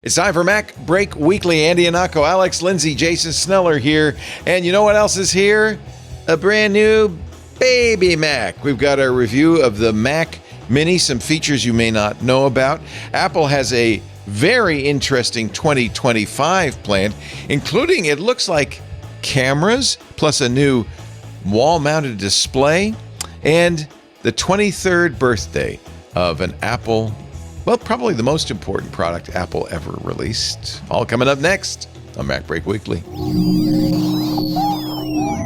It's time for MacBreak Weekly. Andy Anako, Alex Lindsay, Jason Sneller here. And you know what else is here? A brand new baby Mac. We've got our review of the Mac Mini, some features you may not know about. Apple has a very interesting 2025 plan, including, it looks like, cameras, plus a new wall-mounted display, and the 23rd birthday of an Apple. Well, probably the most important product Apple ever released. All coming up next on MacBreak Weekly.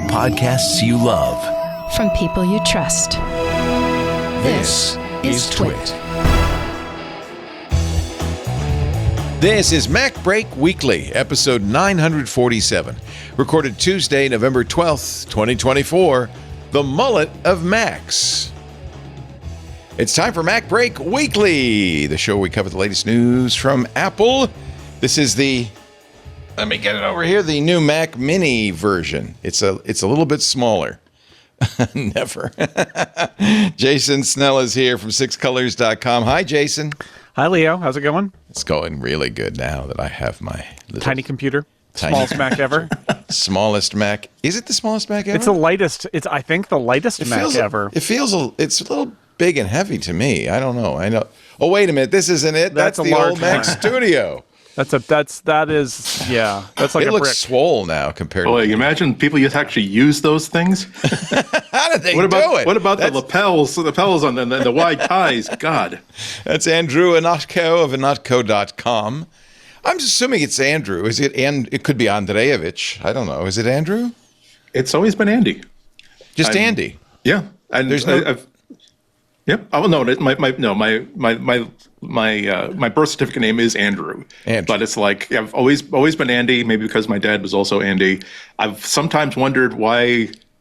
Podcasts you love. From people you trust. This is TWiT. This is MacBreak Weekly, episode 947. Recorded Tuesday, November 12th, 2024. The Mullet of Macs. It's time for MacBreak Weekly, the show where we cover the latest news from Apple. This is let me get it over here, the new Mac Mini version. It's a little bit smaller. Never. Jason Snell is here from sixcolors.com. Hi, Jason. Hi, Leo. How's it going? It's going really good now that I have my little tiny computer. Smallest Mac ever. Smallest Mac. Is it the smallest Mac ever? It's the lightest. It's, I think, the lightest Mac ever. It's a little big and heavy to me. I don't know. I know. Oh, wait a minute. This isn't it. That's the old Mac Studio. That's like it a looks brick. swole now compared Boy, to. you imagine people used to actually use those things? How did they do it? What about the lapels on the wide ties? God. That's Andrew Anatko of Anatko.com. I'm assuming it's Andrew. Is it? And it could be Andreevich. I don't know. Is it Andrew? It's always been Andy. Just Andy. Yeah. And there's no. Yep. Oh no, my birth certificate name is Andrew. But it's like I've always been Andy. Maybe because my dad was also Andy. I've sometimes wondered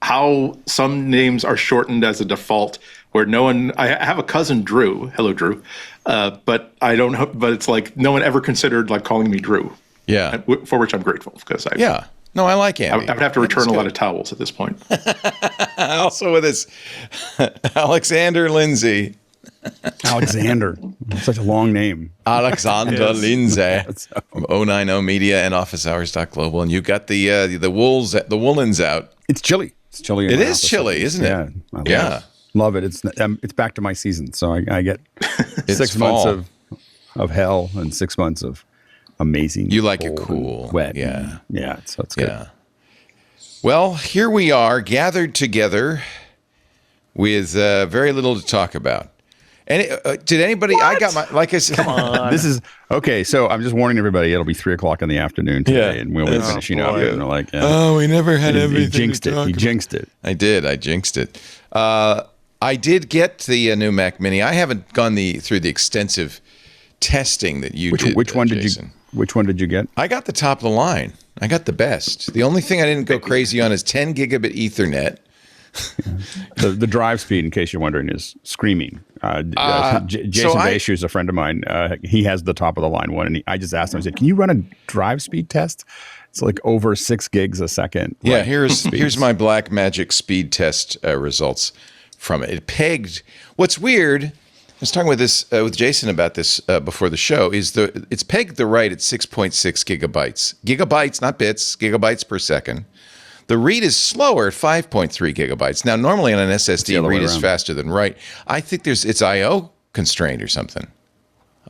how some names are shortened as a default. Where no one, I have a cousin Drew. Hello, Drew. But I don't know. But it's like no one ever considered like calling me Drew. Yeah. For which I'm grateful because Yeah. No, I like Andy. I would have to return a lot of towels at this point. Also with us, Alexander Lindsay. Alexander. Such a long name. Alexander Lindsay from 090 Media and OfficeHours.global. And you got the woolens out. It's chilly. It's chilly. It is chilly, isn't it? Yeah. Love it. It's back to my season. So I get 6 months of hell and 6 months of amazing. You like it cool. Wet. Yeah. Yeah. So it's good. Yeah. Well, here we are gathered together with very little to talk about. And did anybody? What? I got my, like I said, come on. This is okay. So I'm just warning everybody. It'll be 3:00 in the afternoon today, and we'll be finishing up. And they're like, oh, we never had everything. He jinxed it. I did. I jinxed it. I did get the new Mac Mini. I haven't gone through the extensive testing that you did. Which one Jason. Which one did you get? I got the top of the line. I got the best. The only thing I didn't go crazy on is 10 gigabit Ethernet. The drive speed, in case you're wondering, is screaming. Jason Baishu is a friend of mine. He has the top of the line one, and I just asked him. I said, "Can you run a drive speed test?" It's like over 6 gigs a second. Yeah, here's my Black Magic speed test results from it. It pegged. What's weird? I was talking with Jason about this before the show. It's pegged the write at 6.6 gigabytes. Gigabytes, not bits. Gigabytes per second. The read is slower at 5.3 gigabytes. Now, normally on an SSD, read is faster than write. I think it's I/O constrained or something.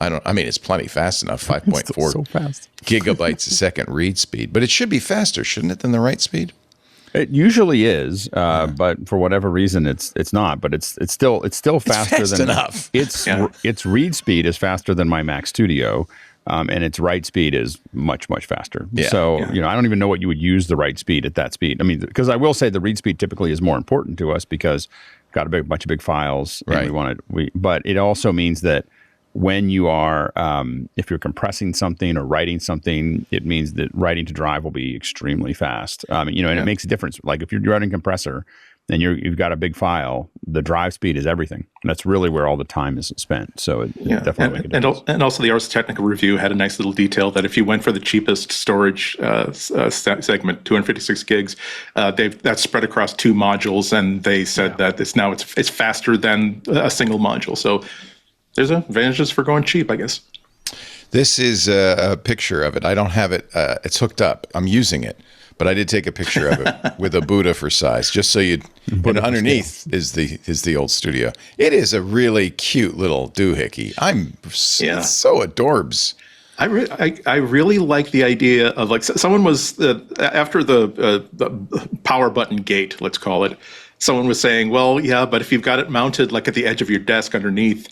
It's plenty fast enough. 5.4 so fast. gigabytes a second read speed, but it should be faster, shouldn't it, than the write speed? It usually is, but for whatever reason, it's not. But it's still faster than enough. Its read speed is faster than my Mac Studio, and its write speed is much faster. Yeah. So I don't even know what you would use the write speed at that speed. I mean, because I will say the read speed typically is more important to us because we've got a bunch of big files, and right. But it also means that when you are, if you're compressing something or writing something, it means that writing to drive will be extremely fast. And it makes a difference. Like if you're running compressor and you've got a big file, the drive speed is everything. And that's really where all the time is spent. So it definitely makes a difference. And also the Ars Technica review had a nice little detail that if you went for the cheapest storage segment, 256 gigs, that's spread across 2 modules. And they said that it's faster than a single module. So there's advantages for going cheap, I guess. This is a picture of it. I don't have it. It's hooked up. I'm using it, but I did take a picture of it with a Buddha for size, just so you'd. And underneath is the old studio. It is a really cute little doohickey. I'm so adorbs. I really like the idea of, like, someone was after the power button gate, let's call it. Someone was saying, well, yeah, but if you've got it mounted like at the edge of your desk underneath,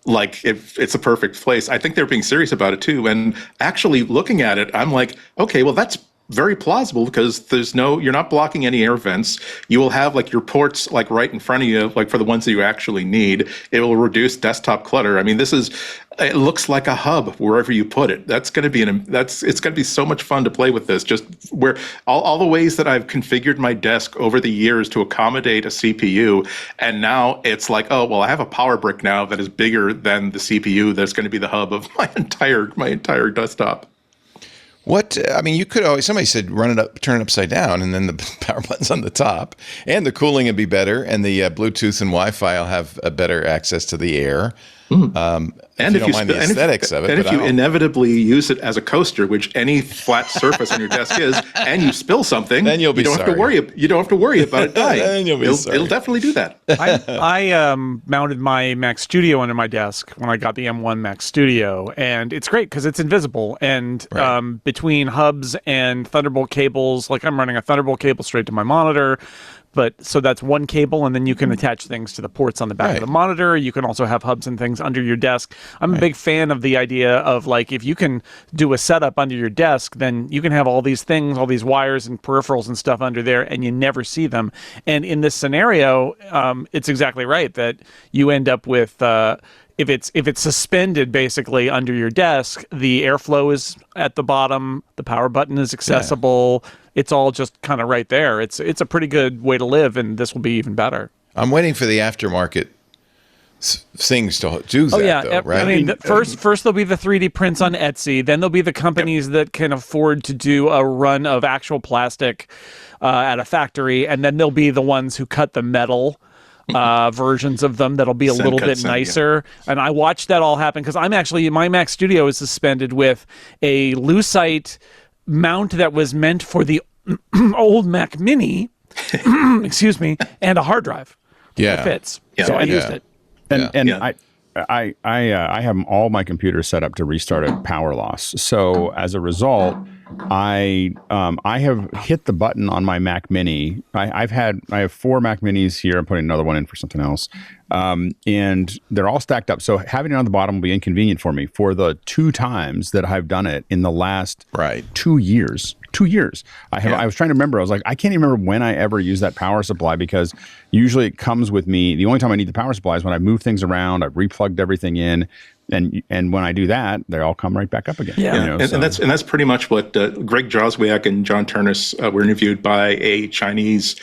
like it's a perfect place. I think they're being serious about it too. And actually looking at it, I'm like, okay, well, that's very plausible, because you're not blocking any air vents. You will have like your ports like right in front of you, like for the ones that you actually need. It will reduce desktop clutter. I mean, it looks like a hub wherever you put it. It's going to be so much fun to play with this. Just where all the ways that I've configured my desk over the years to accommodate a CPU, and now it's like, oh well, I have a power brick now that is bigger than the CPU. That's going to be the hub of my entire desktop. You could always, somebody said turn it upside down, and then the power button's on the top, and the cooling would be better, and the Bluetooth and Wi-Fi will have a better access to the air. And if you don't mind the aesthetics of it. And if you inevitably use it as a coaster, which any flat surface on your desk is, and you spill something, then you don't have to worry about it dying. Then it'll definitely do that. I mounted my Mac Studio under my desk when I got the M1 Mac Studio, and it's great because it's invisible. And between hubs and Thunderbolt cables, like I'm running a Thunderbolt cable straight to my monitor. But so that's one cable, and then you can attach things to the ports on the back of the monitor. You can also have hubs and things under your desk. I'm a big fan of the idea of, like, if you can do a setup under your desk, then you can have all these things, all these wires and peripherals and stuff under there, and you never see them. And in this scenario, it's exactly right that you end up with if it's suspended basically under your desk, the airflow is at the bottom, the power button is accessible. Yeah. It's all just kind of right there. It's a pretty good way to live, and this will be even better. I'm waiting for the aftermarket things to do that, though, right? I mean, first there'll be the 3D prints on Etsy. Then there'll be the companies that can afford to do a run of actual plastic at a factory, and then there'll be the ones who cut the metal versions of them that'll be a little bit nicer. And I watched that all happen because my Mac Studio is suspended with a Lucite mount that was meant for the old Mac Mini, excuse me, and a hard drive. Yeah, it fits. Yeah. So I used it. I have all my computers set up to restart at power loss. So as a result, I have hit the button on my Mac Mini. I have 4 Mac Minis here. I'm putting another one in for something else, and they're all stacked up. So having it on the bottom will be inconvenient for me for the 2 times that I've done it in the last 2 years. 2 years. I was trying to remember. I was like, I can't even remember when I ever used that power supply, because usually it comes with me. The only time I need the power supply is when I move things around. I've replugged everything in. And when I do that, they all come right back up again. Yeah, and that's pretty much what Greg Joswiak and John Turnus were interviewed by a Chinese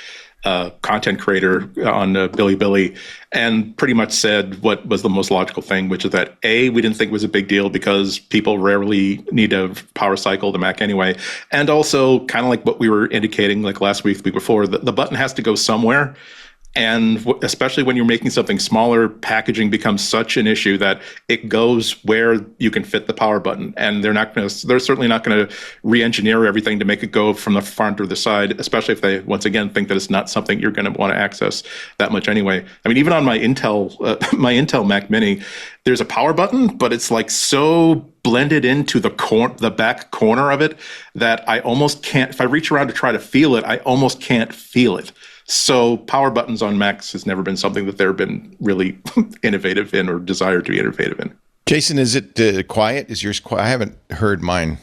content creator on Bilibili, and pretty much said what was the most logical thing, which is that we didn't think it was a big deal because people rarely need to power cycle the Mac anyway, and also kind of like what we were indicating like last week, the week before, the button has to go somewhere. And especially when you're making something smaller, packaging becomes such an issue that it goes where you can fit the power button. And they're certainly not going to re-engineer everything to make it go from the front or the side, especially if they, once again, think that it's not something you're going to want to access that much anyway. I mean, even on my Intel Mac Mini, there's a power button, but it's like so blended into the back corner of it that I almost can't, if I reach around to try to feel it, I almost can't feel it. So power buttons on Macs has never been something that they've been really innovative in or desired to be innovative in. Jason, is it quiet? Is yours quiet? I haven't heard mine,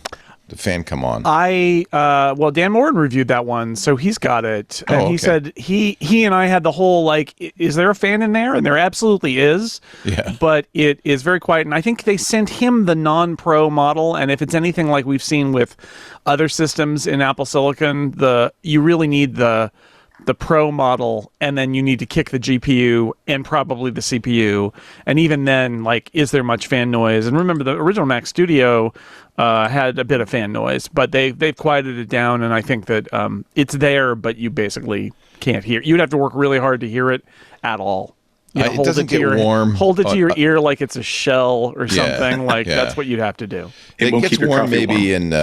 the fan come on. Well, Dan Morin reviewed that one, so he's got it. And he said he and I had the whole, like, is there a fan in there? And there absolutely is. Yeah. But it is very quiet. And I think they sent him the non-pro model. And if it's anything like we've seen with other systems in Apple Silicon, you really need the Pro model, and then you need to kick the GPU and probably the CPU. And even then, like, is there much fan noise? And remember, the original Mac Studio had a bit of fan noise, but they've quieted it down, and I think that it's there, but you basically can't hear. You'd have to work really hard to hear it at all. It doesn't get warm. Hold it to your ear like it's a shell or something. That's what you'd have to do. It gets warm maybe in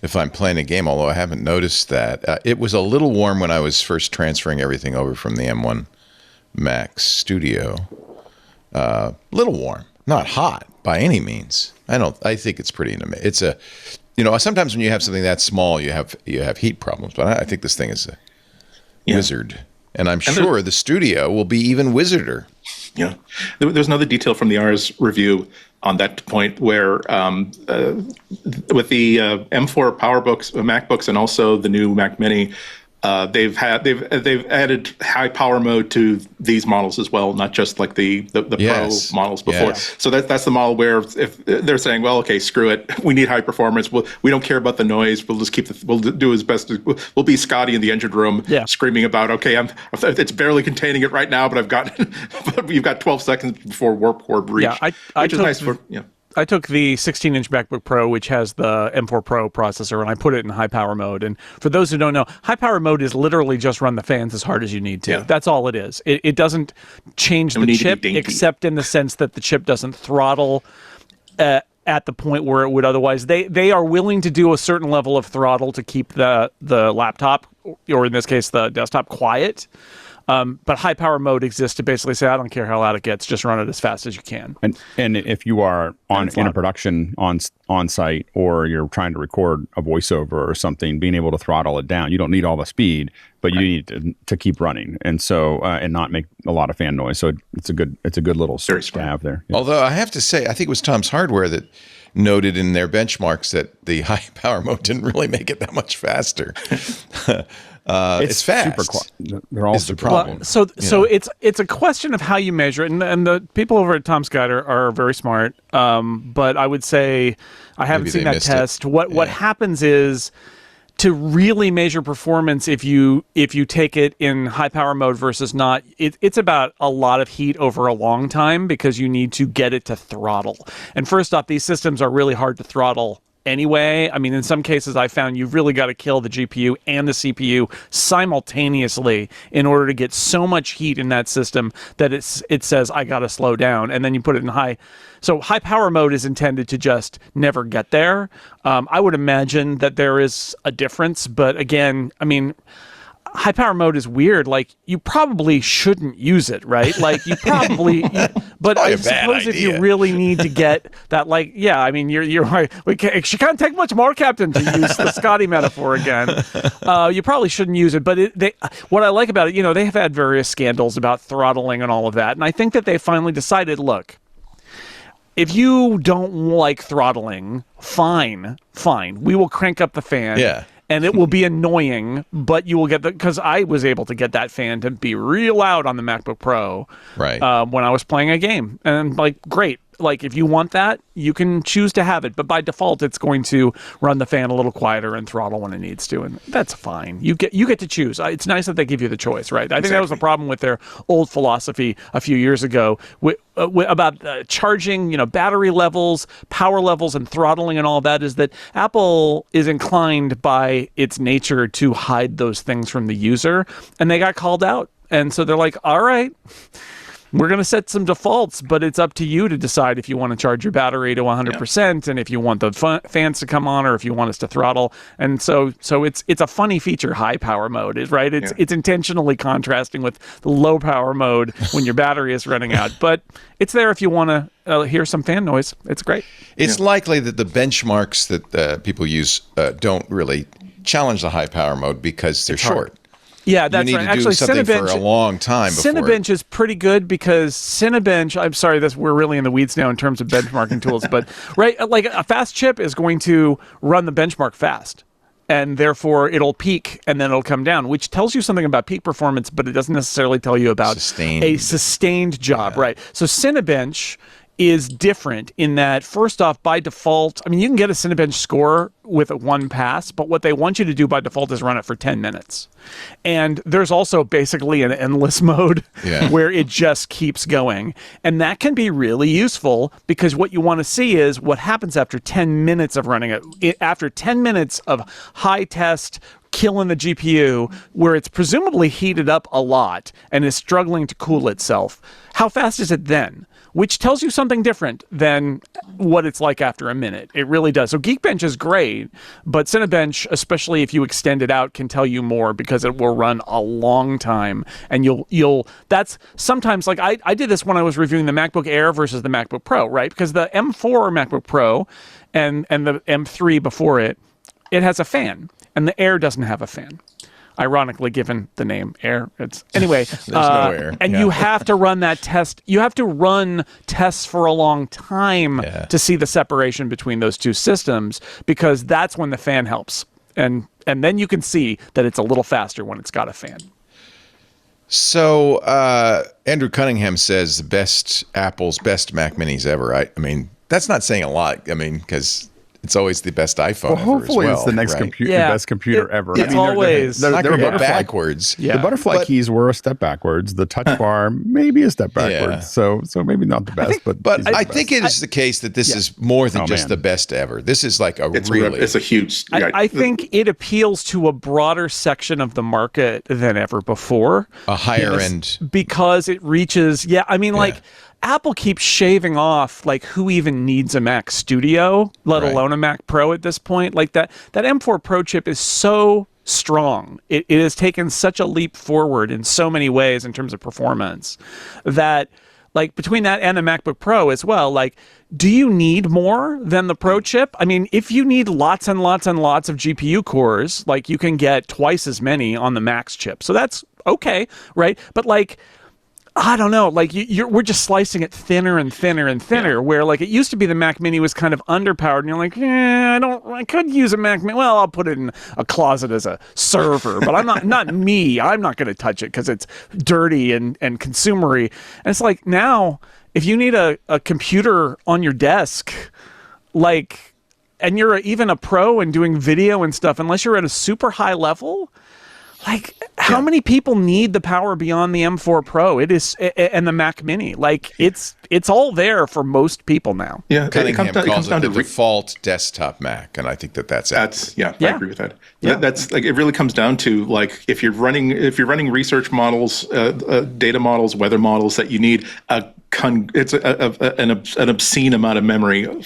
if I'm playing a game, although I haven't noticed that. It was a little warm when I was first transferring everything over from the M1 Mac Studio. Little warm, not hot by any means. I think it's pretty. It's a, sometimes when you have something that small, you have heat problems. But I think this thing is a wizard, and I'm sure the Studio will be even wizarder. Yeah, there's another detail from the Ars review on that point where with the M4 PowerBooks, MacBooks, and also the new Mac Mini, they've added high power mode to these models as well, not just like the Pro models before. Yes. So that's the model where if they're saying, well, okay, screw it, we need high performance. We don't care about the noise. We'll just we'll do as best. We'll be Scotty in the engine room, screaming about, okay, it's barely containing it right now, but you've got 12 seconds before warp core breach. Yeah, which is nice for I took the 16-inch MacBook Pro, which has the M4 Pro processor, and I put it in high power mode. And for those who don't know, high power mode is literally just run the fans as hard as you need to. Yeah. That's all it is. It doesn't change the chip, except in the sense that the chip doesn't throttle at the point where it would otherwise. They are willing to do a certain level of throttle to keep the laptop, or in this case, the desktop, quiet. But high power mode exists to basically say, I don't care how loud it gets, just run it as fast as you can. And if you are in a production on site, or you're trying to record a voiceover or something, being able to throttle it down, you don't need all the speed, but you need to keep running, and so and not make a lot of fan noise. So it's a good little switch to have there. Yeah. Although I have to say, I think it was Tom's Hardware that noted in their benchmarks that the high power mode didn't really make it that much faster. It's fast. They're all super problem. Well, so it's a question of how you measure it, and the people over at Tom's Guide are very smart. But I would say I haven't seen that test. What happens is, to really measure performance, if you take it in high power mode versus not, it's about a lot of heat over a long time, because you need to get it to throttle. And first off, these systems are really hard to throttle anyway. I mean, in some cases, I found you've really got to kill the GPU and the CPU simultaneously in order to get so much heat in that system that it says, I got to slow down. And then you put it in high. So high power mode is intended to just never get there. I would imagine that there is a difference. But again, I mean, high power mode is weird. Like, you probably shouldn't use it, right? Like, you probably, but I suppose if you really need to get that, like, yeah, I mean, you're right. She can't take much more, Captain, to use the Scotty metaphor again. You probably shouldn't use it. But what I like about it, they have had various scandals about throttling and all of that. And I think that they finally decided, look, if you don't like throttling, fine. We will crank up the fan. Yeah. And it will be annoying, but you will get because I was able to get that fan to be real loud on the MacBook Pro, right? When I was playing a game, and like, great. Like, if you want that, you can choose to have it, but by default, it's going to run the fan a little quieter and throttle when it needs to, and that's fine. You get to choose. It's nice that they give you the choice, right? I think that was the problem with their old philosophy a few years ago about charging, battery levels, power levels, and throttling and all of that, is that Apple is inclined by its nature to hide those things from the user, and they got called out, and so they're like, all right, we're going to set some defaults, but it's up to you to decide if you want to charge your battery to 100% and if you want the fans to come on, or if you want us to throttle. And so it's a funny feature, high power mode, right? It's intentionally contrasting with the low power mode when your battery is running out. But it's there if you want to hear some fan noise. It's great. It's likely that the benchmarks that people use don't really challenge the high power mode because they're short. Yeah, that's right. You need to do something for a long time before. Cinebench is pretty good, because Cinebench, I'm sorry, we're really in the weeds now in terms of benchmarking tools, but right, like a fast chip is going to run the benchmark fast, and therefore it'll peak and then it'll come down, which tells you something about peak performance, but it doesn't necessarily tell you about a sustained job, right? So Cinebench is different in that, first off, by default, I mean, you can get a Cinebench score with one pass, but what they want you to do by default is run it for 10 minutes. And there's also basically an endless mode where it just keeps going. And that can be really useful, because what you want to see is what happens after 10 minutes of running it. After 10 minutes of high test, killing the GPU where it's presumably heated up a lot and is struggling to cool itself, how fast is it then? Which tells you something different than what it's like after a minute. It really does. So Geekbench is great, but Cinebench, especially if you extend it out, can tell you more because it will run a long time. And that's sometimes, like I did this when I was reviewing the MacBook Air versus the MacBook Pro, right? Because the M4 MacBook Pro and the M3 before it has a fan, and the Air doesn't have a fan. Ironically, given the name Air, anyway. There's no Air. And you have to run that test. You have to run tests for a long time to see the separation between those two systems, because that's when the fan helps, and then you can see that it's a little faster when it's got a fan. So Andrew Cunningham says Apple's best Mac Minis ever. I mean, that's not saying a lot. I mean, because it's always the best iPhone ever hopefully as well, it's the next right? the best computer ever. It's always They're butterfly backwards. The butterfly keys were a step backwards. The touch bar maybe a step backwards. So maybe not the best, but I think it is the case that this is more than just the best ever. This is like It's a huge. I think it appeals to a broader section of the market than ever before. A higher end, because it reaches. Yeah, I mean, like. Apple keeps shaving off, like, who even needs a Mac Studio, let alone a Mac Pro at this point? Like, that M4 Pro chip is so strong. It has taken such a leap forward in so many ways in terms of performance that, like, between that and the MacBook Pro as well, like, do you need more than the Pro chip? I mean, if you need lots and lots and lots of GPU cores, like, you can get twice as many on the Max chip. So that's okay, right? But, like, I don't know, like we're just slicing it thinner and thinner and thinner, where like it used to be the Mac Mini was kind of underpowered and you're like, I could use a Mac Mini. Well, I'll put it in a closet as a server, but I'm not me. I'm not going to touch it because it's dirty and consumery. And it's like now, if you need a computer on your desk, like, and you're even a pro and doing video and stuff, unless you're at a super high level, like, how many people need the power beyond the M4 Pro? It is, and the Mac Mini. Like, it's all there for most people now. Yeah, Cunningham calls it the default desktop Mac, and I think that's I agree with that. Yeah. That's like, it really comes down to, like, if you're running research models, data models, weather models, that you need it's an obscene amount of memory,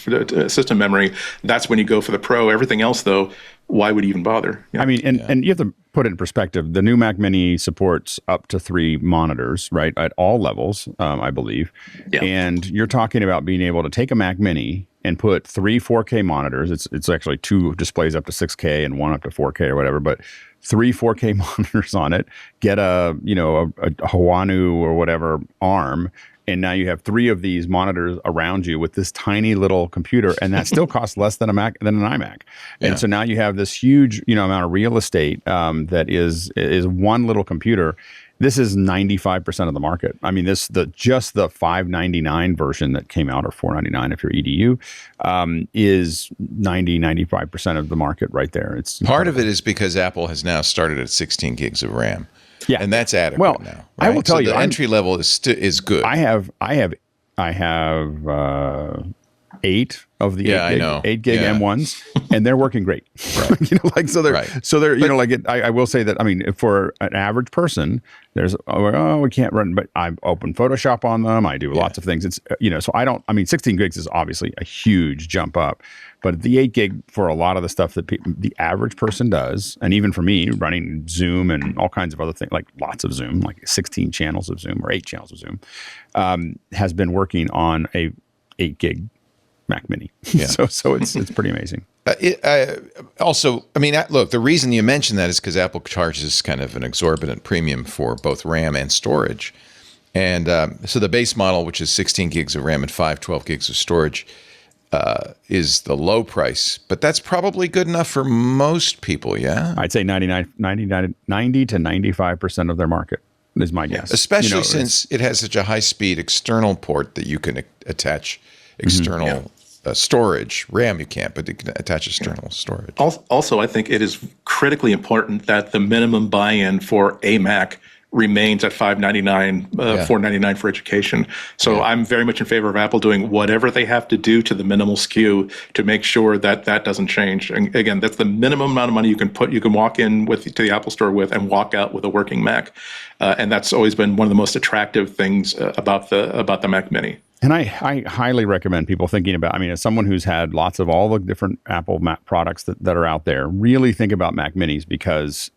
system memory. That's when you go for the Pro. Everything else, though, why would you even bother? Yeah. I mean, and you have to put it in perspective. The new Mac Mini supports up to 3 monitors, right, at all levels, I believe. Yeah. And you're talking about being able to take a Mac Mini and put 3 4K monitors. It's actually 2 displays up to 6K and 1 up to 4K or whatever, but 3 4K monitors on it. Get a Hawanu or whatever ARM. And now you have 3 of these monitors around you with this tiny little computer, and that still costs less than an iMac. Yeah. And so now you have this huge, amount of real estate that is one little computer. This is 95% of the market. I mean, just the $599 version that came out, or $499 if you're EDU, is 90-95% of the market right there. It's part of it is because Apple has now started at 16 gigs of RAM. Yeah, and that's adequate now. Right? I will tell you, the entry level is good. I have 8 of the 8 gig M1s, and they're working great. Right. So they're I will say that, I mean, for an average person, there's we can't run, but I open Photoshop on them. I do lots of things. It's so I don't. I mean, 16 gigs is obviously a huge jump up, but the 8 gig for a lot of the stuff that the average person does, and even for me running Zoom and all kinds of other things, like lots of Zoom, like 16 channels of Zoom or 8 channels of Zoom, has been working on a 8 gig Mac Mini. Yeah. so it's pretty amazing. Also, I mean, look, the reason you mention that is because Apple charges kind of an exorbitant premium for both RAM and storage. And so the base model, which is 16 gigs of RAM and 512 gigs of storage, is the low price. But that's probably good enough for most people, yeah? I'd say 90 to 95% of their market is my guess. Especially since it has such a high-speed external port that you can attach external storage. RAM you can't, but you can attach external storage. Also, I think it is critically important that the minimum buy-in for a Mac remains at $599, $499 for education. So I'm very much in favor of Apple doing whatever they have to do to the minimal SKU to make sure that that doesn't change. And again, that's the minimum amount of money you can walk in with to the Apple Store with and walk out with a working Mac. And that's always been one of the most attractive things about the Mac Mini. And I highly recommend people thinking about, as someone who's had lots of all the different Apple Mac products that are out there, really think about Mac Minis because,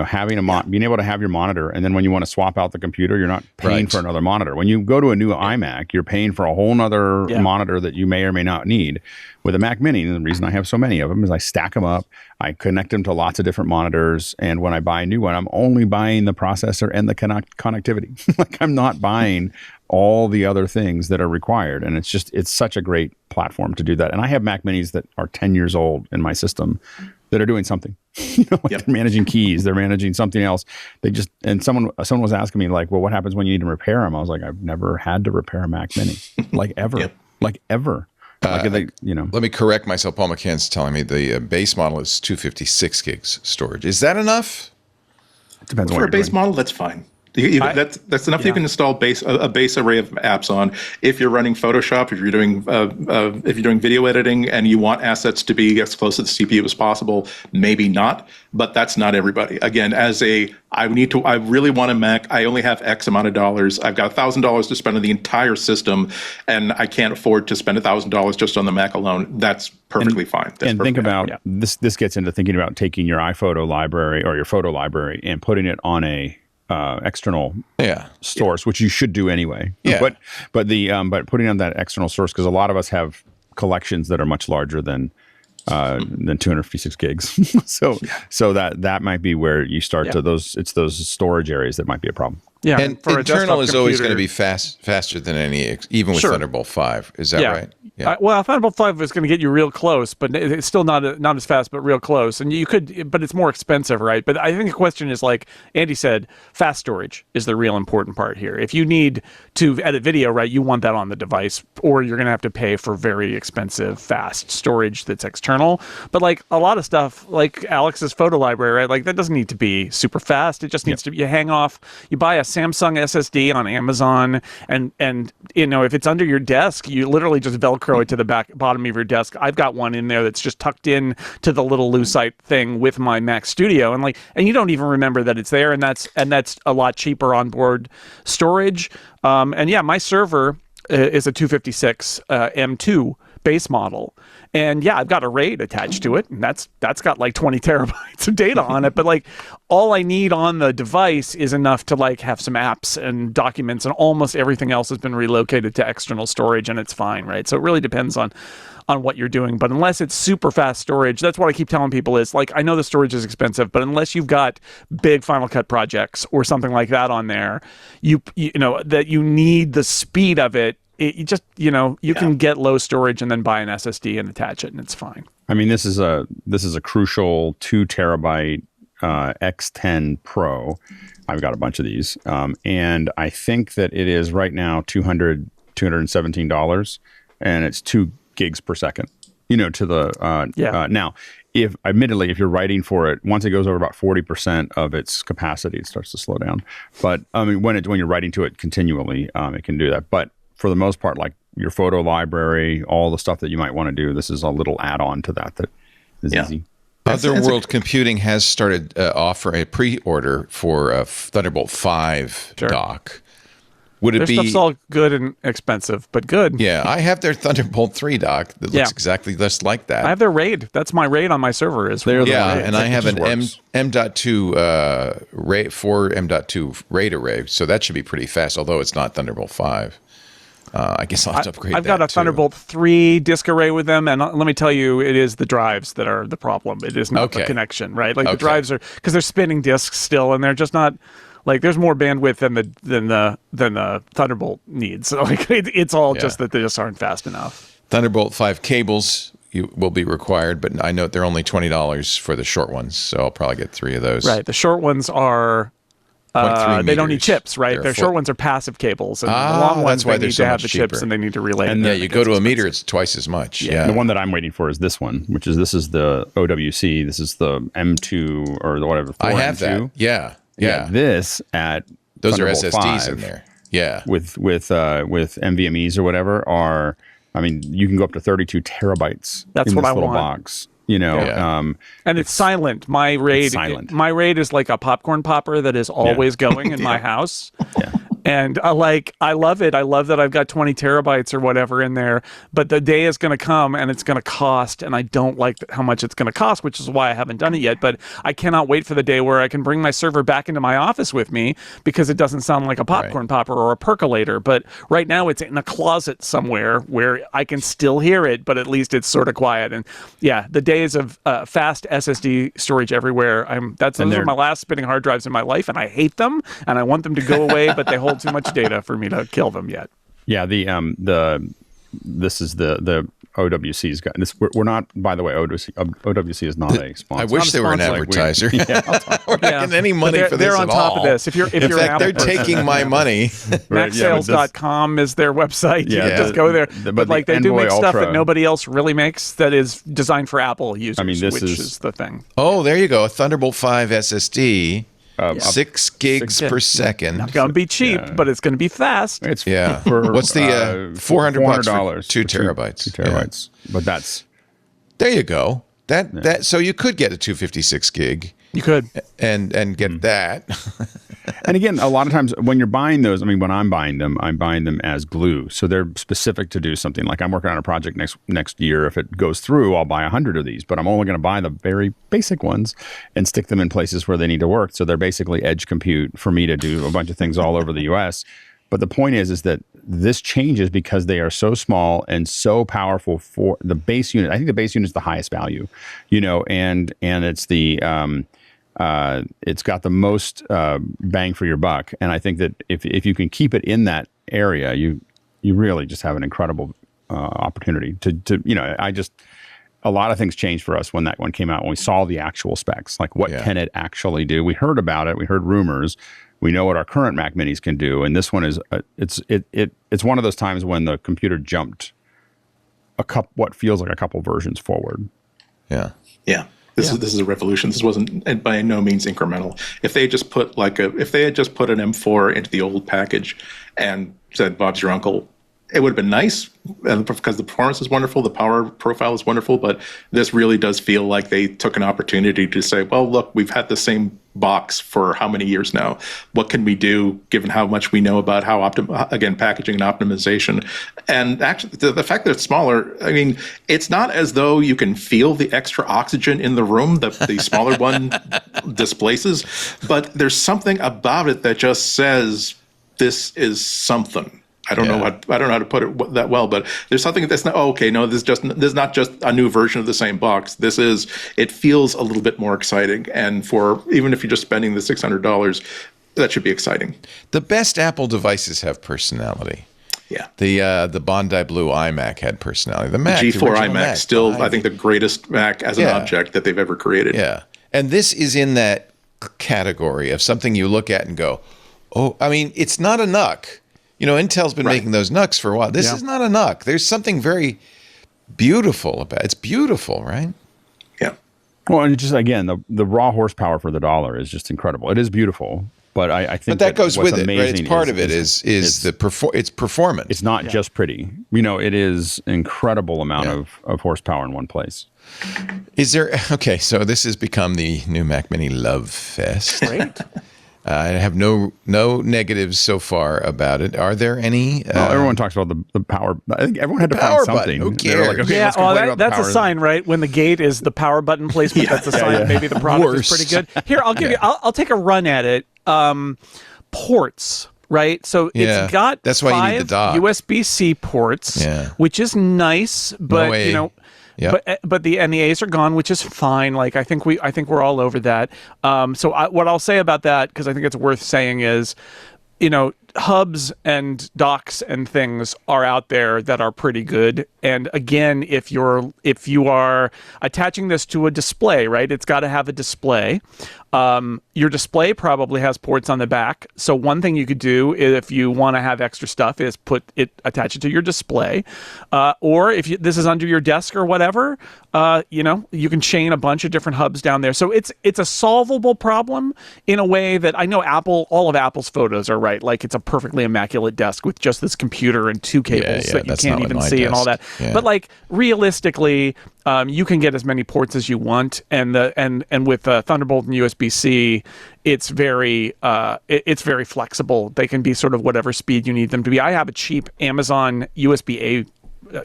having being able to have your monitor, and then when you want to swap out the computer, you're not paying for another monitor. When you go to a new iMac, you're paying for a whole nother monitor that you may or may not need. With a Mac Mini, and the reason I have so many of them is I stack them up, I connect them to lots of different monitors, and when I buy a new one, I'm only buying the processor and the connectivity. Like I'm not buying all the other things that are required, and it's such a great platform to do that. And I have Mac Minis that are 10 years old in my system that are doing something. They're managing keys, they're managing something else. And someone was asking me like, well, what happens when you need to repair them? I was like, I've never had to repair a Mac Mini, like ever, like ever. Let me correct myself. Paul McCann's telling me the base model is 256 gigs storage. Is that enough? It depends for a base model. That's fine. That's enough. You can install a base array of apps on. If you're running Photoshop, if you're doing video editing, and you want assets to be as close to the CPU as possible, maybe not. But that's not everybody. Again, I really want a Mac. I only have X amount of dollars. I've got $1,000 to spend on the entire system, and I can't afford to spend $1,000 just on the Mac alone. That's perfectly fine. Think about this. This gets into thinking about taking your iPhoto library or your photo library and putting it on a external source, which you should do anyway. But putting on that external source, because a lot of us have collections that are much larger than 256 gigs. so that might be where you start to those storage areas that might be a problem. Yeah, and internal is always going to be faster than any, even with Thunderbolt 5. Is that right? Yeah. Well, Thunderbolt 5 is going to get you real close, but it's still not as fast, but real close. And you could, but it's more expensive, right? But I think the question is, like Andy said, fast storage is the real important part here. If you need to edit video, right, you want that on the device, or you're going to have to pay for very expensive, fast storage that's external. But like a lot of stuff, like Alex's photo library, right, like that doesn't need to be super fast. It just needs to be, you buy a Samsung SSD on Amazon, and if it's under your desk, you literally just Velcro it to the bottom of your desk. I've got one in there that's just tucked in to the little Lucite thing with my Mac Studio, and you don't even remember that it's there, and that's a lot cheaper onboard storage. My server is a 256 M2 base model. And I've got a RAID attached to it, and that's got like 20 terabytes of data on it. But like all I need on the device is enough to like have some apps and documents, and almost everything else has been relocated to external storage, and it's fine, right? So it really depends on what you're doing. But unless it's super fast storage, that's what I keep telling people is like, I know the storage is expensive, but unless you've got big Final Cut projects or something like that on there, you know that you need the speed of it. You just, you can get low storage and then buy an SSD and attach it, and it's fine. I mean, this is a crucial 2 terabyte X10 Pro. I've got a bunch of these, and I think that it is right now $217, and it's 2 gigs per second. To the now. If you're writing for it, once it goes over about 40% of its capacity, it starts to slow down. But I mean, when you're writing to it continually, it can do that. But for the most part, like your photo library, all the stuff that you might want to do, this is a little add-on to that is easy. Otherworld Computing has started offer a pre-order for a Thunderbolt 5 dock. Would it be? Their stuff's all good and expensive, but good. Yeah, I have their Thunderbolt 3 dock that looks exactly just like that. I have their RAID. That's my RAID on my server. And I have an M.2 RAID, 4 M.2 RAID array, so that should be pretty fast, although it's not Thunderbolt 5. I guess I'll have to upgrade I've got a Thunderbolt 3 disk array with them, and let me tell you, it is the drives that are the problem. It is not the connection, right? Like the drives are, because they're spinning disks still, and they're just not, like there's more bandwidth than the Thunderbolt needs. So like it's all just that they just aren't fast enough. Thunderbolt 5 cables will be required, but I know they're only $20 for the short ones, so I'll probably get 3 of those. Right, the short ones are. They don't need chips, right? Their short ones are passive cables, and the long ones they need to have the chips, and they need to relay. And you go to a meter, it's twice as much. Yeah. The one that I'm waiting for is this one, this is the OWC. This is the M2 or the whatever. I have that. Yeah. This at Those are Thunderbolt SSDs 5 in there. Yeah. with NVMe's or whatever are, I mean, you can go up to 32 terabytes That's in what this I little want. box. You know, Yeah. And it's silent. My RAID, silent. my RAID is like a popcorn popper that is always going in my house. Yeah. And I love it. I love that I've got 20 terabytes or whatever in there. But the day is going to come and it's going to cost, and I don't like how much it's going to cost, which is why I haven't done it yet. But I cannot wait for the day where I can bring my server back into my office with me, because it doesn't sound like a popcorn popper or a percolator. But right now it's in a closet somewhere where I can still hear it, but at least it's sort of quiet. And yeah, the days of fast SSD storage everywhere. Those are my last spinning hard drives in my life, and I hate them, and I want them to go away, but they hold too much data for me to kill them yet. Yeah, this is the OWC's got this. We're not, by the way, OWC is not a sponsor. I wish they were an advertiser. We're not getting any money for this they're on at top all. of this. If you're in an fact, Apple they're person, taking my money. MacSales.com is their website. You can just go there. But like the they do Envoy make stuff Ultra, that nobody else really makes that is designed for Apple users, I mean, which is the thing. Oh, there you go. A Thunderbolt 5 SSD. 6 gigs per second. Not going to be cheap, but it's going to be fast. It's Yeah. for, What's the $400 for 2 terabytes? 2 terabytes. But that's There you go. That so you could get a 256 gig. You could. And get that. And again, a lot of times when you're buying those, I mean, when I'm buying them as glue. So they're specific to do something. Like I'm working on a project next year. If it goes through, I'll buy 100 of these, but I'm only going to buy the very basic ones and stick them in places where they need to work. So they're basically edge compute for me to do a bunch of things all over the US. But the point is that this changes because they are so small and so powerful for the base unit. I think the base unit is the highest value, and it's it's got the most bang for your buck. And I think that if you can keep it in that area, you really just have an incredible opportunity to a lot of things changed for us when that one came out, when we saw the actual specs, like what can it actually do? We heard about it. We heard rumors. We know what our current Mac Minis can do, and this one is it's one of those times when the computer jumped what feels like a couple versions forward. Yeah. Yeah. This is a revolution. This wasn't by no means incremental. If they had just put an M4 into the old package and said Bob's your uncle, it would have been nice, because the performance is wonderful, the power profile is wonderful, but this really does feel like they took an opportunity to say, well, look, we've had the same box for how many years now? What can we do, given how much we know about how packaging and optimization? And actually, the fact that it's smaller, I mean, it's not as though you can feel the extra oxygen in the room that the smaller one displaces, but there's something about it that just says this is something. I don't know how to put it that well, but there's something that's not this is not just a new version of the same box. It feels a little bit more exciting, and even if you're just spending the $600, that should be exciting. The best Apple devices have personality. Yeah. The Bondi Blue iMac had personality. The Mac, G4 iMac, still I think the greatest Mac as an object that they've ever created. Yeah, and this is in that category of something you look at and go, oh, I mean, it's not a NUC. Intel's been making those NUCs for a while. This is not a NUC. There's something very beautiful about it. It's beautiful, right? Yeah. Well, and just, again, the raw horsepower for the dollar is just incredible. It is beautiful, but I think that goes with it, right? It's part of it is it's performance. It's not just pretty. It is incredible amount of horsepower in one place. Is there, so this has become the new Mac Mini Love Fest. Great. I have no negatives so far about it. Are there any? Everyone talks about the power. I think everyone had to power find something. Button. Who cares? Like, let's complain about that's the a power. sign, right? When the gate is the power button placement, that's a sign maybe the product is pretty good. Here, I'll give you. I'll take a run at it. Ports. Right, so it's got that's why 5 you need the dock. USB-C ports, which is nice, but but the A's are gone, which is fine. Like I think we're all over that. So what I'll say about that, because I think it's worth saying, is hubs and docks and things are out there that are pretty good. And again, if you are attaching this to a display, right, it's got to have a display. Your display probably has ports on the back. So one thing you could do if you want to have extra stuff is attach it to your display. Or if this is under your desk or whatever, you can chain a bunch of different hubs down there. So it's a solvable problem in a way that I know all of Apple's photos are right. Like it's a perfectly immaculate desk with just this computer and two cables that you can't even see and all that. Yeah. But like realistically, you can get as many ports as you want, and with Thunderbolt and USB-C, it's very flexible. They can be sort of whatever speed you need them to be. I have a cheap Amazon USB-A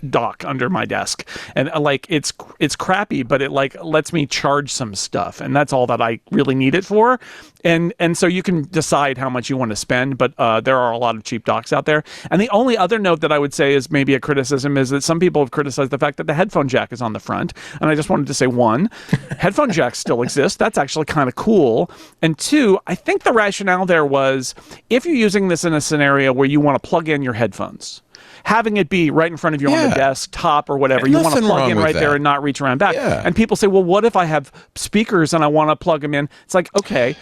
dock under my desk, and it's crappy, but it lets me charge some stuff, and that's all that I really need it for. And so you can decide how much you want to spend, but there are a lot of cheap docks out there. And the only other note that I would say is maybe a criticism is that some people have criticized the fact that the headphone jack is on the front. And I just wanted to say, one, headphone jacks still exist. That's actually kind of cool. And two, I think the rationale there was if you're using this in a scenario where you want to plug in your headphones, having it be right in front of you on the desktop or whatever, you want to plug in right there and not reach around back. Yeah. And people say, well, what if I have speakers and I want to plug them in? It's like, okay,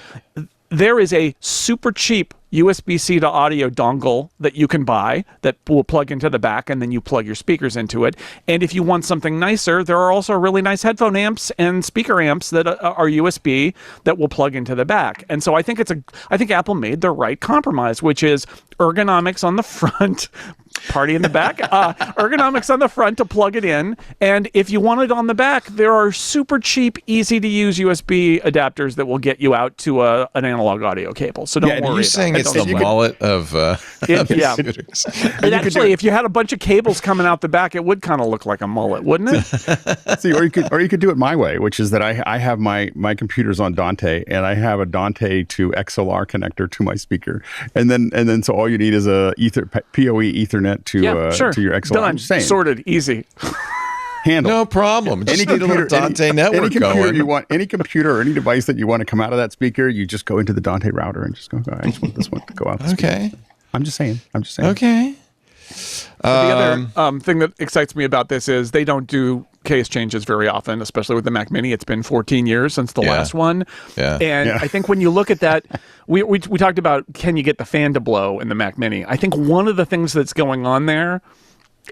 there is a super cheap USB-C to audio dongle that you can buy that will plug into the back, and then you plug your speakers into it. And if you want something nicer, there are also really nice headphone amps and speaker amps that are USB that will plug into the back. And so I think Apple made the right compromise, which is ergonomics on the front, party in the back, ergonomics on the front to plug it in. And if you want it on the back, there are super cheap, easy to use USB adapters that will get you out to an analog audio cable. So don't worry. You're saying it's the mullet of computers. And actually, if you had a bunch of cables coming out the back, it would kind of look like a mullet, wouldn't it? See, or you could do it my way, which is that I have my computers on Dante, and I have a Dante to XLR connector to my speaker, and then so all you need is a PoE Ethernet to your XLR. Done. I'm just saying. Sorted. Easy. Handle. No problem. Just need a little Dante network going. Any computer or any device that you want to come out of that speaker, you just go into the Dante router and just go, I just want this one to go out. Okay. I'm just saying. Okay. The other thing that excites me about this is they don't do case changes very often, especially with the Mac Mini. It's been 14 years since the last one. Yeah. And I think when you look at that, we talked about, can you get the fan to blow in the Mac Mini? I think one of the things that's going on there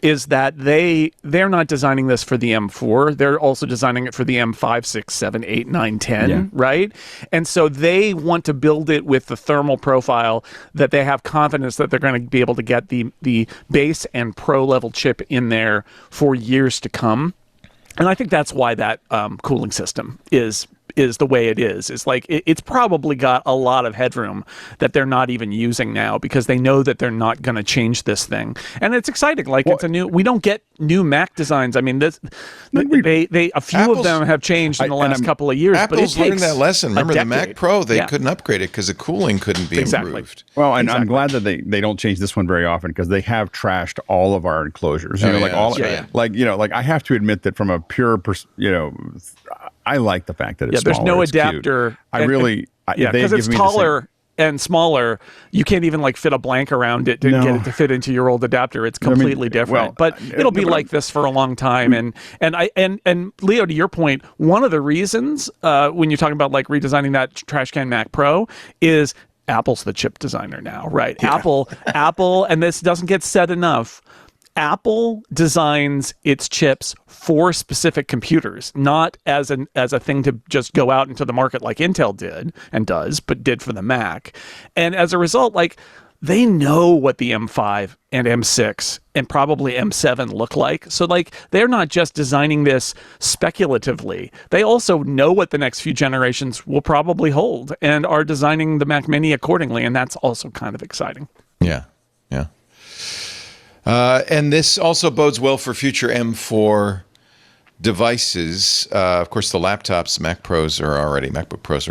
is that they're not designing this for the M4. They're also designing it for the M5, 6, 7, 8, 9, 10, right? And so they want to build it with the thermal profile that they have confidence that they're going to be able to get the base and pro level chip in there for years to come. And I think that's why that cooling system is the way it is. It's like it's probably got a lot of headroom that they're not even using now because they know that they're not going to change this thing. And it's exciting. Like we don't get new Mac designs. I mean, a few of them have changed in the last couple of years. Apple's but it learned that lesson. Remember the Mac Pro? They couldn't upgrade it because the cooling couldn't be improved. Well, and I'm glad that they don't change this one very often because they have trashed all of our enclosures. I have to admit that from a pure, I like the fact that it's there's smaller. no adapter. Because it's taller and smaller. You can't even fit a blank around it to get it to fit into your old adapter. It's completely different. But it'll be like this for a long time. And Leo, to your point, one of the reasons when you're talking about redesigning that trash can Mac Pro is Apple's the chip designer now, right? Yeah. Apple, and this doesn't get said enough. Apple designs its chips for specific computers, not as a thing to just go out into the market like Intel did and does, but did for the Mac. And as a result, they know what the M5 and M6 and probably M7 look like. So they're not just designing this speculatively. They also know what the next few generations will probably hold and are designing the Mac Mini accordingly. And that's also kind of exciting. Yeah. And this also bodes well for future M4 devices. Of course, the laptops, MacBook Pros are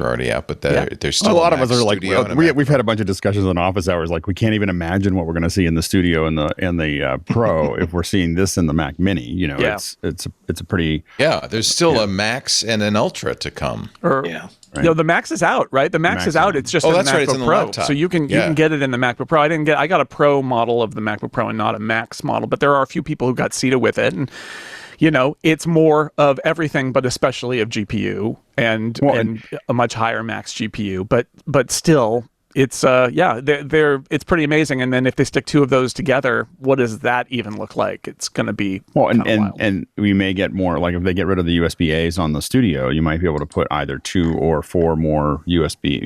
already out, but there's still a lot of Mac us are like, Studio and a we've Mac had a bunch of discussions in office hours. Like, we can't even imagine what we're going to see in the Studio and the Pro if we're seeing this in the Mac Mini. You know, it's a pretty There's still a Max and an Ultra to come. Right. No, the Max is out, right? The Max is out. It's just in the that's right. It's MacBook in the Pro, laptop. so you can get it in the MacBook Pro. I got a Pro model of the MacBook Pro and not a Max model, but there are a few people who got seated with it, and it's more of everything, but especially of GPU and a much higher Max GPU. But still, it's it's pretty amazing. And then if they stick two of those together, what does that even look like? It's going to be wild. And we may get more, like if they get rid of the USB A's on the Studio, you might be able to put either 2 or 4 more USB,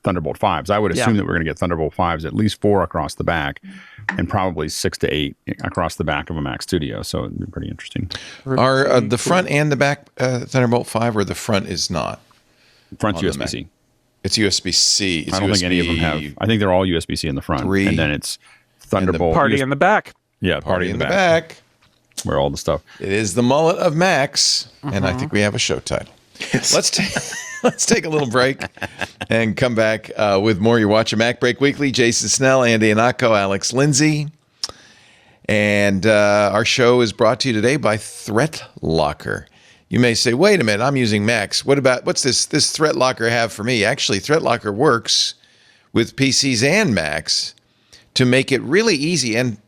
Thunderbolt 5s. I would assume that we're going to get Thunderbolt 5s, at least 4 across the back, and probably 6 to 8 across the back of a Mac Studio. So it'd be pretty interesting. Are the front and the back Thunderbolt 5, or the front is not? Front's USB-C. It's USB-C. I don't think any of them have. I think they're all USB-C in the front, 3, and then it's Thunderbolt. Party in the back. Yeah, party in the back. Where all the stuff. It is the Mullet of Macs, and I think we have a show title. Yes. Let's take a little break and come back with more. You're watching MacBreak Weekly. Jason Snell, Andy Anako, Alex Lindsay. And our show is brought to you today by ThreatLocker. You may say, wait a minute, I'm using Macs. What's this ThreatLocker have for me? Actually, ThreatLocker works with PCs and Macs to make it really easy and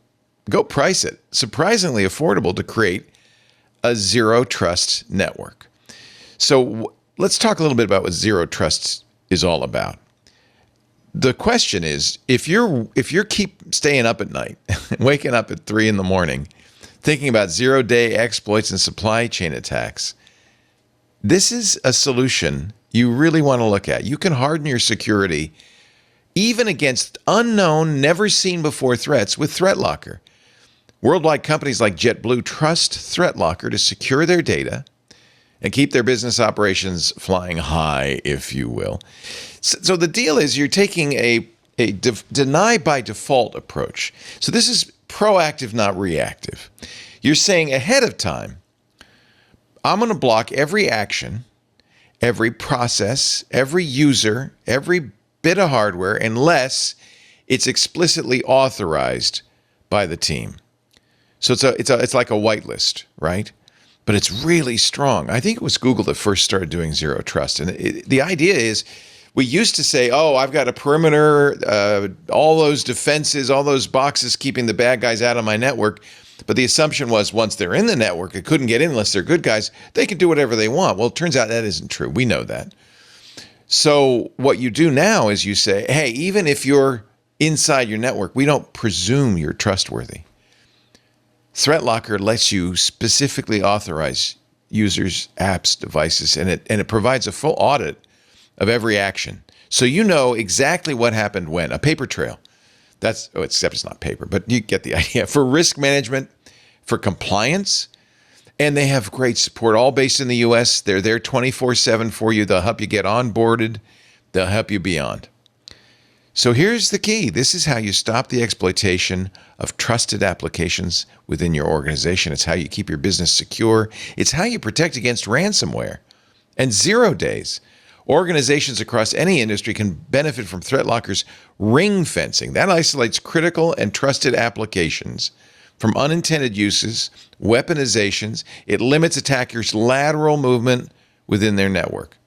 go price it. Surprisingly affordable to create a zero trust network. So let's talk a little bit about what zero trust is all about. The question is, if you keep staying up at night, waking up at 3 a.m, thinking about zero-day exploits and supply chain attacks, this is a solution you really want to look at. You can harden your security even against unknown, never-seen-before threats with ThreatLocker. Worldwide companies like JetBlue trust ThreatLocker to secure their data and keep their business operations flying high, if you will. So the deal is you're taking a deny by default approach. So this is proactive, not reactive. You're saying ahead of time, I'm going to block every action, every process, every user, every bit of hardware, unless it's explicitly authorized by the team. So it's like a whitelist, right? But it's really strong. I think it was Google that first started doing zero trust. And the idea is, we used to say, I've got a perimeter, all those defenses, all those boxes keeping the bad guys out of my network. But the assumption was once they're in the network, it couldn't get in unless they're good guys. They can do whatever they want. Well, it turns out that isn't true. We know that. So what you do now is you say, hey, even if you're inside your network, we don't presume you're trustworthy. ThreatLocker lets you specifically authorize users, apps, devices, and it provides a full audit of every action. So you know exactly what happened when. A paper trail. Except it's not paper, but you get the idea. For risk management, for compliance, and they have great support, all based in the U.S. They're there 24/7 for you. They'll help you get onboarded. They'll help you beyond. So here's the key. This is how you stop the exploitation of trusted applications within your organization. It's how you keep your business secure. It's how you protect against ransomware. And 0 days. Organizations across any industry can benefit from ThreatLocker's ring fencing. That isolates critical and trusted applications from unintended uses, weaponizations. It limits attackers' lateral movement within their network.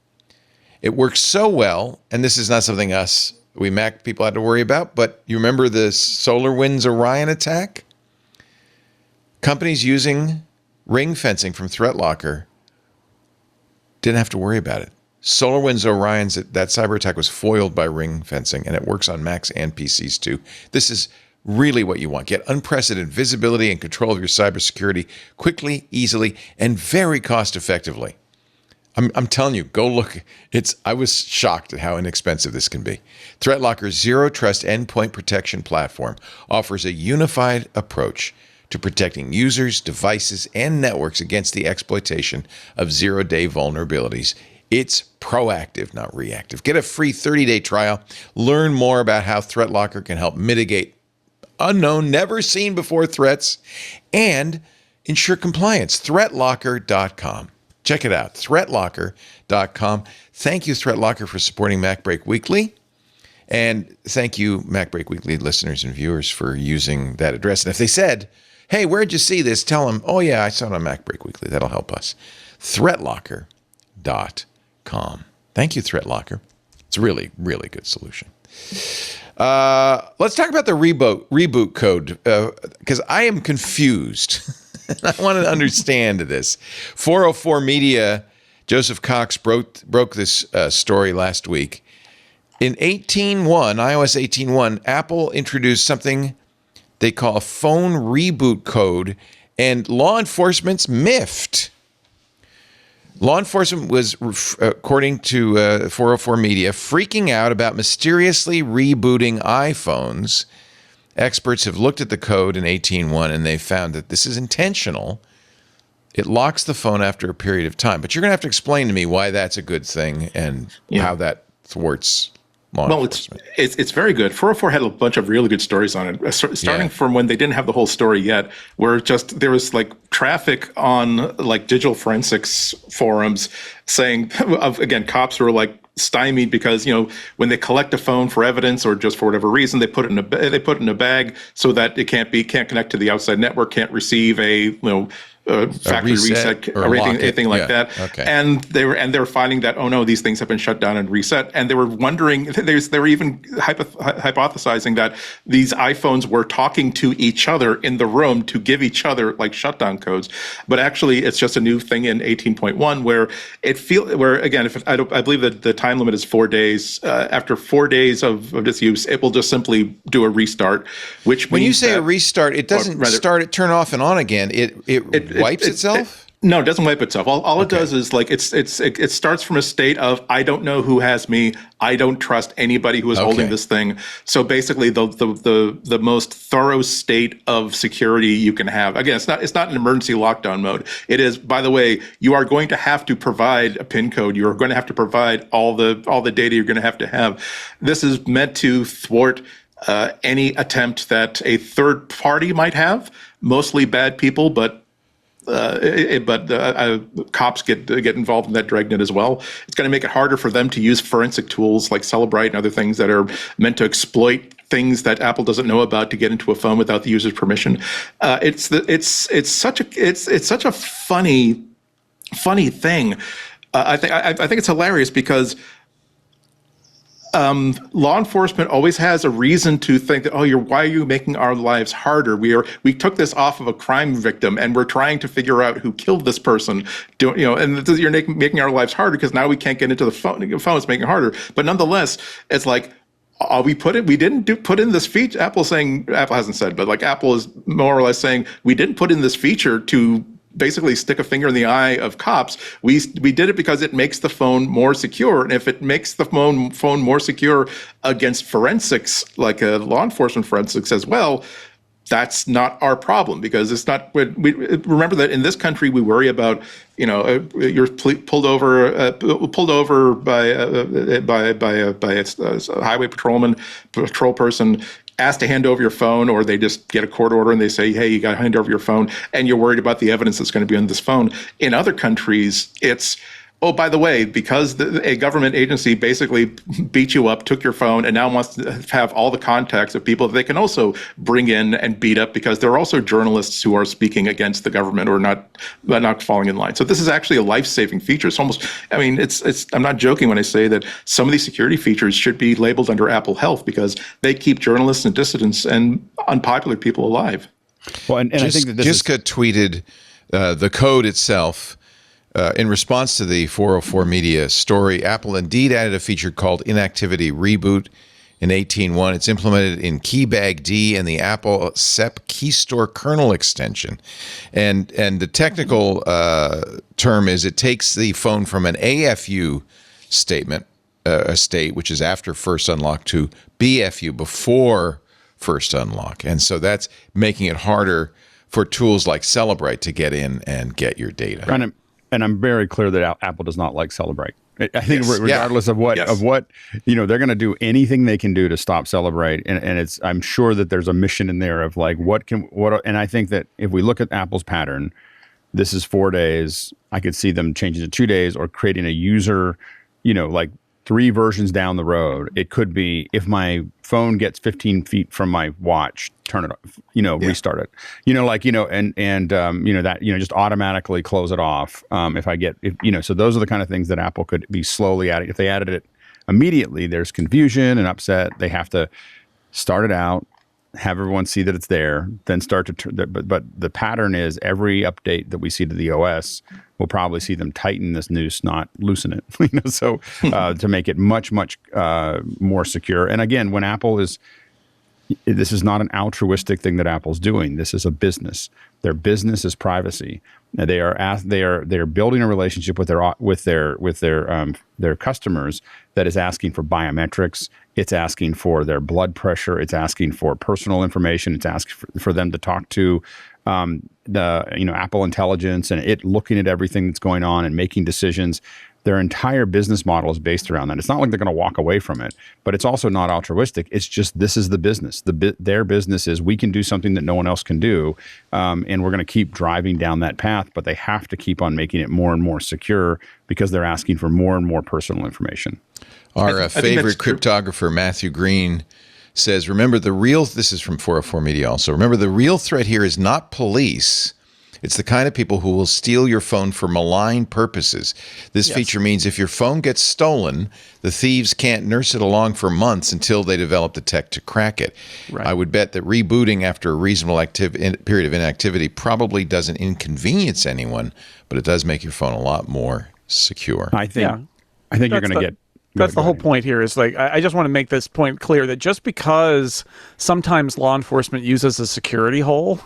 It works so well, and this is not something we Mac people had to worry about, but you remember the SolarWinds Orion attack? Companies using ring fencing from ThreatLocker didn't have to worry about it. SolarWinds Orion's, that cyber attack was foiled by ring fencing, and it works on Macs and PCs too. This is really what you want. Get unprecedented visibility and control of your cybersecurity quickly, easily, and very cost effectively. I'm telling you, go look. I was shocked at how inexpensive this can be. ThreatLocker's zero trust endpoint protection platform offers a unified approach to protecting users, devices, and networks against the exploitation of zero-day vulnerabilities. It's proactive, not reactive. Get a free 30-day trial. Learn more about how ThreatLocker can help mitigate unknown, never-seen-before threats, and ensure compliance. ThreatLocker.com. Check it out, ThreatLocker.com. Thank you, ThreatLocker, for supporting MacBreak Weekly. And thank you, MacBreak Weekly listeners and viewers, for using that address. And if they said, hey, where'd you see this? Tell them, oh, yeah, I saw it on MacBreak Weekly. That'll help us. ThreatLocker.com. Thank you, ThreatLocker. It's a really, really good solution. Let's talk about the reboot code, because I am confused. I want to understand this. 404 Media, Joseph Cox broke this story last week. In 18.1, iOS 18.1, Apple introduced something they call a phone reboot code, and law enforcement's miffed. Law enforcement was, according to 404 Media, freaking out about mysteriously rebooting iPhones. Experts have looked at the code in 18.1, and they found that this is intentional. It locks the phone after a period of time. But you're going to have to explain to me why that's a good thing and how that thwarts law enforcement. It's very good. 404 had a bunch of really good stories on it, starting from when they didn't have the whole story yet, where there was like traffic on like digital forensics forums saying, again, cops were like stymied because, when they collect a phone for evidence or just for whatever reason, they put it in a bag so that it can't connect to the outside network, can't receive a factory reset or anything like that. Okay. And they were finding that, oh no, these things have been shut down and reset. And they were wondering, they were even hypothesizing that these iPhones were talking to each other in the room to give each other like shutdown codes. But actually, it's just a new thing in 18.1 where again, I believe that the time limit is 4 days. After 4 days of disuse, it will just simply do a restart. Which when you say a restart, it doesn't turn off and on again. It wipes itself? No, it doesn't wipe itself. All it does is like it starts from a state of I don't know who has me. I don't trust anybody who is holding this thing. So basically, the most thorough state of security you can have. Again, it's not an emergency lockdown mode. It is. By the way, you are going to have to provide a PIN code. You are going to have to provide all the data you're going to have. This is meant to thwart any attempt that a third party might have. Mostly bad people, but cops get involved in that dragnet as well. It's going to make it harder for them to use forensic tools like Celebrite and other things that are meant to exploit things that Apple doesn't know about to get into a phone without the user's permission. It's such a funny thing. I think it's hilarious because law enforcement always has a reason to think that, why are you making our lives harder? We took this off of a crime victim and we're trying to figure out who killed this person. And you're making our lives harder because now we can't get into the phone. It's making it harder. But nonetheless, it's like, we didn't put in this feature. Apple hasn't said, but like Apple is more or less saying we didn't put in this feature to basically stick a finger in the eye of cops. We did it because it makes the phone more secure. And if it makes the phone more secure against forensics, like law enforcement forensics as well, that's not our problem because it's not. We remember that in this country we worry about you're pulled over by a highway patrol person, asked to hand over your phone, or they just get a court order and they say, hey, you got to hand over your phone, and you're worried about the evidence that's going to be on this phone. In other countries, it's, oh, by the way, because a government agency basically beat you up, took your phone, and now wants to have all the contacts of people that they can also bring in and beat up because there are also journalists who are speaking against the government or not falling in line. So this is actually a life-saving feature. It's almost, I'm not joking when I say that some of these security features should be labeled under Apple Health because they keep journalists and dissidents and unpopular people alive. Well, and I think that Jessica tweeted the code itself. In response to the 404 Media story, Apple indeed added a feature called Inactivity Reboot in 18.1. It's implemented in KeyBag-D and the Apple SEP Key Store kernel extension. And the technical term is it takes the phone from an AFU state, which is after first unlock, to BFU, before first unlock. And so that's making it harder for tools like Celebrite to get in and get your data. And I'm very clear that Apple does not like Celebrite. I think regardless of what they're going to do anything they can do to stop Celebrate, and I'm sure that there's a mission in there of like and I think that if we look at Apple's pattern, this is 4 days. I could see them changing to 2 days or creating a user, like 3 versions down the road. It could be if my phone gets 15 feet from my watch, turn it off, restart it, just automatically close it off. So those are the kind of things that Apple could be slowly adding. If they added it immediately, there's confusion and upset. They have to start it out, have everyone see that it's there, then start to turn. But the pattern is every update that we see to the OS, we'll probably see them tighten this noose, not loosen it. To make it much, much more secure. And again, when Apple this is not an altruistic thing that Apple's doing. This is a business. Their business is privacy. They are building a relationship with their customers that is asking for biometrics. It's asking for their blood pressure. It's asking for personal information. It's asking for them to talk to Apple Intelligence and it looking at everything that's going on and making decisions. Their entire business model is based around that. It's not like they're going to walk away from it, but it's also not altruistic. It's just this is the business. Their business is we can do something that no one else can do, and we're going to keep driving down that path, but they have to keep on making it more and more secure because they're asking for more and more personal information. Our favorite cryptographer, Matthew Green, says, this is from 404 Media also, remember the real threat here is not police. It's the kind of people who will steal your phone for malign purposes. This feature means if your phone gets stolen, the thieves can't nurse it along for months until they develop the tech to crack it. Right. I would bet that rebooting after a reasonable period of inactivity probably doesn't inconvenience anyone, but it does make your phone a lot more secure. I think you're going to get... That's the whole point here is like, I just want to make this point clear that just because sometimes law enforcement uses a security hole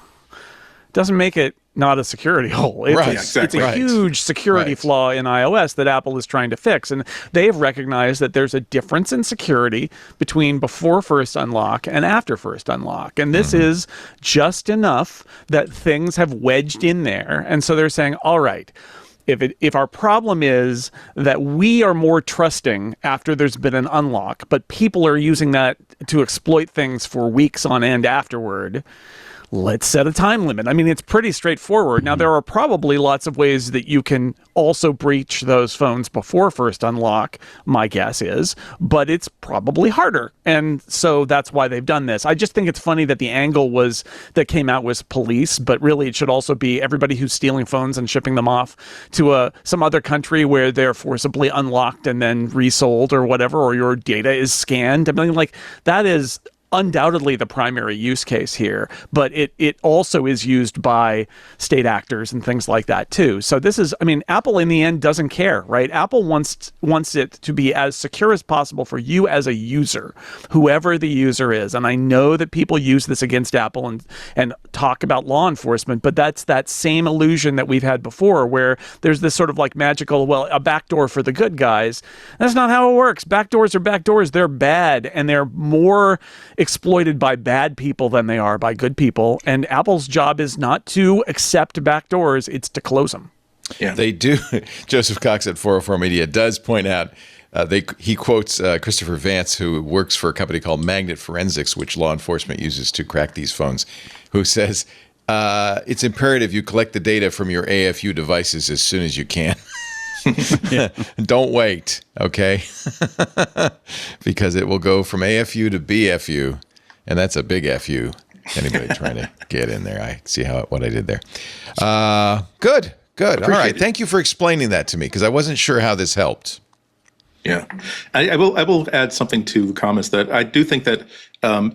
doesn't make it not a security hole. It's a huge security flaw in iOS that Apple is trying to fix. And they have recognized that there's a difference in security between before first unlock and after first unlock. And this is just enough that things have wedged in there. And so they're saying, all right, if our problem is that we are more trusting after there's been an unlock, but people are using that to exploit things for weeks on end afterward, let's set a time limit. I mean, it's pretty straightforward. Now, there are probably lots of ways that you can also breach those phones before first unlock, my guess is, but it's probably harder. And so that's why they've done this. I just think it's funny that the angle that came out was police, but really it should also be everybody who's stealing phones and shipping them off to some other country where they're forcibly unlocked and then resold or whatever, or your data is scanned. I mean, like, that is undoubtedly the primary use case here, but it also is used by state actors and things like that too. So this is, I mean, Apple in the end doesn't care, right? Apple wants it to be as secure as possible for you as a user, whoever the user is. And I know that people use this against Apple and talk about law enforcement, but that's that same illusion that we've had before where there's this sort of like magical, well, a backdoor for the good guys. That's not how it works. Backdoors are backdoors. They're bad, and they're more exploited by bad people than they are by good people. And Apple's job is not to accept backdoors, it's to close them. Yeah, they do. Joseph Cox at 404 Media does point out, he quotes Christopher Vance, who works for a company called Magnet Forensics, which law enforcement uses to crack these phones, who says, it's imperative you collect the data from your AFU devices as soon as you can. Don't wait, okay? Because it will go from AFU to BFU, and that's a big FU. Anybody trying to get in there, I see what I did there. Good. All right, thank you for explaining that to me, because I wasn't sure how this helped. Yeah, I will add something to the comments that I do think that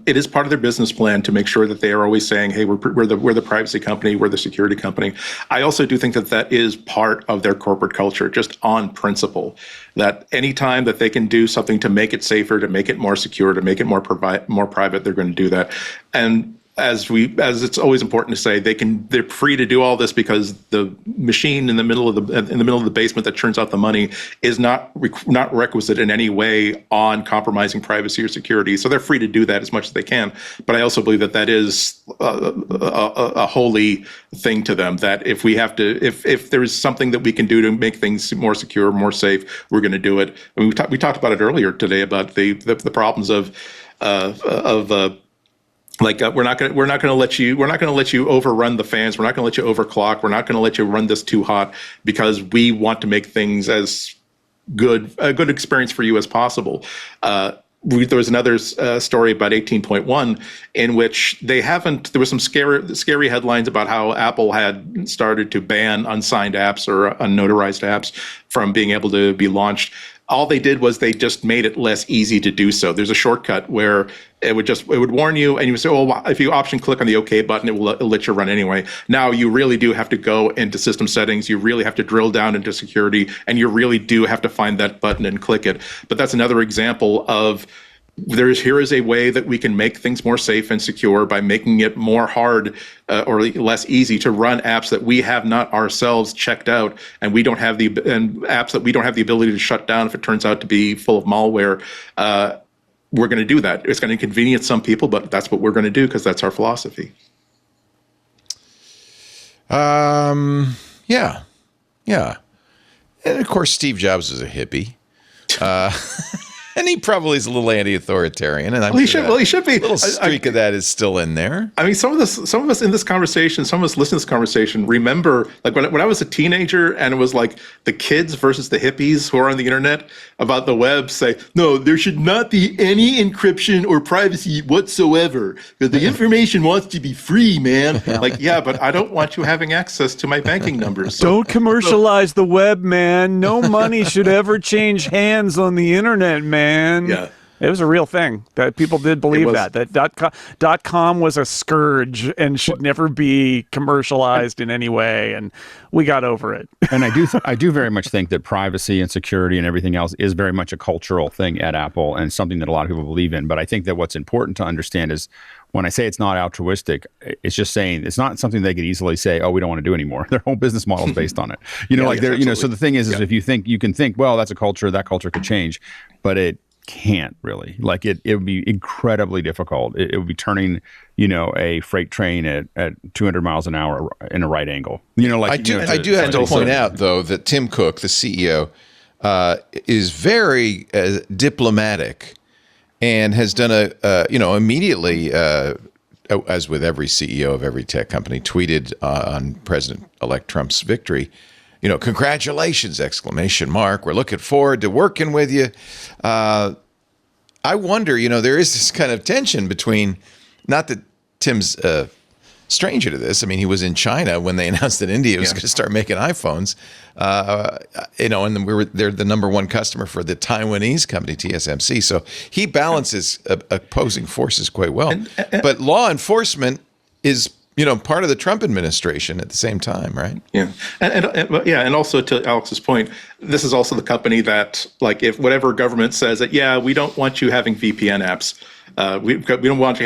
it is part of their business plan to make sure that they are always saying, "Hey, we're the privacy company, we're the security company." I also do think that is part of their corporate culture, just on principle. That anytime that they can do something to make it safer, to make it more secure, to make it more private, they're going to do that. And as it's always important to say, they're free to do all this because the machine in the middle of the basement that churns out the money is not requisite in any way on compromising privacy or security. So they're free to do that as much as they can. But I also believe that is a holy thing to them. That if there is something that we can do to make things more secure, more safe, we're going to do it. I mean, we talked about it earlier today about the problems of we're not going to let you overrun the fans. We're not going to let you overclock. We're not going to let you run this too hot because we want to make things as a good experience for you as possible. There was another story about 18.1 in which there was some scary headlines about how Apple had started to ban unsigned apps or unnotarized apps from being able to be launched. All they did was they just made it less easy to do so. There's a shortcut where it would warn you, and you would say, "Oh, if you option click on the OK button, it'll let you run anyway." Now you really do have to go into system settings. You really have to drill down into security, and you really do have to find that button and click it. But that's another example of here is a way that we can make things more safe and secure by making it more hard or less easy to run apps that we have not ourselves checked out, and apps that we don't have the ability to shut down if it turns out to be full of malware. We're going to do that. It's going to inconvenience some people, but that's what we're going to do because that's our philosophy. Yeah. And of course, Steve Jobs was a hippie. And he probably is a little anti-authoritarian, and he should be. A little streak of that is still in there. I mean, some of us in this conversation, some of us listening to this conversation, remember like when I was a teenager, and it was like the kids versus the hippies who are on the internet about the web say, no, there should not be any encryption or privacy whatsoever because the information wants to be free, man. Like, yeah, but I don't want you having access to my banking numbers. So, don't commercialize the web, man. No money should ever change hands on the internet, man. Yeah. It was a real thing that people did believe that .com was a scourge and should never be commercialized in any way, and we got over it. And I do very much think that privacy and security and everything else is very much a cultural thing at Apple and something that a lot of people believe in. But I think that what's important to understand is when I say it's not altruistic, it's just saying it's not something they could easily say, oh, we don't want to do anymore. Their whole business model is based on it. So the thing is if you can think, well, that's a culture, that culture could change, but it can't really. Like it would be incredibly difficult. It would be turning, a freight train at 200 miles an hour in a right angle. I do have to point out though that Tim Cook, the CEO, is very diplomatic and has done immediately, as with every CEO of every tech company, tweeted on President-elect Trump's victory. Congratulations! ! We're looking forward to working with you. I wonder, there is this kind of tension between, not that Tim's a stranger to this. I mean, he was in China when they announced that India was going to start making iPhones. And they're the number one customer for the Taiwanese company TSMC. So he balances opposing forces quite well. But law enforcement is part of the Trump administration at the same time, right? Yeah, and also to Alex's point, this is also the company that, like, if whatever government says that, we don't want you having VPN apps, we don't want you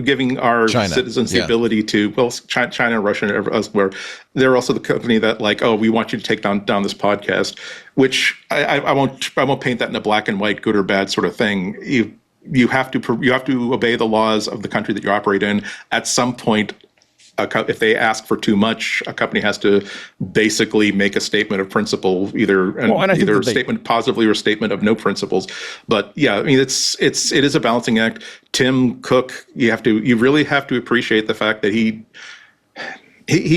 giving our citizens the ability to, China, Russia, and elsewhere. They're also the company that, like, we want you to take down this podcast, which I won't paint that in a black and white, good or bad sort of thing. You have to obey the laws of the country that you operate in. At some point, if they ask for too much, a company has to basically make a statement of principle, either a statement positively or a statement of no principles. But yeah, I mean, it is a balancing act. Tim Cook, you really have to appreciate the fact that he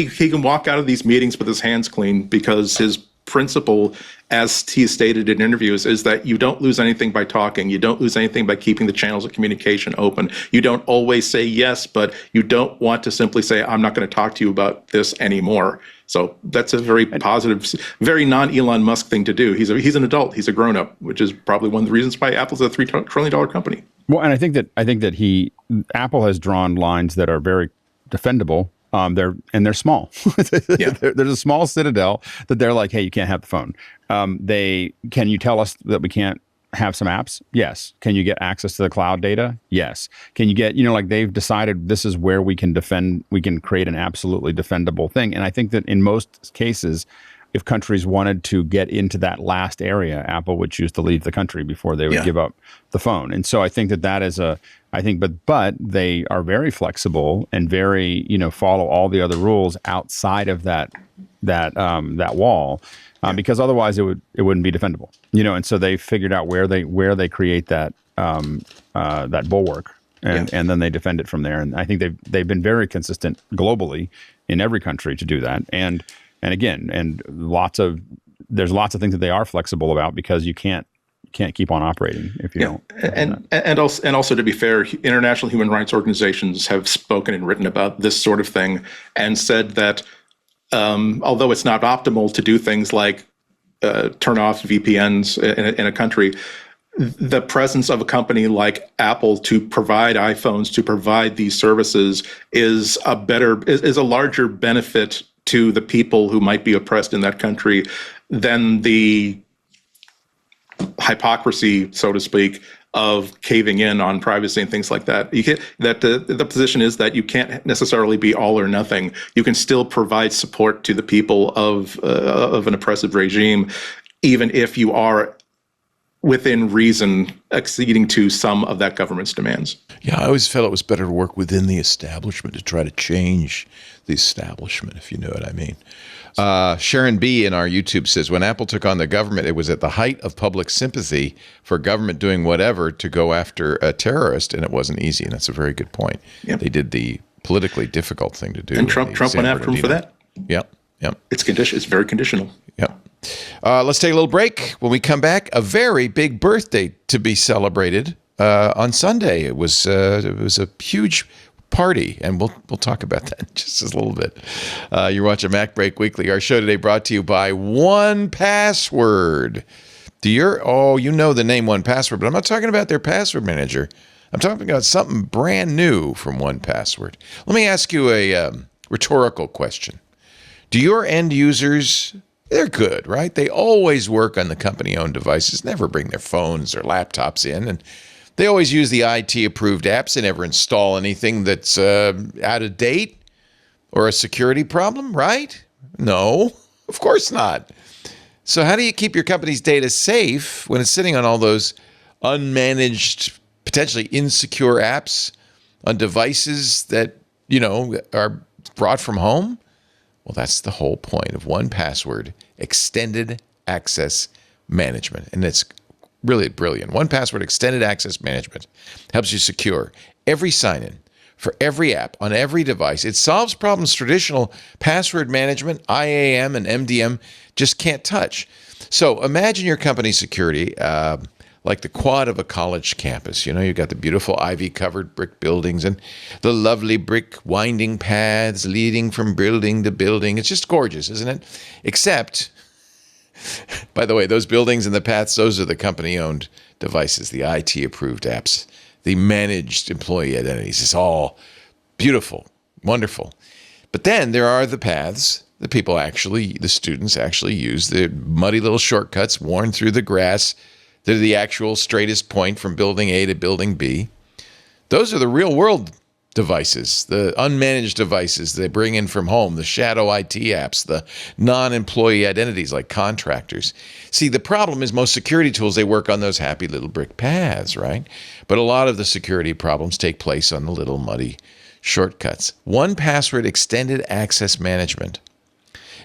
can walk out of these meetings with his hands clean, because his principle, as he stated in interviews, is that you don't lose anything by talking. You don't lose anything by keeping the channels of communication open. You don't always say yes, but you don't want to simply say, I'm not going to talk to you about this anymore. So that's a very positive, very non-Elon Musk thing to do. He's an adult. He's a grown-up, which is probably one of the reasons why Apple's a $3 trillion company. Well, and I think that Apple has drawn lines that are very defendable. They're small. There's a small citadel that they're like, hey, you can't have the phone. Can you tell us that we can't have some apps? Yes. Can you get access to the cloud data? Yes. Can you get, like they've decided this is where we can create an absolutely defendable thing. And I think that in most cases, if countries wanted to get into that last area, Apple would choose to leave the country before they would give up the phone. And so I think that is but they are very flexible and very, follow all the other rules outside of that wall. Because otherwise it wouldn't be defendable, and so they figured out where they create that that bulwark, and then they defend it from there. And I think they've been very consistent globally in every country to do that. And again, there's lots of things that they are flexible about, because you can't keep on operating if you don't. And also to be fair, international human rights organizations have spoken and written about this sort of thing and said that. Although it's not optimal to do things like turn off VPNs in a country, the presence of a company like Apple to provide iPhones, to provide these services, is a larger benefit to the people who might be oppressed in that country than the hypocrisy, so to speak, of caving in on privacy and things like that. The position is that you can't necessarily be all or nothing. You can still provide support to the people of an oppressive regime, even if you are within reason acceding to some of that government's demands. Yeah, I always felt it was better to work within the establishment, to try to change the establishment, if you know what I mean. Sharon B. in our YouTube says, when Apple took on the government, it was at the height of public sympathy for government doing whatever to go after a terrorist, and it wasn't easy. And that's a very good point. Yep. They did the politically difficult thing to do. And Trump went after him for that. Yep. It's very conditional. Yep. Let's take a little break. When we come back, a very big birthday to be celebrated on Sunday. It was a huge party, and we'll talk about that in just a little bit. You're watching MacBreak Weekly. Our show today brought to you by OnePassword. You know the name OnePassword, but I'm not talking about their password manager. I'm talking about something brand new from OnePassword. Let me ask you a rhetorical question. Do your end users, they're good, right? They always work on the company-owned devices, never bring their phones or laptops in, and they always use the IT-approved apps. They never install anything that's out of date or a security problem, right? No, of course not. So how do you keep your company's data safe when it's sitting on all those unmanaged, potentially insecure apps on devices that, are brought from home? Well, that's the whole point of OnePassword Extended Access Management. And it's really brilliant. OnePassword Extended Access Management helps you secure every sign-in for every app on every device. It solves problems traditional password management, IAM, and MDM just can't touch. So imagine your company's security like the quad of a college campus. You've got the beautiful ivy-covered brick buildings and the lovely brick winding paths leading from building to building. It's just gorgeous, isn't it? Except, by the way, those buildings and the paths, those are the company-owned devices, the IT-approved apps, the managed employee identities. It's all beautiful, wonderful. But then there are the paths that the students actually use, the muddy little shortcuts worn through the grass. They're the actual straightest point from building A to building B. Those are the real-world devices, the unmanaged devices they bring in from home, the shadow IT apps, the non-employee identities like contractors. See, the problem is most security tools, they work on those happy little brick paths, right? But a lot of the security problems take place on the little muddy shortcuts. OnePassword Extended Access Management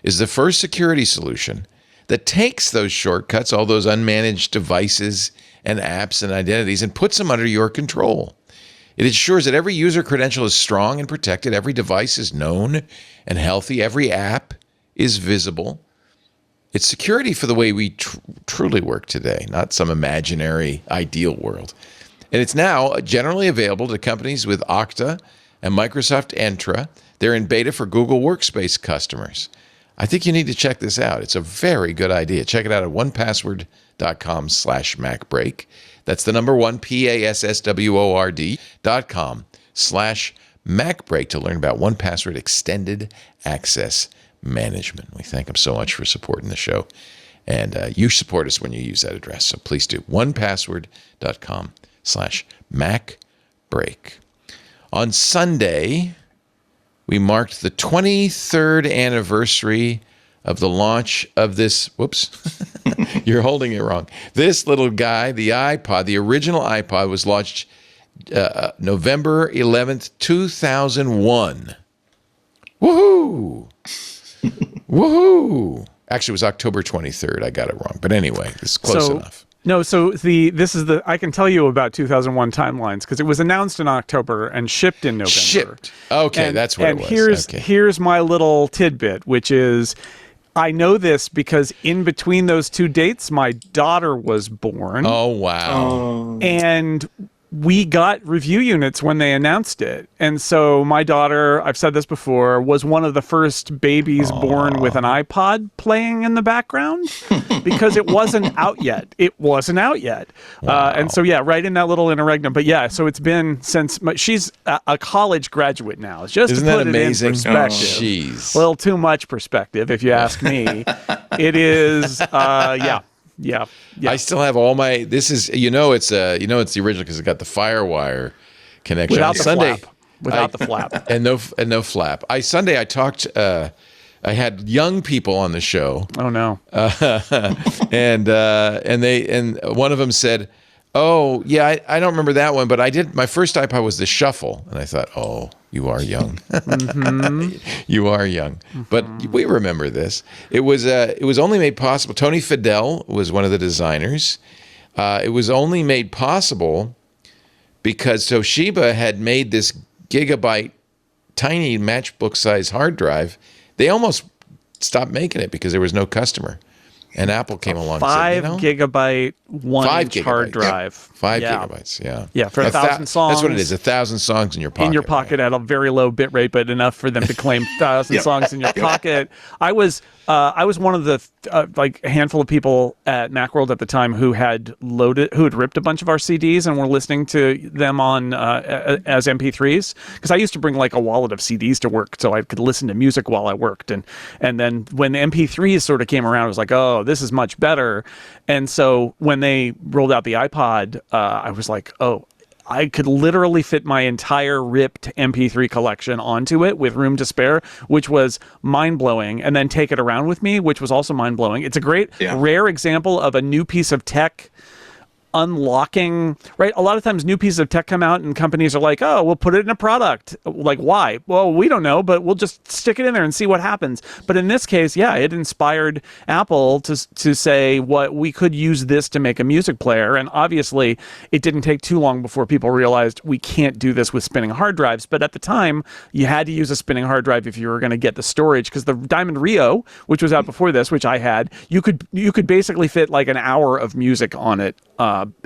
is the first security solution that takes those shortcuts, all those unmanaged devices and apps and identities, and puts them under your control. It ensures that every user credential is strong and protected, every device is known and healthy, every app is visible. It's security for the way we truly work today, not some imaginary ideal world. And it's now generally available to companies with Okta and Microsoft Entra. They're in beta for Google Workspace customers. I think you need to check this out. It's a very good idea. Check it out at onepassword.com/MacBreak. That's the number one, PASSWORD.com/MacBreak to learn about OnePassword Extended Access Management. We thank them so much for supporting the show. And you support us when you use that address. So please do. onepassword.com/MacBreak. On Sunday, we marked the 23rd anniversary of the launch of this. Whoops. You're holding it wrong. This little guy, the iPod, the original iPod, was launched November 11th, 2001. Woohoo! Woohoo! Actually, it was October 23rd. I got it wrong. But anyway, it's close enough. No, so I can tell you about 2001 timelines because it was announced in October and shipped in November. Shipped. Okay, that's what it was. And here's my little tidbit, which is I know this because in between those two dates, my daughter was born. Oh, wow. And we got review units when they announced it. And so my daughter, I've said this before, was one of the first babies born with an iPod playing in the background because it wasn't out yet. It wasn't out yet. Wow. And so, yeah, right in that little interregnum. But yeah, so it's been since she's a college graduate now. Just Isn't to put that amazing? It in perspective. Jeez. A little too much perspective, if you ask me. It is, yeah. Yeah. I still have all my. This is it's the original because it got the FireWire connection. Without the Sunday, flap. Without the flap. And no flap. Sunday I talked. I had young people on the show. Oh no. And one of them said, "Oh yeah, I don't remember that one, but I did. My first iPod was the Shuffle," and I thought, "Oh, you are young. You are young." Mm-hmm. But we remember this. It was only made possible. Tony Fadell was one of the designers. It was only made possible because Toshiba had made this gigabyte, tiny matchbook-sized hard drive. They almost stopped making it because there was no customer. And Apple came along and said, 5 gigabyte, 1-inch hard drive. Yep. 5 gigabytes, yeah. Yeah, for 1,000 songs. That's what it is, 1,000 songs in your pocket. In your pocket at a very low bit rate, but enough for them to claim 1,000 songs in your pocket. I was one of the a handful of people at Macworld at the time who had ripped a bunch of our CDs and were listening to them on as MP3s. Because I used to bring like a wallet of CDs to work so I could listen to music while I worked. And then when the MP3s sort of came around, I was like, oh, this is much better. And so when they rolled out the iPod, I was like, oh, I could literally fit my entire ripped MP3 collection onto it with room to spare, which was mind-blowing, and then take it around with me, which was also mind-blowing. It's a great, rare example of a new piece of tech unlocking, right? A lot of times new pieces of tech come out and companies are like, oh, we'll put it in a product. Like, why? Well, we don't know, but we'll just stick it in there and see what happens. But in this case, yeah, it inspired Apple to say, what we could use this to make a music player. And obviously, it didn't take too long before people realized we can't do this with spinning hard drives. But at the time, you had to use a spinning hard drive if you were going to get the storage, because the Diamond Rio, which was out before this, which I had, you could basically fit like an hour of music on it.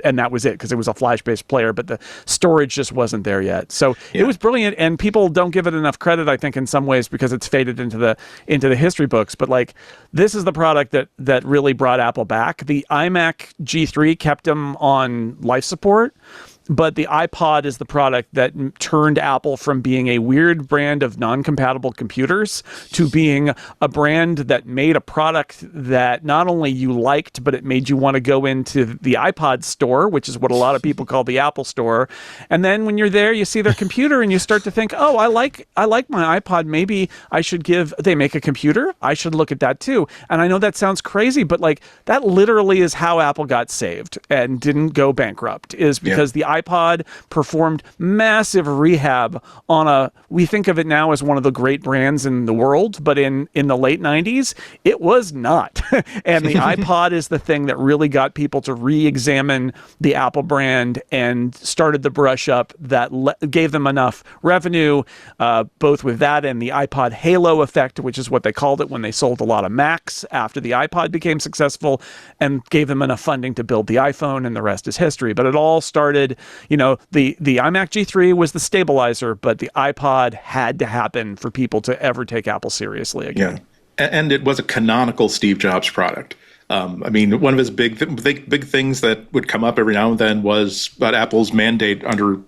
And that was it, because it was a flash-based player, but the storage just wasn't there yet. So it was brilliant, and people don't give it enough credit, I think, in some ways, because it's faded into the history books. But like, this is the product that really brought Apple back. The iMac G3 kept them on life support, but the iPod is the product that turned Apple from being a weird brand of non-compatible computers to being a brand that made a product that not only you liked, but it made you want to go into the iPod store, which is what a lot of people call the Apple store. And then when you're there, you see their computer and you start to think, oh, I like my iPod. Maybe I should they make a computer. I should look at that too. And I know that sounds crazy, but like, that literally is how Apple got saved and didn't go bankrupt, is because the iPod performed massive rehab on we think of it now as one of the great brands in the world, but in the late 90s, it was not. And the iPod is the thing that really got people to re-examine the Apple brand and started the brush up that gave them enough revenue, both with that and the iPod halo effect, which is what they called it when they sold a lot of Macs after the iPod became successful, and gave them enough funding to build the iPhone, and the rest is history. But it all started, the iMac G3 was the stabilizer, but the iPod had to happen for people to ever take Apple seriously again. Yeah. And it was a canonical Steve Jobs product. I mean, one of his big things that would come up every now and then was about Apple's mandate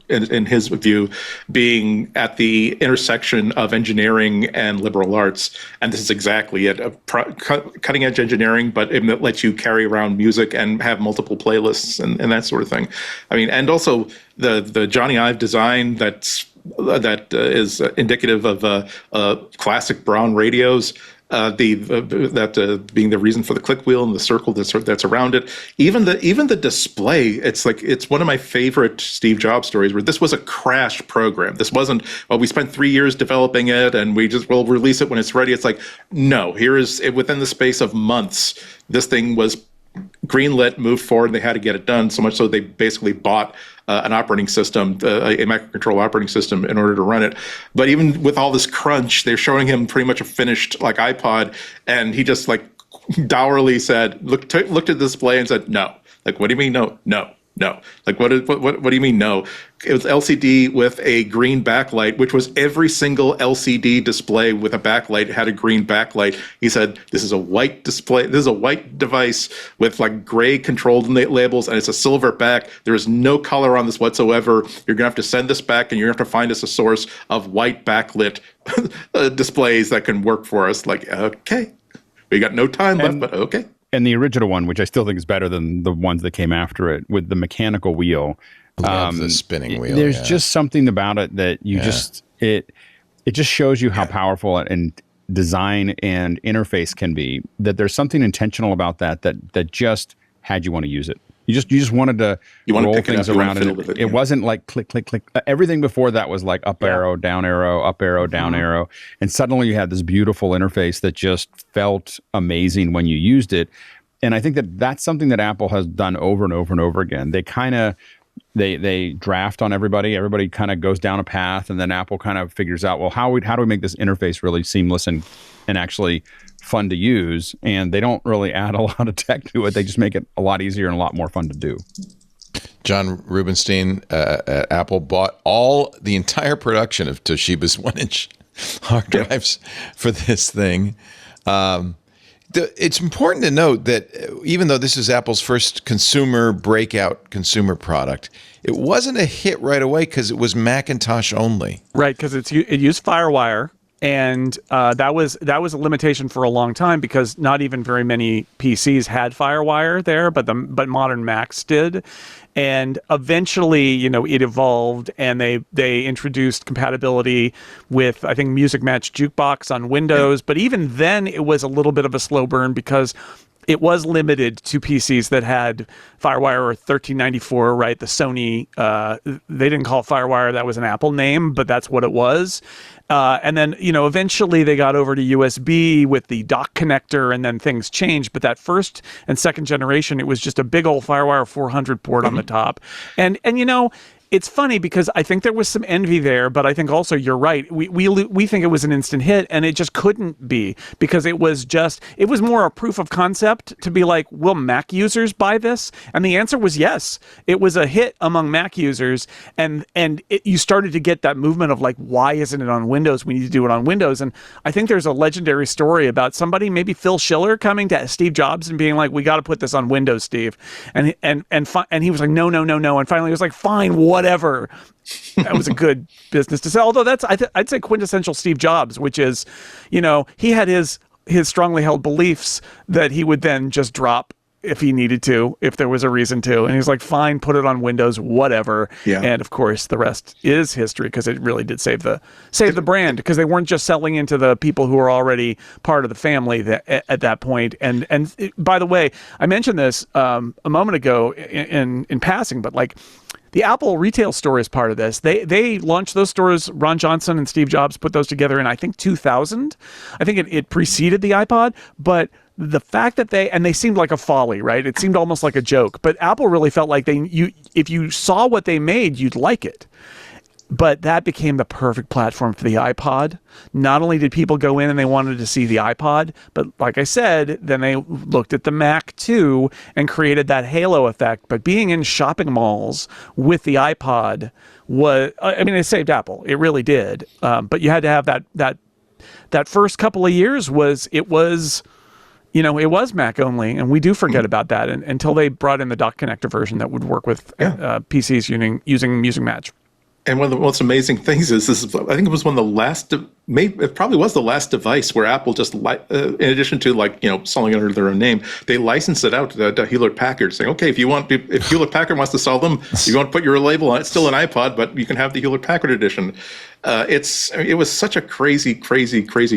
in his view, being at the intersection of engineering and liberal arts. And this is exactly it, cutting edge engineering, but it lets you carry around music and have multiple playlists and that sort of thing. I mean, and also the Johnny Ive design that is indicative of classic brown radios. Being the reason for the click wheel and the circle that's around it. Even the display, it's one of my favorite Steve Jobs stories where this was a crash program. This wasn't, we spent 3 years developing it and we'll release it when it's ready. It's like, no, within the space of months, this thing was greenlit, moved forward, and they had to get it done, so much so they basically bought an operating system, a microcontroller operating system, in order to run it. But even with all this crunch, they're showing him pretty much a finished iPod, and he just dourly said, looked at the display and said, no. What do you mean no? No. What do you mean no? It was LCD with a green backlight, which was every single LCD display with a backlight had a green backlight. He said, this is a white display. This is a white device with gray controlled labels, and it's a silver back. There is no color on this whatsoever. You're going to have to send this back, and you're going to have to find us a source of white backlit displays that can work for us. Okay. We got no time left, but okay. And the original one, which I still think is better than the ones that came after it, with the mechanical wheel. The spinning wheel. There's just something about it that it just shows you how powerful and design and interface can be. That there's something intentional about that just had you want to use it. You just wanted to roll things around it. It wasn't like click, click, click. Everything before that was up arrow, down arrow, up arrow, down arrow. And suddenly you had this beautiful interface that just felt amazing when you used it. And I think that's something that Apple has done over and over and over again. They draft on everybody. Everybody kind of goes down a path, and then Apple kind of figures out, well, how do we make this interface really seamless and actually fun to use? And they don't really add a lot of tech to it. They just make it a lot easier and a lot more fun to do. John Rubinstein at Apple bought the entire production of Toshiba's 1-inch hard drives for this thing. It's important to note that even though this is Apple's first breakout consumer product, it wasn't a hit right away because it was Macintosh only. Right, because it used FireWire, and that was a limitation for a long time because not even very many PCs had FireWire there, but modern Macs did. And eventually, it evolved, and they introduced compatibility with, I think, Music Match Jukebox on Windows. But even then, it was a little bit of a slow burn because it was limited to PCs that had FireWire or 1394, right? The Sony, they didn't call it FireWire. That was an Apple name, but that's what it was. And then, eventually they got over to USB with the dock connector, and then things changed. But that first and second generation, it was just a big old FireWire 400 port on the top. And it's funny because I think there was some envy there, but I think also you're right. We think it was an instant hit, and it just couldn't be because it was more a proof of concept to be like, will Mac users buy this? And the answer was yes. It was a hit among Mac users, and you started to get that movement of why isn't it on Windows? We need to do it on Windows. And I think there's a legendary story about somebody, maybe Phil Schiller, coming to Steve Jobs and being like, we got to put this on Windows, Steve. And he was like, no. And finally he was like, fine, whatever. That was a good business to say. Although I'd say quintessential Steve Jobs, which is, he had his strongly held beliefs that he would then just drop if he needed to, if there was a reason to. And he's like, fine, put it on Windows, whatever. Yeah. And of course, the rest is history because it really did save the brand, because they weren't just selling into the people who were already part of the family at that point. And by the way, I mentioned this a moment ago in passing, but the Apple retail store is part of this. They launched those stores. Ron Johnson and Steve Jobs put those together in, I think, 2000. I think it preceded the iPod, but the fact that they seemed like a folly, right? It seemed almost like a joke, but Apple really felt like if you saw what they made, you'd like it. But that became the perfect platform for the iPod. Not only did people go in and they wanted to see the iPod, but like I said, then they looked at the Mac too and created that halo effect. But being in shopping malls with the iPod it saved Apple. It really did. But you had to have that first couple of years was it was Mac only, and we do forget about that until they brought in the dock connector version that would work with PCs using Music Match. And one of the most amazing things is I think it was one of the last, it probably was the last device where Apple just, in addition to selling it under their own name, they licensed it out to Hewlett Packard, saying, okay, if Hewlett Packard wants to sell them, you want to put your label on it. It's still an iPod, but you can have the Hewlett Packard edition. It was such a crazy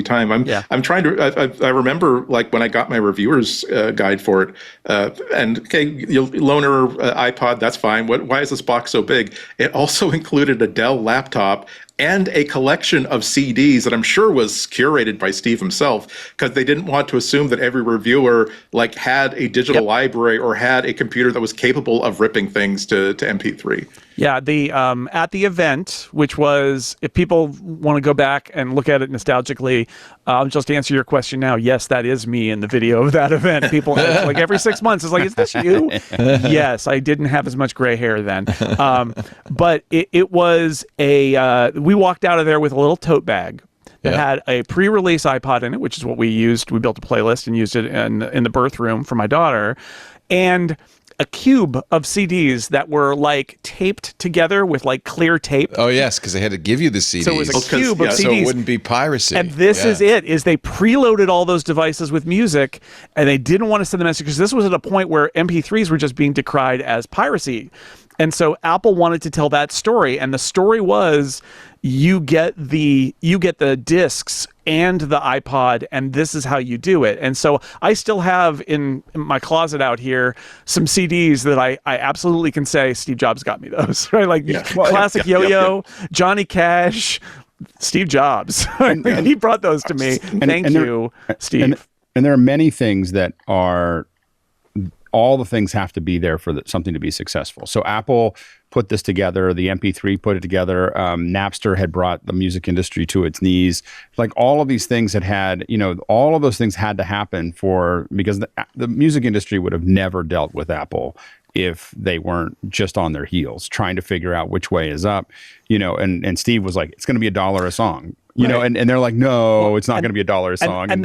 time. I'm trying to. I remember when I got my reviewer's guide for it, and loaner iPod, that's fine. Why is this box so big? It also included a Dell laptop and a collection of CDs that I'm sure was curated by Steve himself, because they didn't want to assume that every reviewer had a digital library or had a computer that was capable of ripping things to MP3. Yeah, the at the event, which was, if people want to go back and look at it nostalgically, just to answer your question now, yes, that is me in the video of that event. People, every 6 months, it's is this you? Yes, I didn't have as much gray hair then. But it was we walked out of there with a little tote bag that had a pre-release iPod in it, which is what we used. We built a playlist and used it in the birth room for my daughter. And a cube of CDs that were taped together with clear tape. Oh yes, because they had to give you the CDs. So it was a cube of CDs. So it wouldn't be piracy. And this is they preloaded all those devices with music, and they didn't want to send the message, because this was at a point where MP3s were just being decried as piracy. And so Apple wanted to tell that story, and the story was you get the discs and the iPod, and this is how you do it. And so I still have in my closet out here some CDs that I absolutely can say Steve Jobs got me those, right? Classic Yo-Yo, Johnny Cash, Steve Jobs. And he brought those to me. Thank you, Steve. And there are many things that are, all the things have to be there for something to be successful. So Apple put this together. The MP3 put it together. Napster had brought the music industry to its knees. All of these things had, all of those things had to happen because the music industry would have never dealt with Apple if they weren't just on their heels trying to figure out which way is up, and Steve was like, it's going to be $1 a song, and they're like, no, it's not going to be $1 a song. And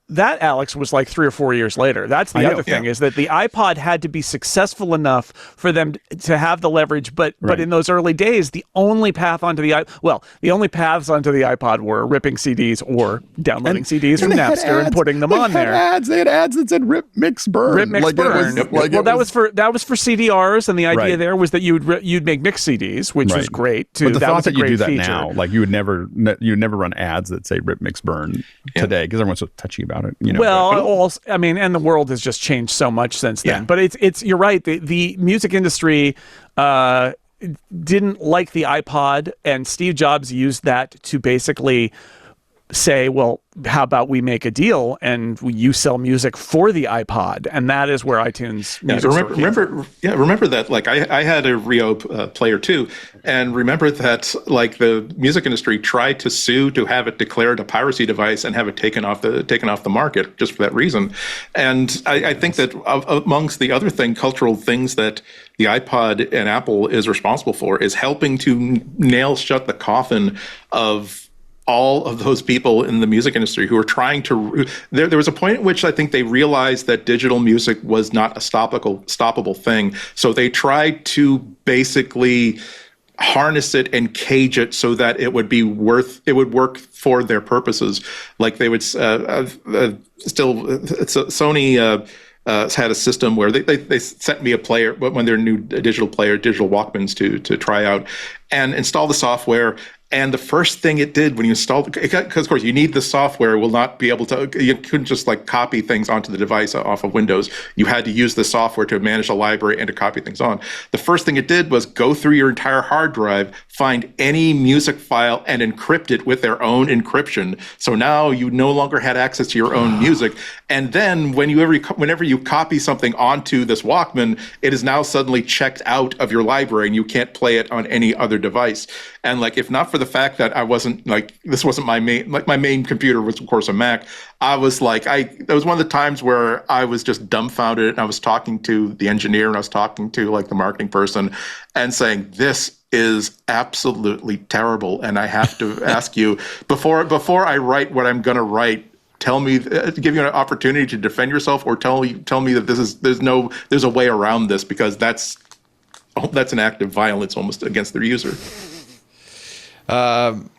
that, Alex, was 3 or 4 years later. That's the other thing, is that the iPod had to be successful enough for them to have the leverage. But in those early days, the only paths onto the iPod were ripping CDs or downloading CDs from Napster and putting them on there. They had ads that said "Rip, Mix, Burn." Rip, Mix, Burn. That was for CDRs, and the idea there was that you'd make mix CDs, which was great too. But the thought that you do that feature. now, you would never run ads that say "Rip, Mix, Burn" today, because everyone's so touchy about it. And the world has just changed so much since then. But it's you're right. The music industry didn't like the iPod, and Steve Jobs used that to basically say, well, how about we make a deal and you sell music for the iPod? And that is where iTunes music remember that I had a Rio player too, and remember that the music industry tried to sue to have it declared a piracy device and have it taken off the market just for that reason. And I think that amongst the other cultural things that the iPod and Apple is responsible for is helping to nail shut the coffin of all of those people in the music industry who are trying to. There was a point at which I think they realized that digital music was not a stoppable thing. So they tried to basically harness it and cage it so that it would work for their purposes. They would Sony had a system where they sent me a player when their new digital Walkmans to try out and install the software. And the first thing it did when you installed, because of course you need the software, will not be able to, you couldn't just copy things onto the device off of Windows. You had to use the software to manage the library and to copy things on. The first thing it did was go through your entire hard drive, find any music file and encrypt it with their own encryption. So now you no longer had access to your own music. And then whenever you copy something onto this Walkman, it is now suddenly checked out of your library and you can't play it on any other device. And if not for the fact that I wasn't this wasn't my main computer was of course a Mac, I was that was one of the times where I was just dumbfounded, and I was talking to the engineer and I was talking to the marketing person and saying, this is absolutely terrible, and I have to ask you before I write what I'm going to write, tell me, give you an opportunity to defend yourself, or tell me that there's a way around this, because that's an act of violence almost against their user.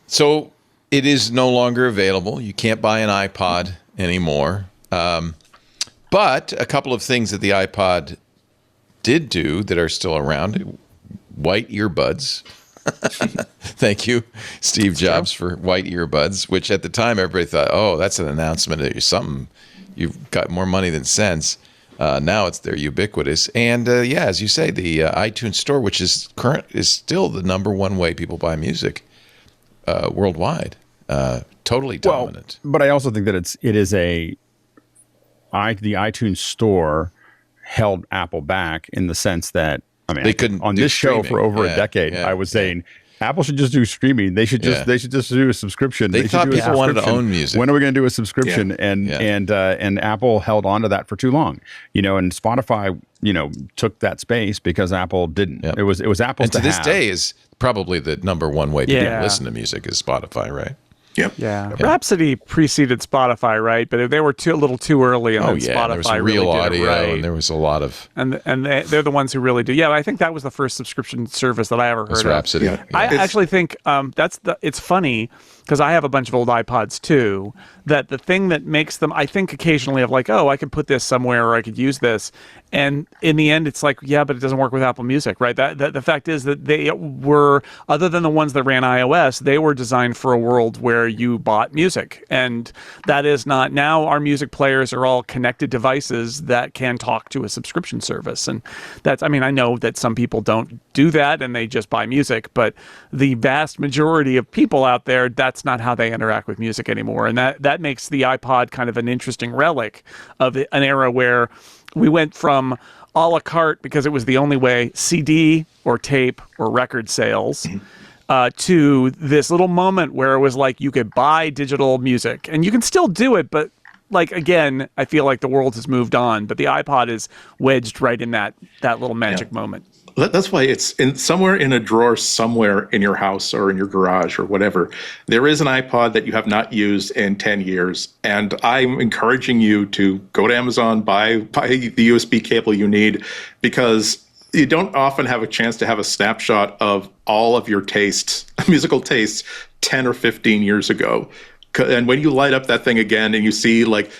So it is no longer available. You can't buy an iPod anymore. But a couple of things that the iPod did do that are still around: white earbuds. Thank you, Steve Jobs, for white earbuds, which at the time everybody thought, oh, that's an announcement that you've got more money than sense. Now they're ubiquitous. And as you say, the iTunes Store, which is still the number one way people buy music worldwide. Totally dominant. Well, but I also think that the iTunes Store held Apple back in the sense that, I mean, they couldn't on this show for over a decade. I was saying Apple should just do streaming. They should just do a subscription. They thought people wanted to own music. When are we going to do a subscription? And Apple held on to that for too long. And Spotify, took that space because Apple didn't. It was Apple's. And to this day is probably the number one way people listen to music is Spotify, right? Yep. Yeah. Rhapsody preceded Spotify, right? But they were a little too early, and then Spotify there was a real really audio, did it right. and there was a lot of. And they're the ones who really do. Yeah, I think that was the first subscription service that I ever heard of. Rhapsody. Yeah. I actually think it's funny because I have a bunch of old iPods too. That the thing that makes them, I think occasionally of like, oh, I could put this somewhere or I could use this. And in the end, it's like, yeah, but it doesn't work with Apple Music, right? That the fact is that they were, other than the ones that ran iOS, they were designed for a world where you bought music. And that is not, now our music players are all connected devices that can talk to a subscription service. And that's, I mean, I know that some people don't do that and they just buy music, but the vast majority of people out there, that's not how they interact with music anymore. And that makes the iPod kind of an interesting relic of an era where we went from a la carte, because it was the only way, CD or tape or record sales, to this little moment where it was like you could buy digital music. And you can still do it, but like, again, I feel like the world has moved on. But the iPod is wedged right in that little magic moment. That's why it's somewhere in a drawer somewhere in your house or in your garage or whatever. There is an iPod that you have not used in 10 years. And I'm encouraging you to go to Amazon, buy the USB cable you need, because you don't often have a chance to have a snapshot of all of your tastes, musical tastes, 10 or 15 years ago. And when you light up that thing again and you see like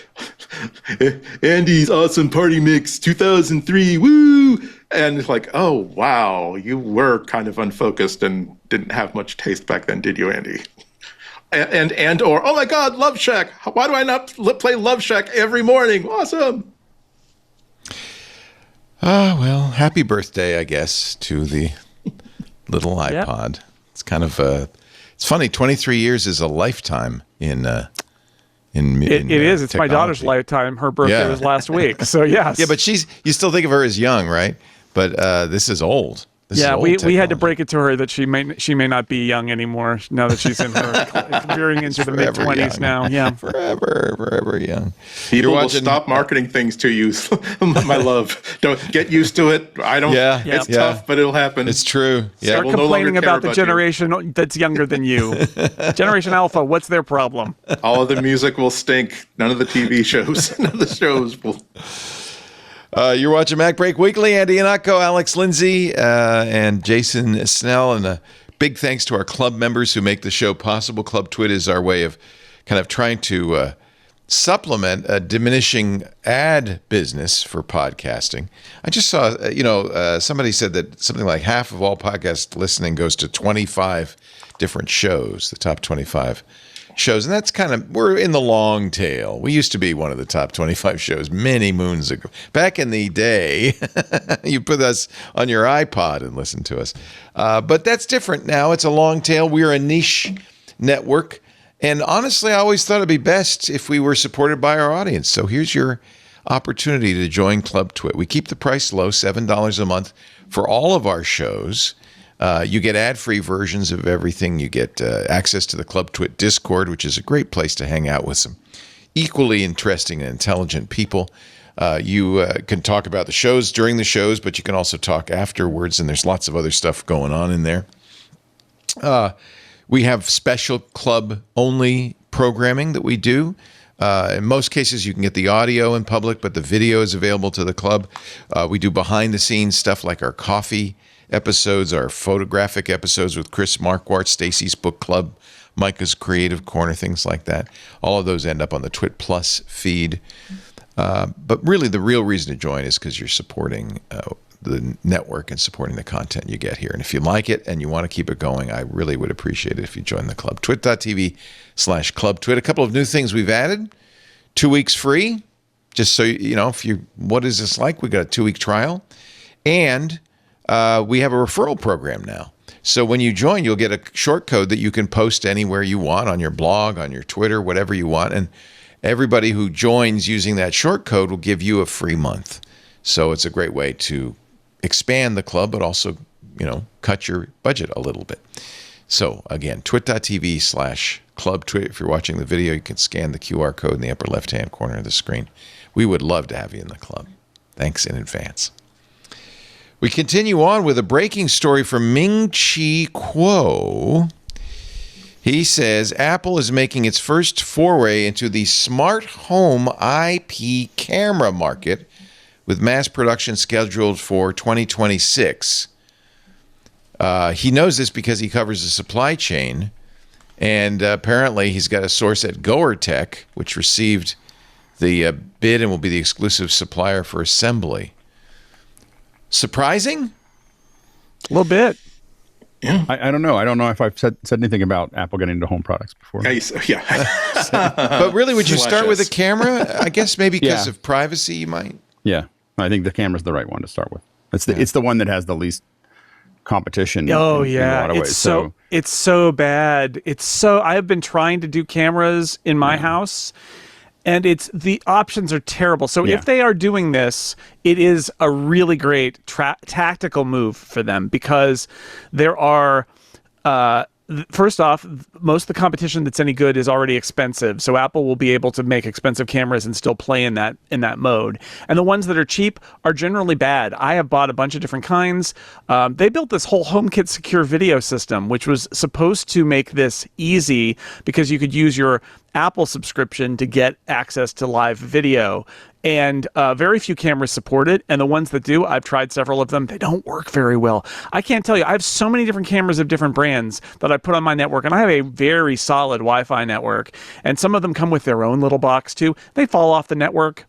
Andy's Awesome Party Mix 2003, woo! And it's like, oh, wow, you were kind of unfocused and didn't have much taste back then, did you, Andy? Or, oh my God, Love Shack. Why do I not play Love Shack every morning? Awesome. Well, happy birthday, I guess, to the little iPod. Yep. It's kind of it's funny. 23 years is a lifetime in it is. It's technology. My daughter's lifetime. Her birthday was last week. So yes. Yeah, but you still think of her as young, right? But this is old. We had to break it to her that she may not be young anymore now that she's in her veering into the mid-20s now. Yeah, forever young. People will stop marketing things to you, my love. Don't get used to it. I don't. Yeah, it's tough, but it'll happen. It's true. Yeah, Start complaining about the generation that's younger than you. Generation Alpha. What's their problem? All of the music will stink. None of the TV shows. None of the shows will. You're watching MacBreak Weekly. Andy Iannacco, Alex Lindsay, and Jason Snell. And a big thanks to our club members who make the show possible. Club TWiT is our way of kind of trying to supplement a diminishing ad business for podcasting. I just saw, somebody said that something like half of all podcast listening goes to 25 different shows, the top 25 shows. And that's we're in the long tail. We used to be one of the top 25 shows many moons ago. Back in the day, you put us on your iPod and listen to us. But that's different now. It's a long tail. We're a niche network. And honestly, I always thought it'd be best if we were supported by our audience. So here's your opportunity to join Club TWiT. We keep the price low, $7 a month for all of our shows. You get ad-free versions of everything. You get access to the Club TWiT Discord, which is a great place to hang out with some equally interesting and intelligent people. You can talk about the shows during the shows, but you can also talk afterwards, and there's lots of other stuff going on in there. We have special club-only programming that we do. In most cases, you can get the audio in public, but the video is available to the club. We do behind-the-scenes stuff like our coffee episodes, our photographic episodes with Chris Marquardt, Stacy's Book Club, Micah's Creative Corner, things like that. All of those end up on the TWiT Plus feed. But really, the real reason to join is because you're supporting the network and supporting the content you get here. And if you like it and you want to keep it going, I really would appreciate it if you join the club. twit.tv/clubtwit. A couple of new things we've added. 2 weeks free. Just so you know, what is this like? We got a 2-week trial. And we have a referral program now. So when you join, you'll get a short code that you can post anywhere you want, on your blog, on your Twitter, whatever you want. And everybody who joins using that short code will give you a free month. So it's a great way to expand the club, but also, cut your budget a little bit. So again, twit.tv/clubtwit. If you're watching the video, you can scan the QR code in the upper left-hand corner of the screen. We would love to have you in the club. Thanks in advance. We continue on with a breaking story from Ming-Chi Kuo. He says Apple is making its first foray into the smart home IP camera market, with mass production scheduled for 2026. He knows this because he covers the supply chain, and apparently he's got a source at GoerTech, which received the bid and will be the exclusive supplier for assembly. Surprising? A little bit. Yeah. I don't know. I don't know if I've said anything about Apple getting into home products before. Yeah. But really, would you start with a camera? I guess maybe because of privacy, you might. Yeah. I think the camera's the right one to start with. It's the one that has the least competition. In a lot of ways. It's so bad. I have been trying to do cameras in my house, and the options are terrible. So if they are doing this, it is a really great tactical move for them, because there are, first off, most of the competition that's any good is already expensive. So Apple will be able to make expensive cameras and still play in that mode. And the ones that are cheap are generally bad. I have bought a bunch of different kinds. They built this whole HomeKit secure video system, which was supposed to make this easy because you could use your Apple subscription to get access to live video. And very few cameras support it. And the ones that do, I've tried several of them. They don't work very well. I can't tell you. I have so many different cameras of different brands that I put on my network. And I have a very solid Wi-Fi network. And some of them come with their own little box too. They fall off the network.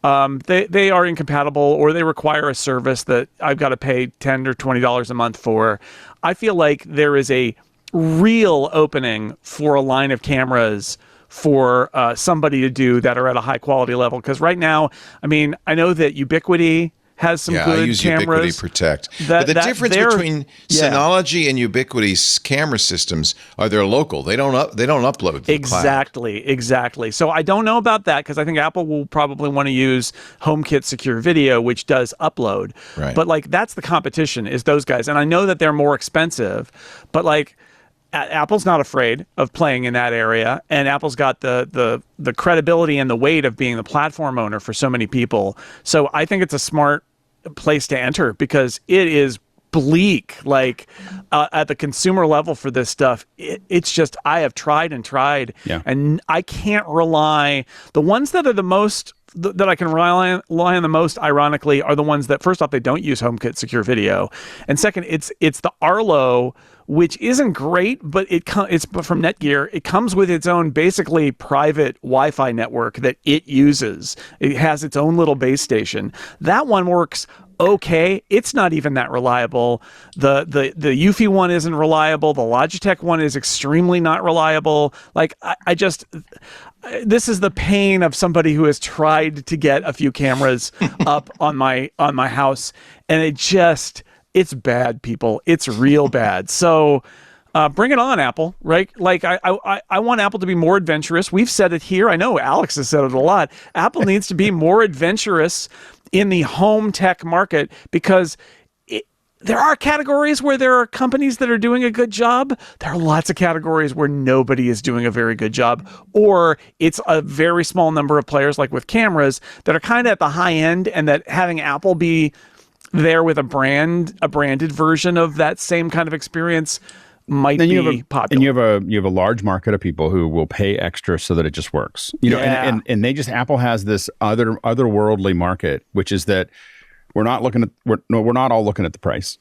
They are incompatible, or they require a service that I've got to pay $10 or $20 a month for. I feel like there is a real opening for a line of cameras for somebody to do that are at a high quality level. Because right now, I know that Ubiquiti has some good I use cameras. Ubiquiti Protect. But the difference between Synology and Ubiquiti's camera systems are they're local. They don't upload to the cloud. Exactly. So I don't know about that, because I think Apple will probably want to use HomeKit Secure Video, which does upload. Right. But that's the competition, is those guys. And I know that they're more expensive, but Apple's not afraid of playing in that area, and Apple's got the credibility and the weight of being the platform owner for so many people. So I think it's a smart place to enter, because it is bleak. At the consumer level for this stuff, it's just, I have tried and tried, and I can't rely. The ones that are the most that I can rely on the most, ironically, are the ones that, first off, they don't use HomeKit Secure Video, and second, it's the Arlo, which isn't great, but it's from Netgear. It comes with its own basically private Wi-Fi network that it uses. It has its own little base station. That one works okay. It's not even that reliable. The Eufy one isn't reliable. The Logitech one is extremely not reliable. This is the pain of somebody who has tried to get a few cameras up on my house, and it's bad, people. It's real bad. So bring it on, Apple, right? I want Apple to be more adventurous. We've said it here. I know Alex has said it a lot. Apple needs to be more adventurous in the home tech market, because there are categories where there are companies that are doing a good job. There are lots of categories where nobody is doing a very good job, or it's a very small number of players, like with cameras, that are kind of at the high end, and that having Apple be there with a branded version of that same kind of experience might then be popular. And you have a large market of people who will pay extra so that it just works. You know, and they just Apple has this otherworldly market, which is that we're not all looking at the price.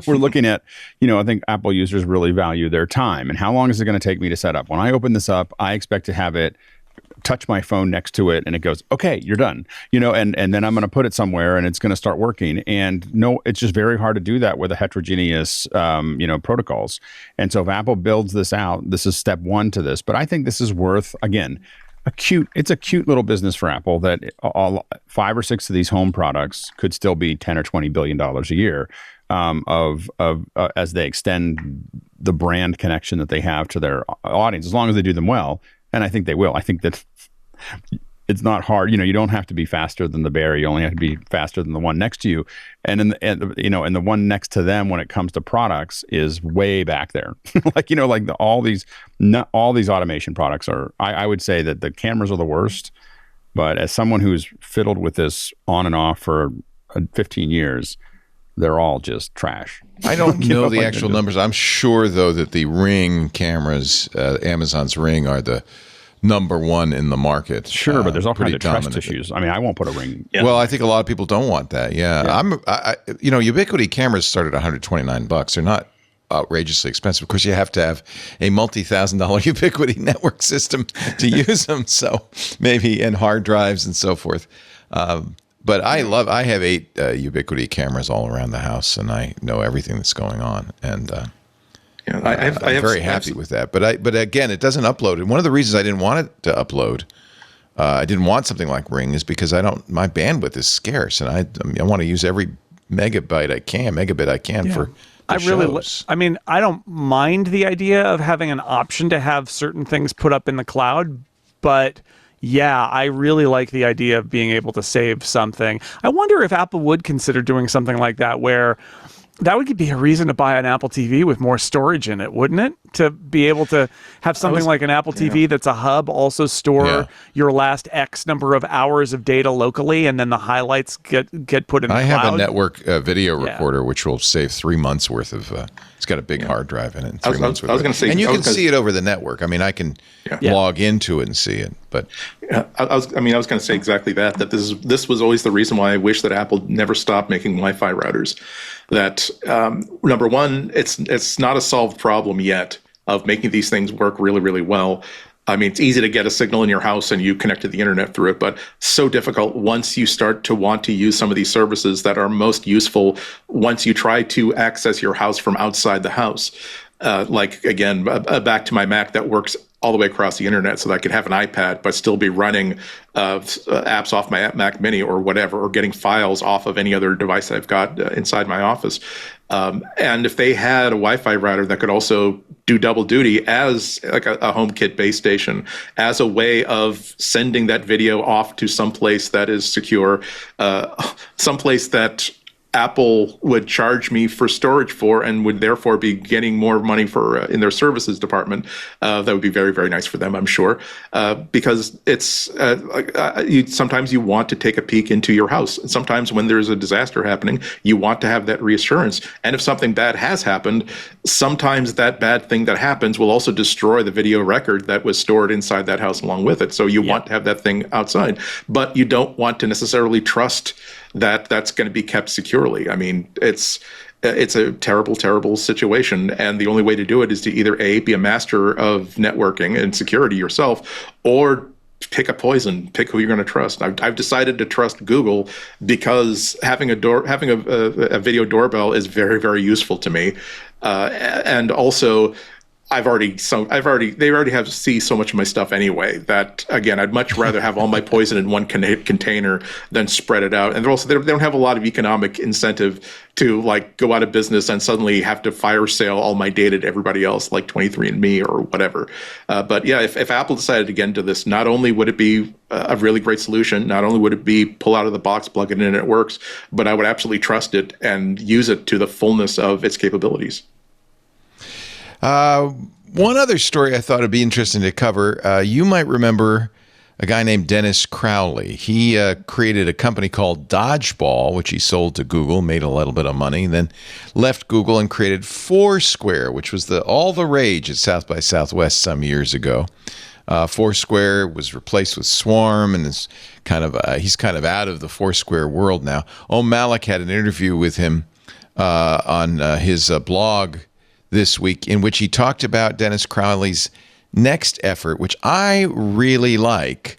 We're looking at, I think Apple users really value their time and how long is it going to take me to set up. When I open this up, I expect to have it touch my phone next to it and it goes, okay, you're done, and then I'm going to put it somewhere and it's going to start working. And no, it's just very hard to do that with a heterogeneous, protocols. And so if Apple builds this out, this is step one to this. But I think this is worth, again, it's a cute little business for Apple that all 5 or 6 of these home products could still be $10 or $20 billion a year as they extend the brand connection that they have to their audience, as long as they do them well. And I think they will. I think that it's not hard. You don't have to be faster than the bear. You only have to be faster than the one next to you. And the one next to them when it comes to products is way back there. All these automation products are. I would say that the cameras are the worst. But as someone who's fiddled with this on and off for 15 years, they're all just trash. I don't know the actual numbers. I'm sure, though, that the Ring cameras, Amazon's Ring, are the number one in the market. Sure, but there's all kinds of trust issues. I mean, I won't put a Ring. Yeah. Well, I think a lot of people don't want that. Yeah. Ubiquiti cameras start at $129. They're not outrageously expensive. Of course, you have to have a multi-$1,000 Ubiquiti network system to use them. So maybe, and hard drives and so forth. But I have 8 Ubiquiti cameras all around the house, and I know everything that's going on. And I'm very happy with that. But again, it doesn't upload. And one of the reasons I didn't want it to upload, I didn't want something like Ring, is because my bandwidth is scarce, and I want to use every megabit I can for the shows. I don't mind the idea of having an option to have certain things put up in the cloud, but yeah, I really like the idea of being able to save something. I wonder if Apple would consider doing something like that, where that would be a reason to buy an Apple TV with more storage in it, wouldn't it? To be able to have something like an Apple TV that's a hub, also store your last X number of hours of data locally, and then the highlights get put in the cloud. I have a network video recorder, which will save 3 months worth of. It's got a big hard drive in it. I was going to say, and you can see it over the network. I mean, I can log into it and see it. But I was going to say exactly that. That this was always the reason why I wish that Apple never stopped making Wi-Fi routers. That number one, it's not a solved problem yet of making these things work really, really well. I mean, it's easy to get a signal in your house and you connect to the internet through it, but so difficult once you start to want to use some of these services that are most useful once you try to access your house from outside the house. Back to my Mac that works all the way across the internet so that I could have an iPad but still be running apps off my Mac Mini or whatever, or getting files off of any other device that I've got inside my office. And if they had a Wi-Fi router that could also do double duty as like a HomeKit base station, as a way of sending that video off to someplace that is secure, someplace that Apple would charge me for storage for, and would therefore be getting more money for in their services department. That would be very, very nice for them, I'm sure, because it's sometimes you want to take a peek into your house. And sometimes when there's a disaster happening, you want to have that reassurance. And if something bad has happened, sometimes that bad thing that happens will also destroy the video record that was stored inside that house along with it. So you want to have that thing outside, but you don't want to necessarily trust that that's going to be kept securely. I mean, it's a terrible, terrible situation. And the only way to do it is to either be a master of networking and security yourself, or pick a poison, pick who you're going to trust. I've decided to trust Google because having a video doorbell is very, very useful to me. And also, they already see so much of my stuff anyway that, again, I'd much rather have all my poison in one container than spread it out. And they don't have a lot of economic incentive to go out of business and suddenly have to fire sale all my data to everybody else, like 23andMe or whatever. But yeah, if Apple decided to get into this, not only would it be a really great solution, not only would it be pull out of the box, plug it in, and it works, but I would absolutely trust it and use it to the fullness of its capabilities. One other story I thought it'd be interesting to cover. You might remember a guy named Dennis Crowley. He created a company called Dodgeball, which he sold to Google, made a little bit of money, then left Google and created Foursquare, which was all the rage at South by Southwest some years ago. Foursquare was replaced with Swarm, and is he's kind of out of the Foursquare world now. Malik had an interview with him on his blog this week, in which he talked about Dennis Crowley's next effort, which I really like.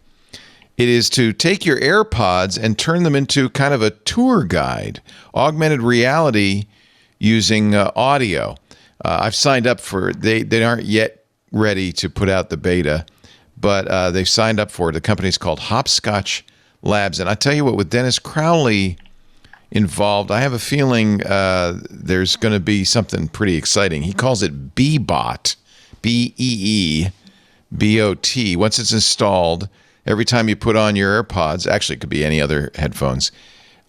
It is to take your AirPods and turn them into kind of a tour guide, augmented reality using audio. I've signed up for it. They aren't yet ready to put out the beta, but they've signed up for it. The company's called Hopscotch Labs. And I tell you what, with Dennis Crowley involved, I have a feeling there's going to be something pretty exciting. He calls it Beebot, Beebot. Once it's installed, every time you put on your AirPods, actually it could be any other headphones,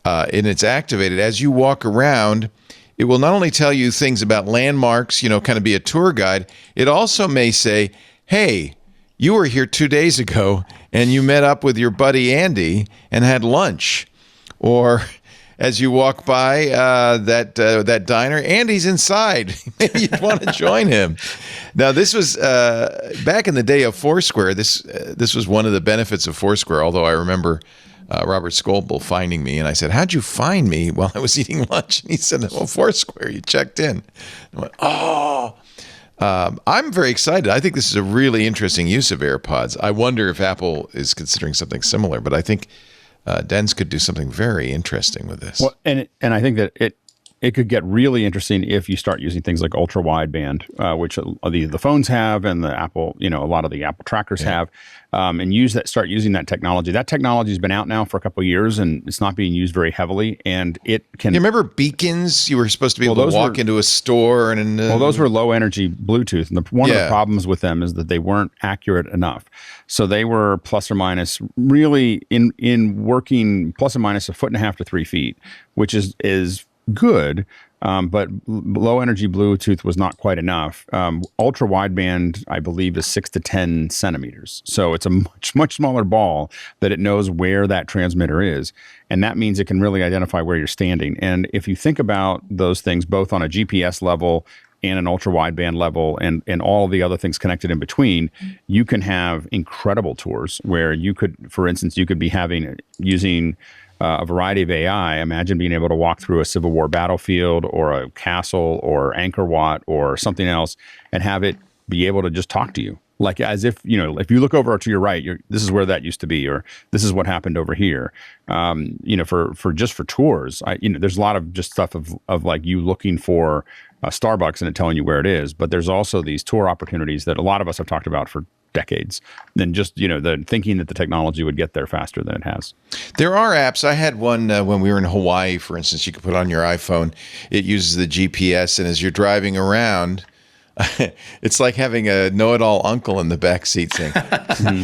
and it's activated, as you walk around, it will not only tell you things about landmarks, kind of be a tour guide, it also may say, hey, you were here 2 days ago and you met up with your buddy Andy and had lunch. Or as you walk by that diner, Andy's inside. Maybe you'd want to join him. Now, this was back in the day of Foursquare. This was one of the benefits of Foursquare, although I remember Robert Scoble finding me, and I said, how'd you find me while I was eating lunch? And he said, well, Foursquare, you checked in. I went, oh. I'm very excited. I think this is a really interesting use of AirPods. I wonder if Apple is considering something similar, but I think Dens could do something very interesting with this. Well, and I think that it could get really interesting if you start using things like ultra wideband, which the phones have, and the Apple, a lot of the Apple trackers have, and start using that technology. That technology has been out now for a couple of years, and it's not being used very heavily. And it can. You remember beacons? You were supposed to be able to walk into a store and. Well, those were low energy Bluetooth, and one of the problems with them is that they weren't accurate enough. So they were plus or minus, really in working plus or minus 1.5 to 3 feet, which is good, but low energy Bluetooth was not quite enough. Ultra wideband, I believe, is 6 to 10 centimeters. So it's a much smaller ball that it knows where that transmitter is. And that means it can really identify where you're standing. And if you think about those things, both on a GPS level and an ultra wideband level and all the other things connected in between, you can have incredible tours where you could, for instance, you could be using a variety of AI. Imagine being able to walk through a Civil War battlefield or a castle or Angkor Wat or something else and have it be able to just talk to you. Like as if, if you look over to your right, this is where that used to be, or this is what happened over here. For tours, there's a lot of just stuff of like you looking for Starbucks and it telling you where it is. But there's also these tour opportunities that a lot of us have talked about for decades, than just the thinking that the technology would get there faster than it has. There are apps. I had one when we were in Hawaii, for instance. You could put on your iPhone. It uses the GPS, and as you're driving around, it's like having a know-it-all uncle in the back seat saying,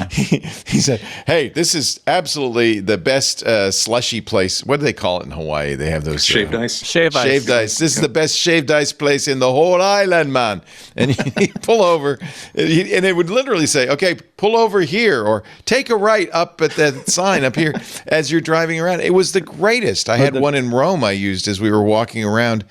he said, hey, this is absolutely the best slushy place. What do they call it in Hawaii? They have those shaved ice. Shaved ice. This is the best shaved ice place in the whole island, man. And you pull over, and it would literally say, okay, pull over here, or take a right up at that sign up here as you're driving around. It was the greatest. I had one in Rome I used as we were walking around.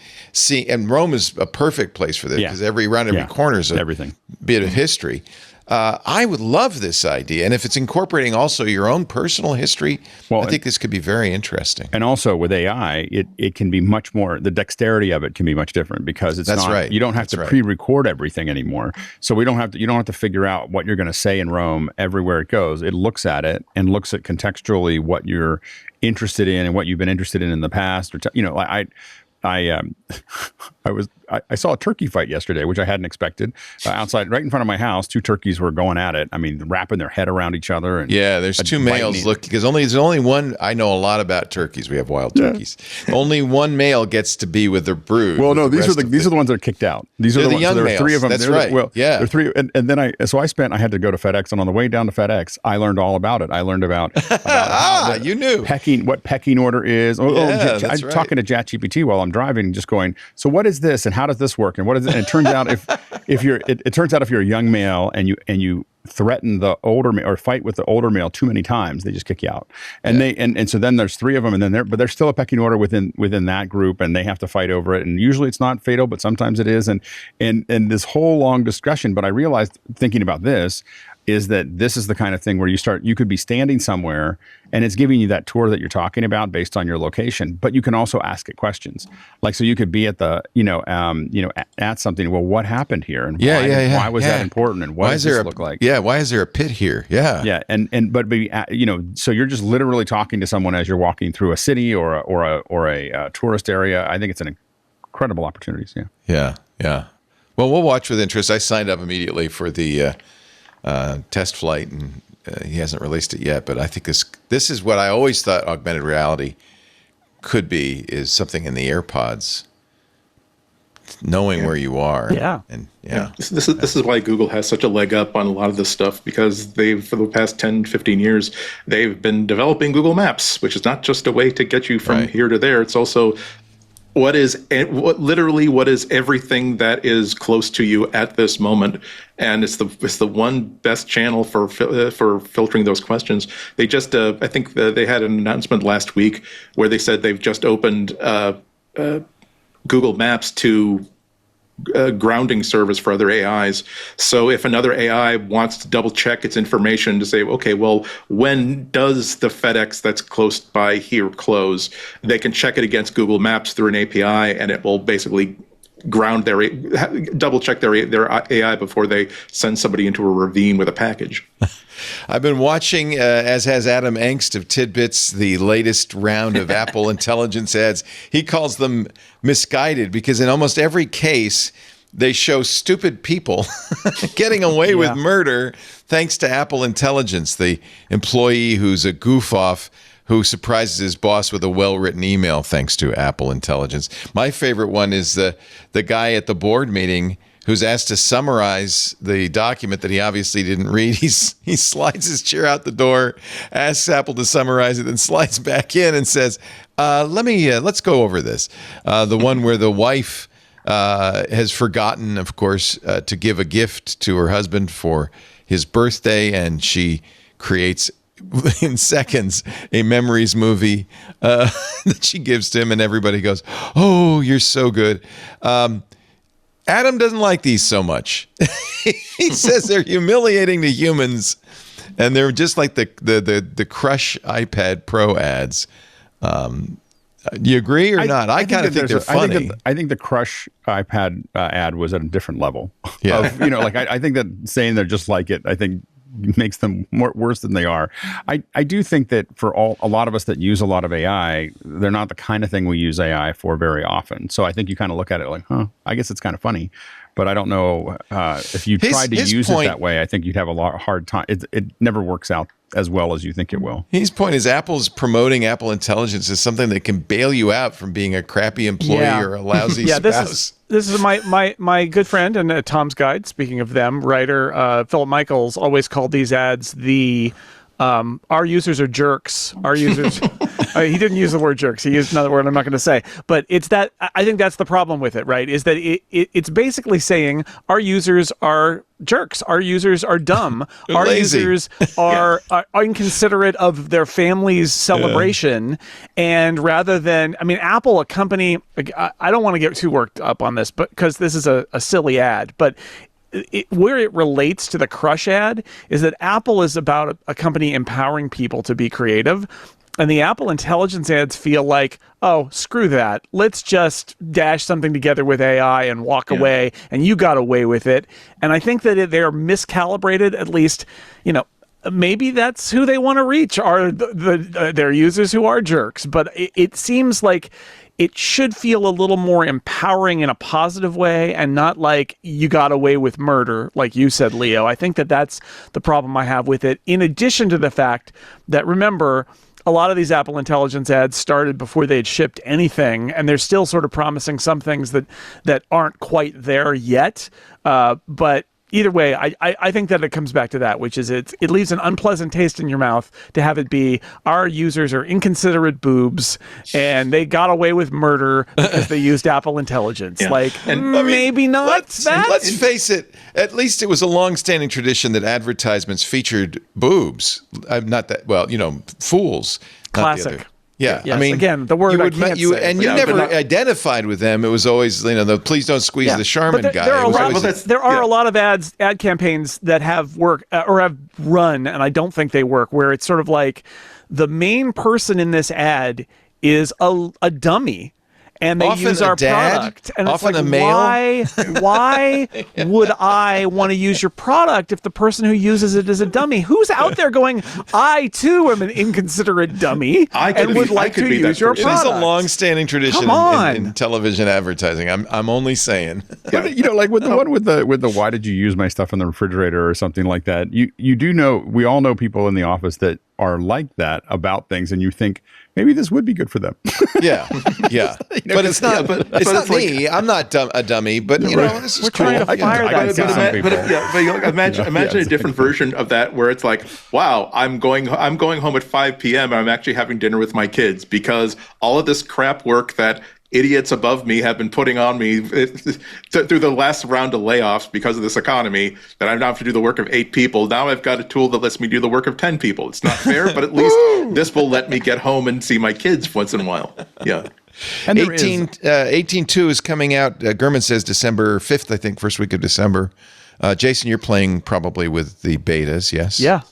And Rome is a perfect place for this because every corner is everything bit of history. I would love this idea. And if it's incorporating also your own personal history, I think this could be very interesting. And also with AI, it can be much more, the dexterity of it can be much different because it's you don't have to pre-record everything anymore. So you don't have to figure out what you're going to say in Rome everywhere it goes. It looks at it and looks at contextually what you're interested in and what you've been interested in the past. I saw a turkey fight yesterday, which I hadn't expected. Outside, right in front of my house, 2 turkeys were going at it. I mean, wrapping their head around each other. And there's 2 males. Look, because there's only one. I know a lot about turkeys. We have wild turkeys. Only one male gets to be with the brood. Well, no, these are the ones that are kicked out. These are the ones. Young There are 3 of them. That's right. There are 3, and then I had to go to FedEx, and on the way down to FedEx, I learned all about it. I learned about you knew what pecking order is. I'm talking to ChatGPT while I'm driving, just going, so what is this, and how does this work, and what is it? And it turns out if it turns out if you're a young male and you threaten the older male or fight with the older male too many times, they just kick you out. And and so then there's 3 of them, and then there's still a pecking order within that group, and they have to fight over it. And usually it's not fatal, but sometimes it is. And this whole long discussion. But I realized thinking about this is that this is the kind of thing where you could be standing somewhere and it's giving you that tour that you're talking about based on your location, but you can also ask it questions. Like, so you could be at the, at something. Well, what happened here? And why was that important? And what does this look like? Yeah. Why is there a pit here? Yeah. Yeah. But so you're just literally talking to someone as you're walking through a city or a tourist area. I think it's an incredible opportunities. Yeah. Yeah. Well, we'll watch with interest. I signed up immediately for the, test flight, and he hasn't released it yet. But I think this is what I always thought augmented reality could be, is something in the AirPods, knowing where you are. Yeah. And This is why Google has such a leg up on a lot of this stuff, because for the past 10, 15 years, they've been developing Google Maps, which is not just a way to get you from here to there. It's also what is everything that is close to you at this moment, and it's the one best channel for filtering those questions. They just I think they had an announcement last week where they said they've just opened Google Maps to grounding service for other AIs. So if another AI wants to double check its information to say, okay, well, when does the FedEx that's close by here close? They can check it against Google Maps through an API, and it will basically ground double check their AI before they send somebody into a ravine with a package. I've been watching, as has Adam Engst of Tidbits, the latest round of Apple intelligence ads. He calls them misguided because in almost every case, they show stupid people getting away with murder thanks to Apple Intelligence, the employee who's a goof-off who surprises his boss with a well-written email thanks to Apple Intelligence. My favorite one is the guy at the board meeting who's asked to summarize the document that he obviously didn't read. He slides his chair out the door, asks Apple to summarize it, then slides back in and says, let's go over this. The one where the wife has forgotten, of course, to give a gift to her husband for his birthday, and she creates in seconds a memories movie that she gives to him, and everybody goes, "Oh, you're so good." Adam doesn't like these so much. He says they're humiliating to humans, and they're just like the Crush iPad Pro ads. Do you agree or not? I kind of think they're funny. I think the Crush iPad ad was at a different level. Yeah, I think that saying they're just like it, I think makes them worse than they are. I do think that for a lot of us that use a lot of AI, they're not the kind of thing we use AI for very often. So I think you kind of look at it like, I guess it's kind of funny. But I don't know if you tried to use it that way, I think you'd have a hard time. It never works out as well as you think it will. His point is Apple's promoting Apple Intelligence as something that can bail you out from being a crappy employee or a lousy spouse. This is my good friend and Tom's Guide, speaking of them, writer Philip Michaels always called these ads the our users are jerks. Our users, he didn't use the word jerks. He used another word I'm not going to say. But it's that, I think that's the problem with it, right? Is that it's basically saying our users are jerks. Our users are dumb. Our lazy. Users are inconsiderate of their family's celebration. And rather than, Apple, a company, I don't want to get too worked up on this, but because this is a silly ad, but where it relates to the Crush ad is that Apple is about a company empowering people to be creative. And the Apple Intelligence ads feel like, oh, screw that. Let's just dash something together with AI and walk away, and you got away with it. And I think that they're miscalibrated, at least, maybe that's who they want to reach, are their users who are jerks. But it seems like it should feel a little more empowering in a positive way and not like you got away with murder, like you said, Leo. I think that that's the problem I have with it, in addition to the fact that, remember, a lot of these Apple Intelligence ads started before they had shipped anything, and they're still sort of promising some things that aren't quite there yet. But either way, I think that it comes back to that, which is it leaves an unpleasant taste in your mouth to have it be our users are inconsiderate boobs and they got away with murder because they used Apple Intelligence. Maybe not. Let's face it. At least it was a long-standing tradition that advertisements featured boobs. Not that fools. Classic. Yeah, yes, I mean, again, the word you never identified with them. It was always, the please don't squeeze the Charmin guy. There are a lot of ad campaigns that have worked or have run, and I don't think they work, where it's sort of like the main person in this ad is a dummy. And they often use our product. And often it's like, a male. why would I want to use your product if the person who uses it is a dummy? Who's out there going, I too am an inconsiderate dummy and would like to use your product? It is a long-standing tradition in television advertising. I'm only saying. But, like with the one with the why did you use my stuff in the refrigerator or something like that, you do know, we all know people in the office that are like that about things, and you think maybe this would be good for them. Yeah. But it's not. It's not me. I'm not a dummy. But this is cool. Trying to fire that. Imagine a different version of that where it's like, wow, I'm going home at 5 p.m. and I'm actually having dinner with my kids because all of this crap work that idiots above me have been putting on me through the last round of layoffs because of this economy, that I now have to do the work of 8 people. Now I've got a tool that lets me do the work of 10 people. It's not fair, but at least this will let me get home and see my kids once in a while. Yeah. And 18.2 is coming out. Gurman says December 5th, I think, first week of December. Jason, you're playing probably with the betas, yes? Yeah.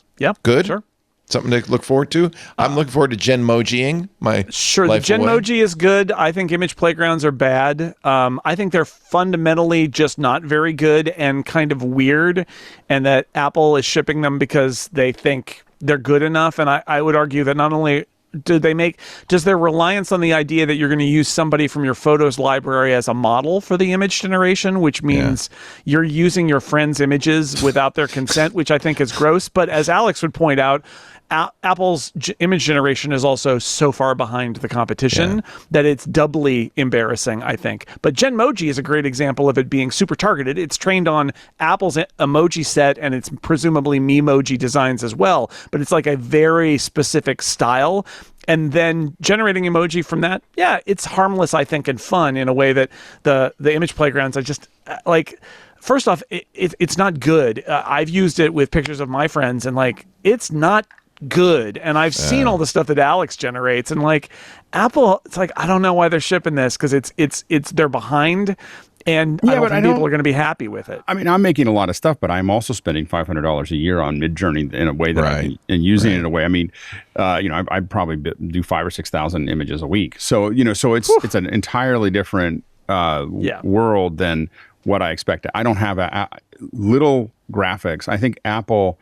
Good? Sure. Something to look forward to. I'm looking forward to Genmojiing my Sure, life the Genmoji is good. I think image playgrounds are bad. I think they're fundamentally just not very good and kind of weird, and that Apple is shipping them because they think they're good enough. And I would argue that not only does their reliance on the idea that you're going to use somebody from your photos library as a model for the image generation, which means you're using your friends' images without their consent, which I think is gross. But as Alex would point out, Apple's image generation is also so far behind the competition that it's doubly embarrassing, I think. But Genmoji is a great example of it being super targeted. It's trained on Apple's emoji set, and it's presumably Memoji designs as well. But it's like a very specific style. And then generating emoji from that, it's harmless, I think, and fun in a way that the image playgrounds, I just like. First off, it's not good. I've used it with pictures of my friends, and it's not good. And I've seen all the stuff that Alex generates, and Apple, it's I don't know why they're shipping this, because they're behind, and I don't think people are going to be happy with it. I mean, I'm making a lot of stuff, but I'm also spending $500 a year on Midjourney in a way that and using it in a way. I mean, I probably do 5,000 or 6,000 images a week. So so it's an entirely different world than what I expected. I don't have little graphics. I think Apple,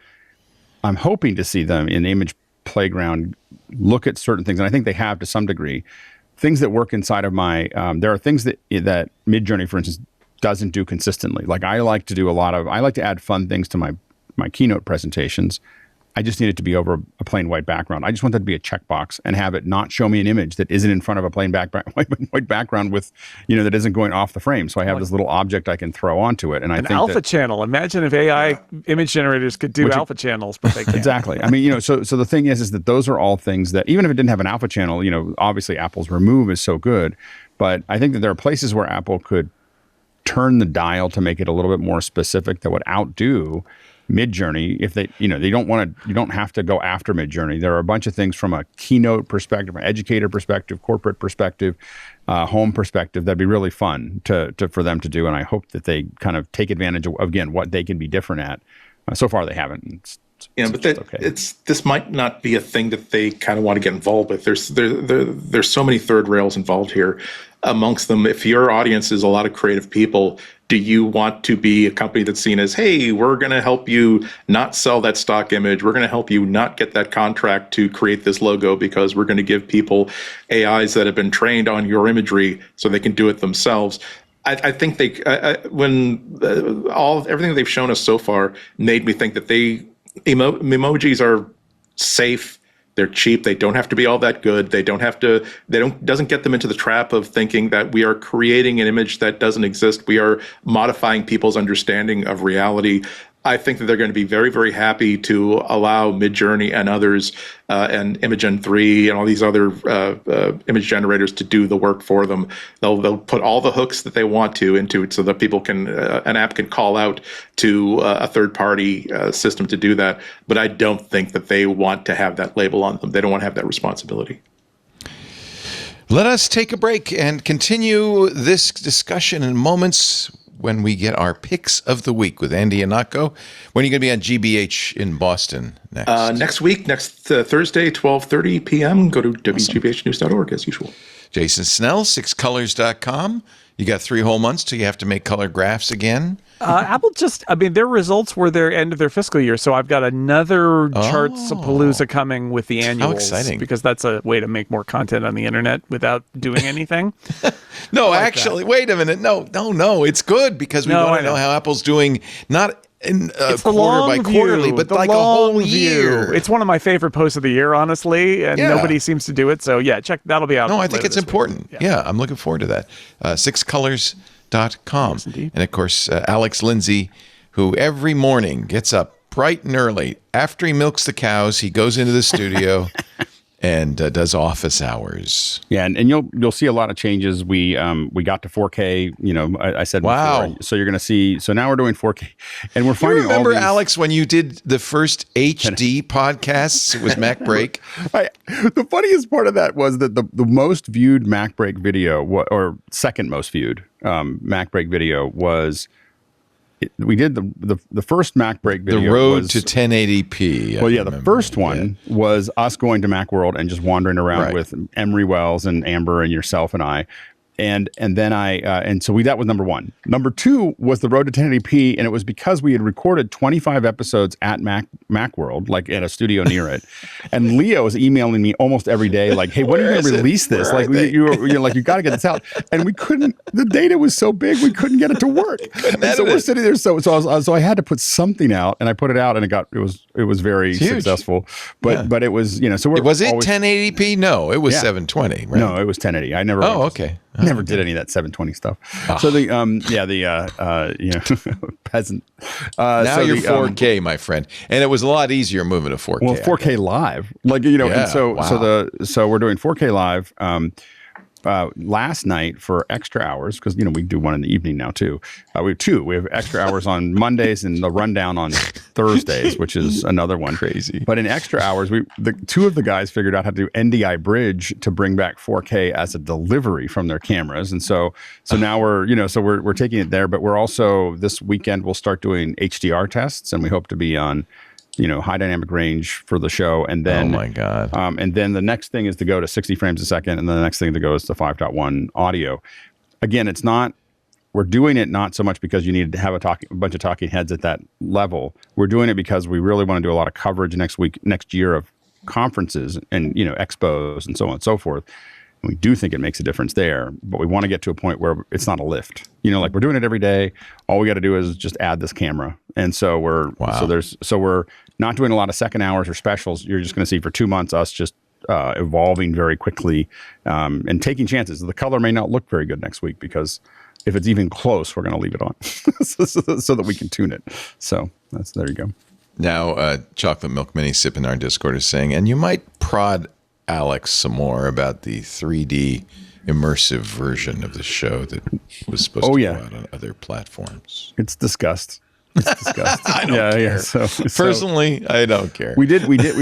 I'm hoping to see them in Image Playground look at certain things, and I think they have to some degree. Things that work inside of my, there are things that Midjourney, for instance, doesn't do consistently. I like to add fun things to my keynote presentations. I just need it to be over a plain white background. I just want that to be a checkbox and have it not show me an image that isn't in front of a plain white background with, that isn't going off the frame. So I have this little object I can throw onto it. And I think alpha channel. Imagine if AI image generators could do alpha channels, but they can't. Exactly. I mean, so the thing is that those are all things that even if it didn't have an alpha channel, obviously Apple's remove is so good. But I think that there are places where Apple could turn the dial to make it a little bit more specific that would outdo Midjourney. If they, you don't have to go after Midjourney. There are a bunch of things from a keynote perspective, an educator perspective, corporate perspective, home perspective that'd be really fun for them to do. And I hope that they kind of take advantage of, again, what they can be different at. So far, they haven't. This might not be a thing that they kind of want to get involved with. There's so many third rails involved here. Amongst them, if your audience is a lot of creative people, do you want to be a company that's seen as, hey, we're going to help you not sell that stock image. We're going to help you not get that contract to create this logo because we're going to give people AIs that have been trained on your imagery so they can do it themselves. I think everything they've shown us so far made me think that emojis are safe. They're cheap. They don't have to be all that good. Doesn't get them into the trap of thinking that we are creating an image that doesn't exist. We are modifying people's understanding of reality. I think that they're going to be very, very happy to allow Midjourney and others and Imagen 3 and all these other image generators to do the work for them. They'll put all the hooks that they want to into it so that people can an app can call out to a third-party system to do that. But I don't think that they want to have that label on them. They don't want to have that responsibility. Let us take a break and continue this discussion in moments when we get our picks of the week with Andy Anako. When are you going to be on GBH in Boston next? Next week, Thursday, 12:30 p.m. Go to wgbhnews.org as usual. Jason Snell, 6colors.com. You got 3 whole months till you have to make color graphs again. Apple their results were their end of their fiscal year, so I've got another Charts-a-Palooza coming with the annuals. How exciting. Because that's a way to make more content on the internet without doing anything. No, like actually, wait a minute. No. It's good because we want to know how Apple's doing, not in quarter by quarterly, but like a whole year. It's one of my favorite posts of the year, honestly, and nobody seems to do it. So, check. That'll be out. No, I think it's important. Yeah, I'm looking forward to that. 6colors.com. Yes, and of course, Alex Lindsay, who every morning gets up bright and early. After he milks the cows, he goes into the studio and does office hours. Yeah, and you'll see a lot of changes. We got to 4K. I said wow. Before, so you're going to see. So now we're doing 4K, and we're finding. You remember, all these, Alex, when you did the first HD podcasts? It was MacBreak. The funniest part of that was that the most viewed MacBreak video, or second most viewed MacBreak video, was. We did the first MacBreak video. The road to 1080p. The first one was us going to Macworld and just wandering around with Emery Wells and Amber and yourself and I. And then that was number 1. Number 2 was the road to 1080p, and it was because we had recorded 25 episodes at Macworld, like at a studio near it. And Leo was emailing me almost every day, like, "Hey, when are you going to release this? Like, you got to get this out." And we couldn't. The data was so big, we couldn't get it to work. And so we're sitting there. So I had to put something out, and I put it out, and it was very successful. But it was So was it 1080p? No, it was 720. Right? No, it was 1080. I never. Oh, okay. Never did any of that 720 stuff. So peasant. Now you're 4K, my friend, and it was a lot easier moving to 4K. Well, 4K live, and so we're doing 4K live. Last night for extra hours, because we do one in the evening now too. We have 2. We have extra hours on Mondays and the rundown on Thursdays, which is another one. Crazy. But in extra hours, the 2 of the guys figured out how to do NDI bridge to bring back 4K as a delivery from their cameras, and so now we're taking it there. But we're also this weekend we'll start doing HDR tests, and we hope to be on. High dynamic range for the show. And then, oh my God. And then the next thing is to go to 60 frames a second. And then the next thing to go is to 5.1 audio. Again, we're doing it not so much because you need to have a bunch of talking heads at that level. We're doing it because we really want to do a lot of coverage next year of conferences and, expos and so on and so forth. And we do think it makes a difference there, but we want to get to a point where it's not a lift. Like we're doing it every day. All we got to do is just add this camera. And so we're not doing a lot of second hours or specials. You're just going to see for 2 months us just evolving very quickly and taking chances. The color may not look very good next week because if it's even close, we're going to leave it on so that we can tune it. So there you go. Now, Chocolate Milk Mini Sip in our Discord is saying, and you might prod Alex some more about the 3D immersive version of the show that was supposed to go out on other platforms. It's discussed. I don't care. Yeah. Personally, I don't care. We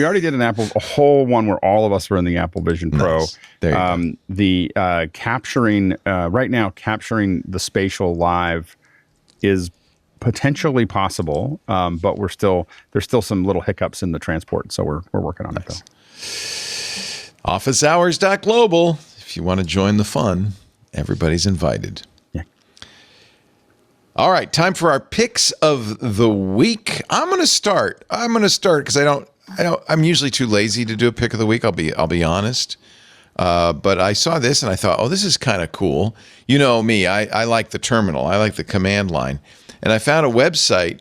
already did a whole one where all of us were in the Apple Vision Pro. Nice. There you go. The capturing right now, capturing the spatial live is potentially possible, but there's still some little hiccups in the transport, so we're working on it though. Officehours.global. If you want to join the fun, everybody's invited. Yeah. All right, time for our picks of the week. I'm going to start because I'm usually too lazy to do a pick of the week. I'll be honest. But I saw this and I thought, oh, this is kind of cool. You know me, I like the terminal. I like the command line. And I found a website,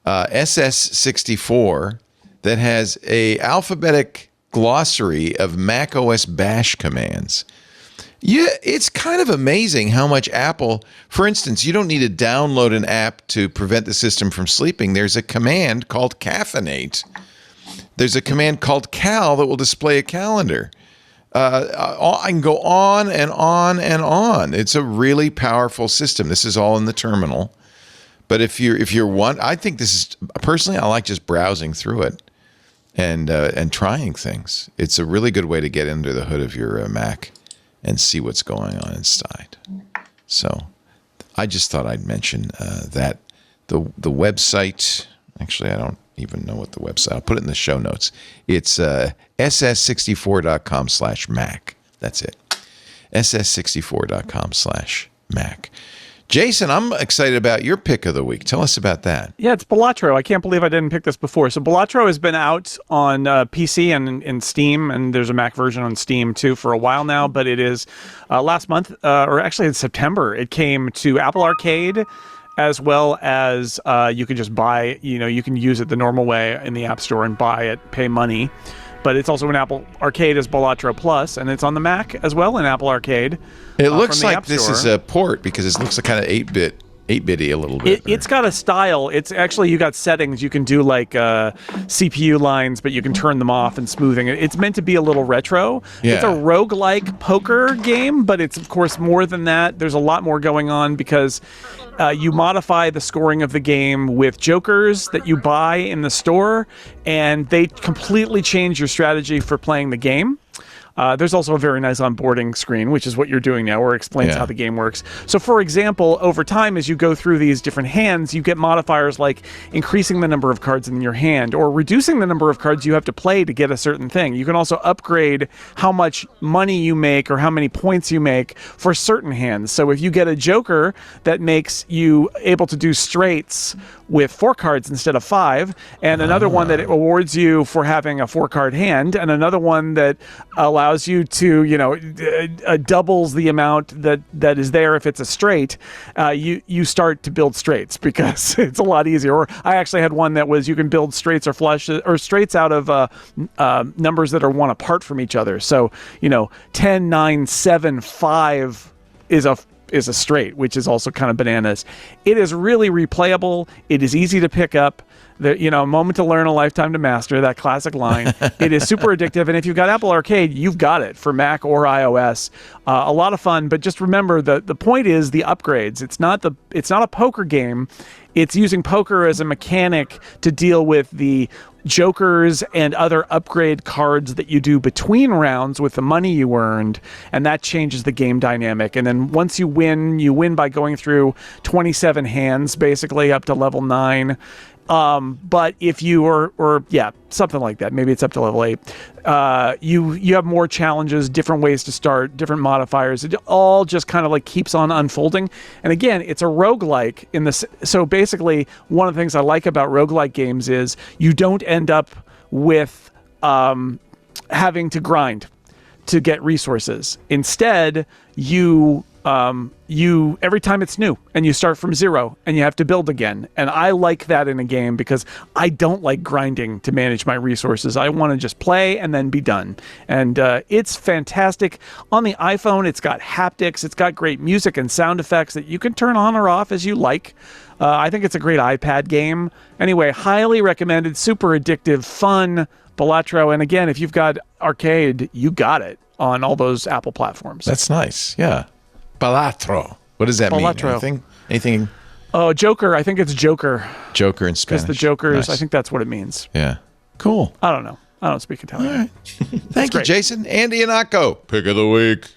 SS64, that has a alphabetic glossary of macOS bash commands. Yeah, it's kind of amazing how much Apple, for instance, you don't need to download an app to prevent the system from sleeping. There's a command called caffeinate. There's a command called cal that will display a calendar. I can go on and on and on. It's a really powerful system. This is all in the terminal. But if you're one, I think this is, personally, I like just browsing through it and trying things. It's a really good way to get under the hood of your Mac and see what's going on inside. So I just thought I'd mention that the website, actually, I don't even know what the website, I'll put it in the show notes. It's ss64.com/Mac. That's it. ss64.com/Mac. Jason, I'm excited about your pick of the week. Tell us about that. Yeah, it's Balatro. I can't believe I didn't pick this before. So Balatro has been out on PC and Steam, and there's a Mac version on Steam too for a while now. But it is last month, or actually in September, it came to Apple Arcade, as well as you can just buy. You can use it the normal way in the App Store and buy it, pay money. But it's also in Apple Arcade as Balatro Plus, and it's on the Mac as well in Apple Arcade. It looks like this is a port because it looks like kind of 8-bitty a little bit. It's got a style. It's actually, you got settings. You can do like CPU lines, but you can turn them off and smoothing it. It's meant to be a little retro. Yeah. It's a roguelike poker game, but it's, of course, more than that. There's a lot more going on because you modify the scoring of the game with jokers that you buy in the store, and they completely change your strategy for playing the game. There's also a very nice onboarding screen, which is what you're doing now, where it explains how the game works. So, for example, over time, as you go through these different hands, you get modifiers like increasing the number of cards in your hand or reducing the number of cards you have to play to get a certain thing. You can also upgrade how much money you make or how many points you make for certain hands. So if you get a joker that makes you able to do straights with 4 cards instead of 5, and another one that awards you for having a 4-card hand, and another one that allows you to, doubles the amount that is there if it's a straight, you start to build straights because it's a lot easier. Or I actually had one that was you can build straights or flushes or straights out of numbers that are one apart from each other. So 10, 9, 7, 5 is a straight, which is also kind of bananas. It is really replayable. It is easy to pick up. A moment to learn, a lifetime to master, that classic line. It is super addictive, and if you've got Apple Arcade, you've got it for Mac or iOS. A lot of fun, but just remember the point is the upgrades. It's not a poker game. It's using poker as a mechanic to deal with the jokers and other upgrade cards that you do between rounds with the money you earned, and that changes the game dynamic. And then once you win by going through 27 hands, basically up to level 9. But if you or something like that, maybe it's up to level 8, you have more challenges, different ways to start, different modifiers. It all just kind of like keeps on unfolding. And again, it's a roguelike in this. So basically, one of the things I like about roguelike games is you don't end up with having to grind to get resources. Instead, you every time it's new and you start from zero and you have to build again. And I like that in a game because I don't like grinding to manage my resources. I want to just play and then be done. And it's fantastic. On the iPhone, it's got haptics. It's got great music and sound effects that you can turn on or off as you like. I think it's a great iPad game. Anyway, highly recommended, super addictive, fun Balatro. And again, if you've got Arcade, you got it on all those Apple platforms. That's nice. Yeah. Balatro. What does that mean? Anything? Oh, Joker. I think it's Joker. Joker in Spanish. Because the Jokers, Nice. I think that's what it means. Yeah. Cool. I don't know. I don't speak Italian. All right. Thank you, Jason. Andy Anacco, pick of the week.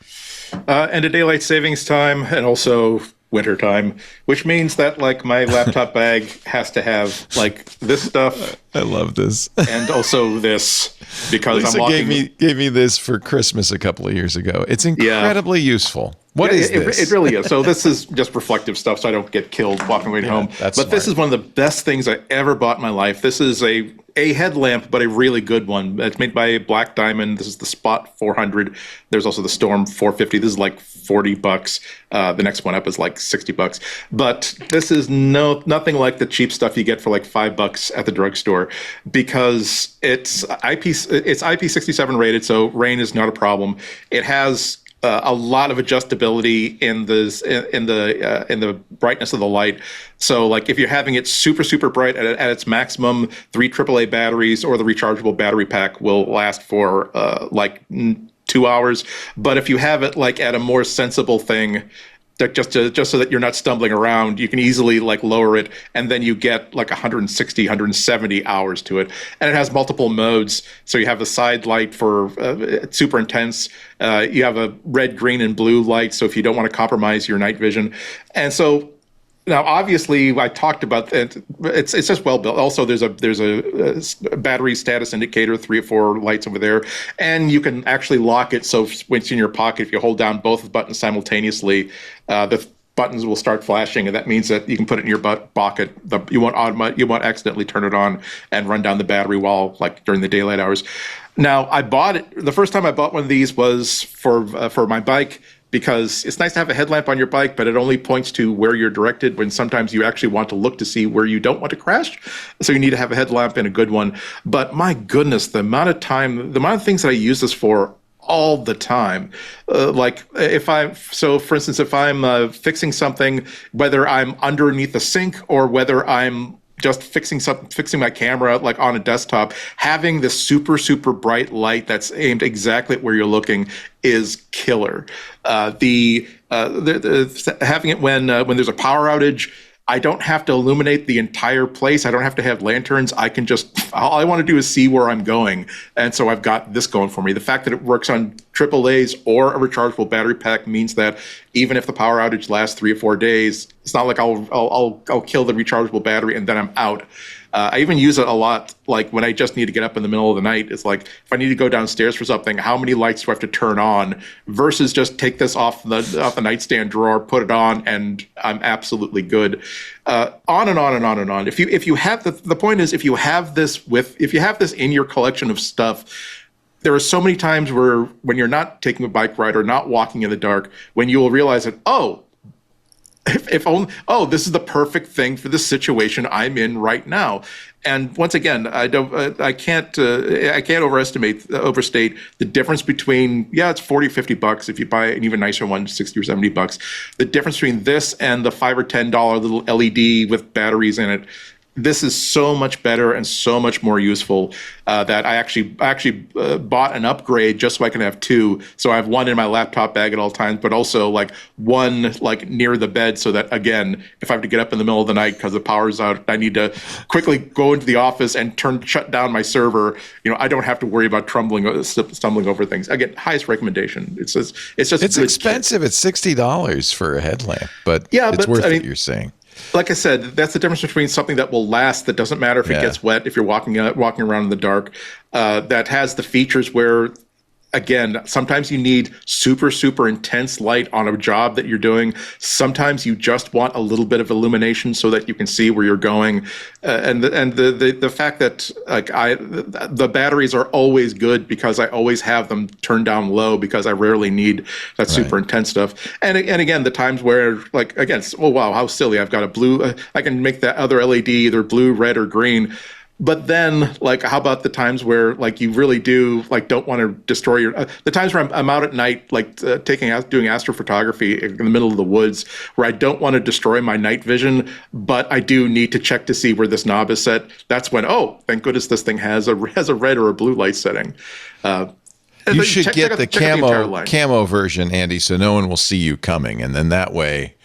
End of daylight savings time and also winter time, which means that like my laptop bag has to have like this stuff. I love this. And also this because Lisa I'm walking. gave me this for Christmas a couple of years ago. It's incredibly useful. What is this? It really is. So this is just reflective stuff, so I don't get killed walking away home. That's but this is one of the best things I ever bought in my life. This is a headlamp, but a really good one. It's made by Black Diamond. This is the Spot 400. There's also the Storm 450. This is like $40. The next one up is like $60. But this is nothing like the cheap stuff you get for like $5 at the drugstore, because it's IP67 rated, so rain is not a problem. It has a lot of adjustability in the brightness of the light. So like if you're having it super bright at its maximum, 3 AAA batteries or the rechargeable battery pack will last for 2 hours. But if you have it like at a more sensible thing, just so that you're not stumbling around, you can easily like lower it, and then you get like 160, 170 hours to it. And it has multiple modes. So you have the side light for super intense. You have a red, green, and blue light. So if you don't want to compromise your night vision. And so now, obviously, I talked about it. It's just well built. Also, there's a battery status indicator, 3 or 4 lights over there, and you can actually lock it. So when it's in your pocket, if you hold down both buttons simultaneously, the buttons will start flashing, and that means that you can put it in your pocket. You won't accidentally turn it on and run down the battery while during the daylight hours. Now, I bought it. The first time I bought one of these was for my bike, because it's nice to have a headlamp on your bike, but it only points to where you're directed, when sometimes you actually want to look to see where you don't want to crash. So you need to have a headlamp and a good one. But my goodness, the amount of things that I use this for all the time. For instance, if I'm fixing something, whether I'm underneath the sink or whether I'm just fixing my camera like on a desktop, having this super bright light that's aimed exactly at where you're looking is killer. Having it when there's a power outage, I don't have to illuminate the entire place. I don't have to have lanterns. All I want to do is see where I'm going. And so I've got this going for me. The fact that it works on AAAs or a rechargeable battery pack means that even if the power outage lasts 3 or 4 days, it's not like I'll kill the rechargeable battery and then I'm out. I even use it a lot, like when I just need to get up in the middle of the night. It's like, if I need to go downstairs for something, how many lights do I have to turn on, versus just take this off the nightstand drawer, put it on, and I'm absolutely good. On and on and on and on. If you have the point is, if you have this in your collection of stuff, there are so many times when you're not taking a bike ride or not walking in the dark, when you will realize that, this is the perfect thing for the situation I'm in right now. And once again, I can't overstate the difference between, it's $40, $50 if you buy an even nicer one, $60 or $70. The difference between this and the $5 or $10 little LED with batteries in it. This is so much better and so much more useful that I actually bought an upgrade just so I can have 2. So I have one in my laptop bag at all times, but also one near the bed, so that, again, if I have to get up in the middle of the night because the power's out, I need to quickly go into the office and shut down my server. I don't have to worry about stumbling over things. Again, highest recommendation. It's expensive. It's $60 for a headlamp, but it's worth it. You're saying. Like I said, that's the difference between something that will last, that doesn't matter if it gets wet, if you're walking around in the dark, that has the features where, again, sometimes you need super intense light on a job that you're doing. Sometimes you just want a little bit of illumination so that you can see where you're going. And the fact that the batteries are always good, because I always have them turned down low, because I rarely need that super intense stuff. And again, the times where how silly, I've got a blue, I can make that other LED either blue, red, or green. But then, how about the times where, you really do, don't want to destroy the times where I'm out at night, doing astrophotography in the middle of the woods, where I don't want to destroy my night vision, but I do need to check to see where this knob is set. That's when, thank goodness this thing has a red or a blue light setting. You should get the camo version, Andy, so no one will see you coming, and then that way.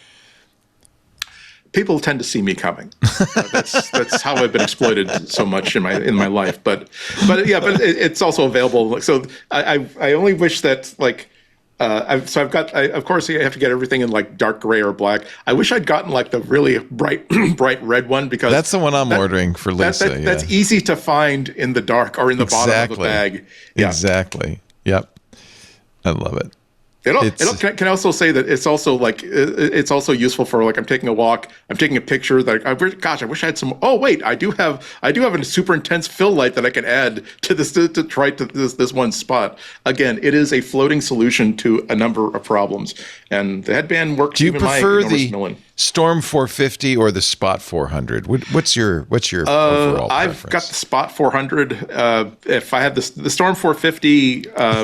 People tend to see me coming. That's how I've been exploited so much in my life. But it's also available. So I only wish that of course I have to get everything in dark gray or black. I wish I'd gotten the really bright red one, because that's the one I'm ordering for Lisa. That's easy to find in the dark or in the bottom of the bag. Yeah. Exactly. Yep. I love it. Can I also say that it's also like it's also useful for like I'm taking a walk, I'm taking a picture that I wish I had some. Oh wait, I do have a super intense fill light that I can add to this to try to this one spot. Again, it is a floating solution to a number of problems, and the headband works. Do you prefer the Storm 450 or the Spot 400? What's your overall preference? I've got the Spot 400. If I had the Storm 450,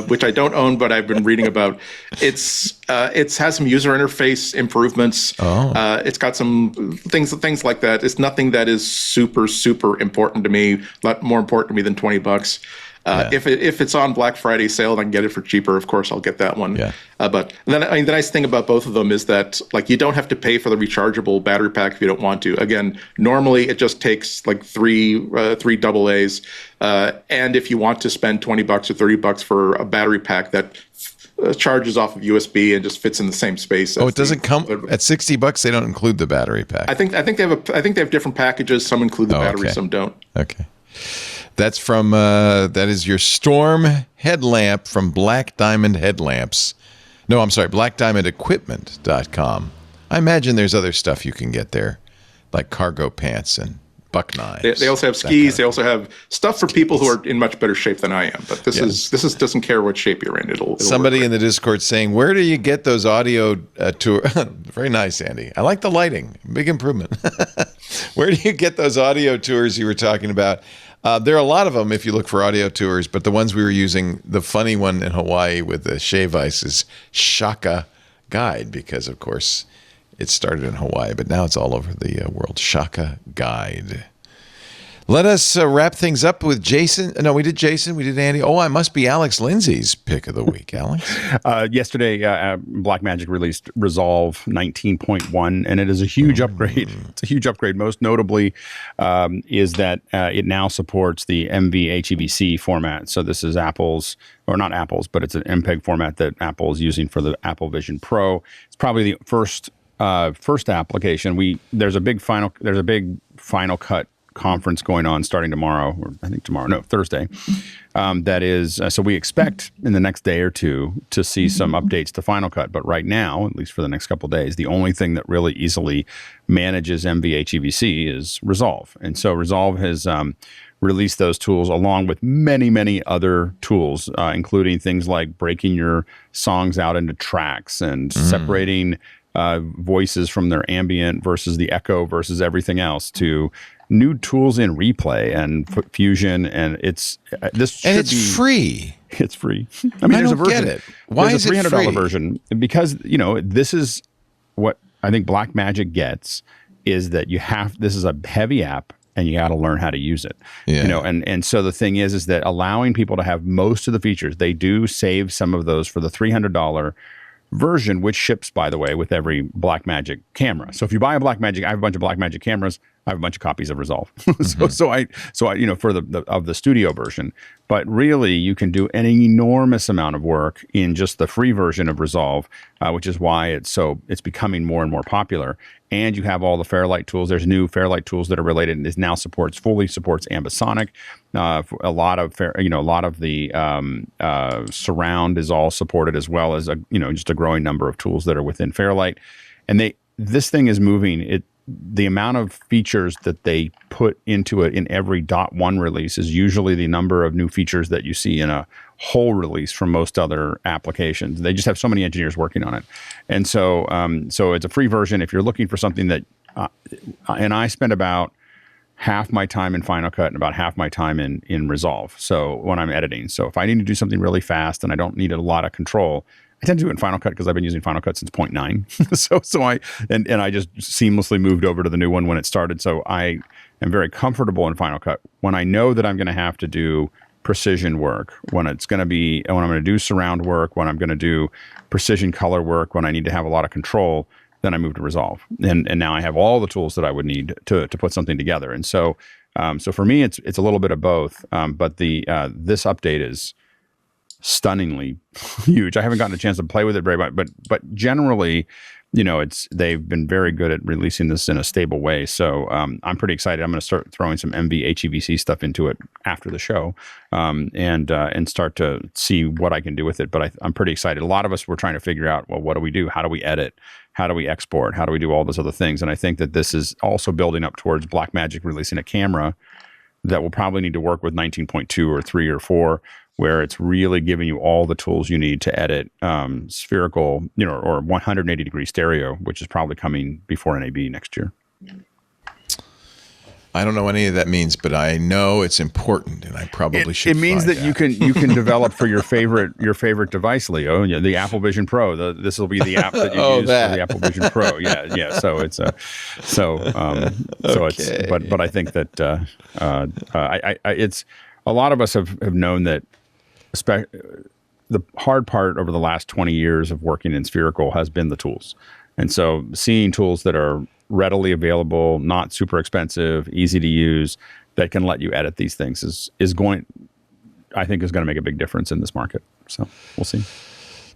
which I don't own, but I've been reading about, it has some user interface improvements. It's got some things like that. It's nothing that is super important to me. A lot more important to me than $20. If it's on Black Friday sale and I can get it for cheaper, of course I'll get that one. Yeah. But then the nice thing about both of them is that like you don't have to pay for the rechargeable battery pack if you don't want to. Again, normally it just takes like three AA's, and if you want to spend $20 or $30 for a battery pack that charges off of USB and just fits in the same space. It doesn't come at $60. They don't include the battery pack. I think they have different packages. Some include the battery, some don't. Okay. That's from, that is your Storm headlamp from Black Diamond Headlamps. No, I'm sorry, blackdiamondequipment.com. I imagine there's other stuff you can get there, like cargo pants and buck knives. They also have skis. They also have stuff for people who are in much better shape than I am. But this doesn't care what shape you're in. It'll Somebody in the Discord saying, where do you get those audio tour? Very nice, Andy. I like the lighting. Big improvement. Where do you get those audio tours you were talking about? There are a lot of them if you look for audio tours, but the ones we were using, the funny one in Hawaii with the shave ice is Shaka Guide, because, of course, it started in Hawaii, but now it's all over the world. Shaka Guide. Let us wrap things up with Jason. No, we did Jason. We did Andy. Oh, I must be Alex Lindsay's pick of the week, Alex. Yesterday, Blackmagic released Resolve 19.1, and it is a huge upgrade. It's a huge upgrade. Most notably is that it now supports the MVHEVC format. So this is Apple's, or not Apple's, but it's an MPEG format that Apple is using for the Apple Vision Pro. It's probably the first application. There's a big Final Cut conference going on starting tomorrow, or I think Thursday. That is, so we expect in the next day or two to see some updates to Final Cut. But right now, at least for the next couple of days, the only thing that really easily manages MVHEVC is Resolve. And so Resolve has released those tools along with many, many other tools, including things like breaking your songs out into tracks and separating voices from their ambient versus the echo versus everything else, to new tools in replay and Fusion, and it's free. It's free. I mean, there's a version. Get it. Why is it free? There's a $300 version, because this is what I think Blackmagic gets, is that this is a heavy app and you got to learn how to use it. Yeah. And so the thing is that allowing people to have most of the features, they do save some of those for the $300 version, which ships, by the way, with every Blackmagic camera. So if you buy a Blackmagic, I have a bunch of Blackmagic cameras. I have a bunch of copies of Resolve. So I for the studio version. But really, you can do an enormous amount of work in just the free version of Resolve, which is why it's becoming more and more popular. And you have all the Fairlight tools. There's new Fairlight tools that are related, and it now fully supports ambisonic. A lot of the surround is all supported, as well as just a growing number of tools that are within Fairlight. And this thing is moving. The amount of features that they put into it in every .1 release is usually the number of new features that you see in a whole release from most other applications. They just have so many engineers working on it. And so it's a free version. If you're looking for something that, and I spend about half my time in Final Cut and about half my time in Resolve. So when I'm editing. So if I need to do something really fast and I don't need a lot of control, I tend to do it in Final Cut because I've been using Final Cut since 0.9. so I just seamlessly moved over to the new one when it started. So I am very comfortable in Final Cut. When I know that I'm going to have to do precision work, when I'm going to do surround work, when I'm going to do precision color work, when I need to have a lot of control, then I move to Resolve. And now I have all the tools that I would need to put something together. And so for me, it's a little bit of both. But this update is stunningly huge. I haven't gotten a chance to play with it very much, but generally, they've been very good at releasing this in a stable way. So I'm pretty excited. I'm going to start throwing some MV HEVC stuff into it after the show, and start to see what I can do with it. But I'm pretty excited. A lot of us were trying to figure out, well, what do we do? How do we edit? How do we export? How do we do all those other things? And I think that this is also building up towards Blackmagic releasing a camera that will probably need to work with 19.2 or 3 or 4, where it's really giving you all the tools you need to edit spherical, or 180 degree stereo, which is probably coming before NAB next year. I don't know what any of that means, but I know it's important, and I probably should. It means that you can develop for your favorite device, Leo. Yeah, the Apple Vision Pro. This will be the app that you use for the Apple Vision Pro. Yeah. So it's it's. But I think that it's a lot of us have known that. The hard part over the last 20 years of working in spherical has been the tools. And so seeing tools that are readily available, not super expensive, easy to use, that can let you edit these things is going to make a big difference in this market. So we'll see.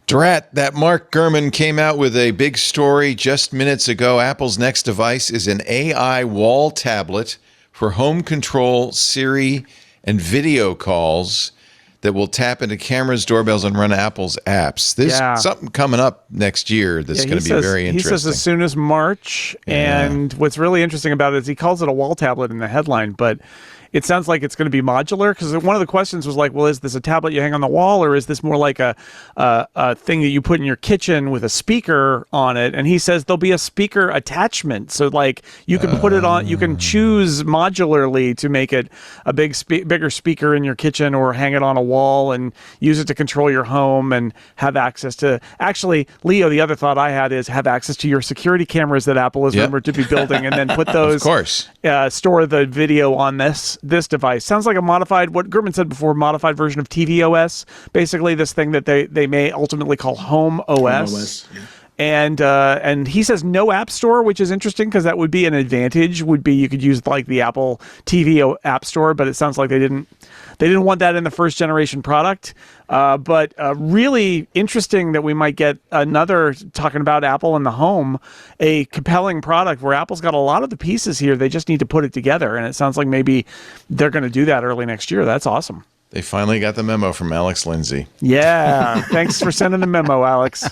Drat, that Mark Gurman came out with a big story just minutes ago. Apple's next device is an AI wall tablet for home control, Siri, and video calls that will tap into cameras, doorbells, and run Apple's apps. There's something coming up next year that's going to be very interesting. He says as soon as March. Yeah. And what's really interesting about it is he calls it a wall tablet in the headline, but it sounds like it's going to be modular, because one of the questions was like, well, is this a tablet you hang on the wall, or is this more like a thing that you put in your kitchen with a speaker on it? And he says there'll be a speaker attachment. So like you can put it on, you can choose modularly to make it a bigger speaker in your kitchen, or hang it on a wall and use it to control your home and have access to, actually, Leo, the other thought I had is have access to your security cameras that Apple is rumored to be building, and then put those, of course, store the video on this device. Sounds like a modified, what Gurman said before, modified version of tvOS. Basically, this thing that they may ultimately call HomeOS. And he says no app store, which is interesting, because that would be an advantage. Would be you could use like the Apple TV app store, but it sounds like they didn't want that in the first generation product. But really interesting that we might get another, talking about Apple and the home, a compelling product where Apple's got a lot of the pieces here. They just need to put it together. And it sounds like maybe they're going to do that early next year. That's awesome. They finally got the memo from Alex Lindsay. Yeah. Thanks for sending the memo, Alex.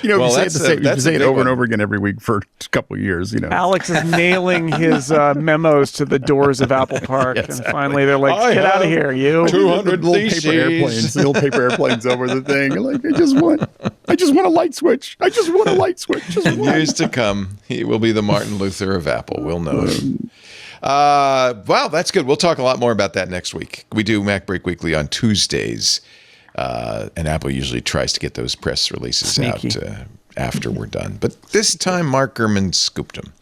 You say it over and over again every week for a couple of years. Alex is nailing his memos to the doors of Apple Park, and finally they're like, "Get out of here, you!" 200 little paper airplanes, little paper airplanes over the thing. Like, I just want a light switch. I just want a light switch. Just one. Years to come, he will be the Martin Luther of Apple. We'll know him. Wow, that's good. We'll talk a lot more about that next week. We do MacBreak Weekly on Tuesdays, and Apple usually tries to get those press releases out after we're done. But this time, Mark Gurman scooped them.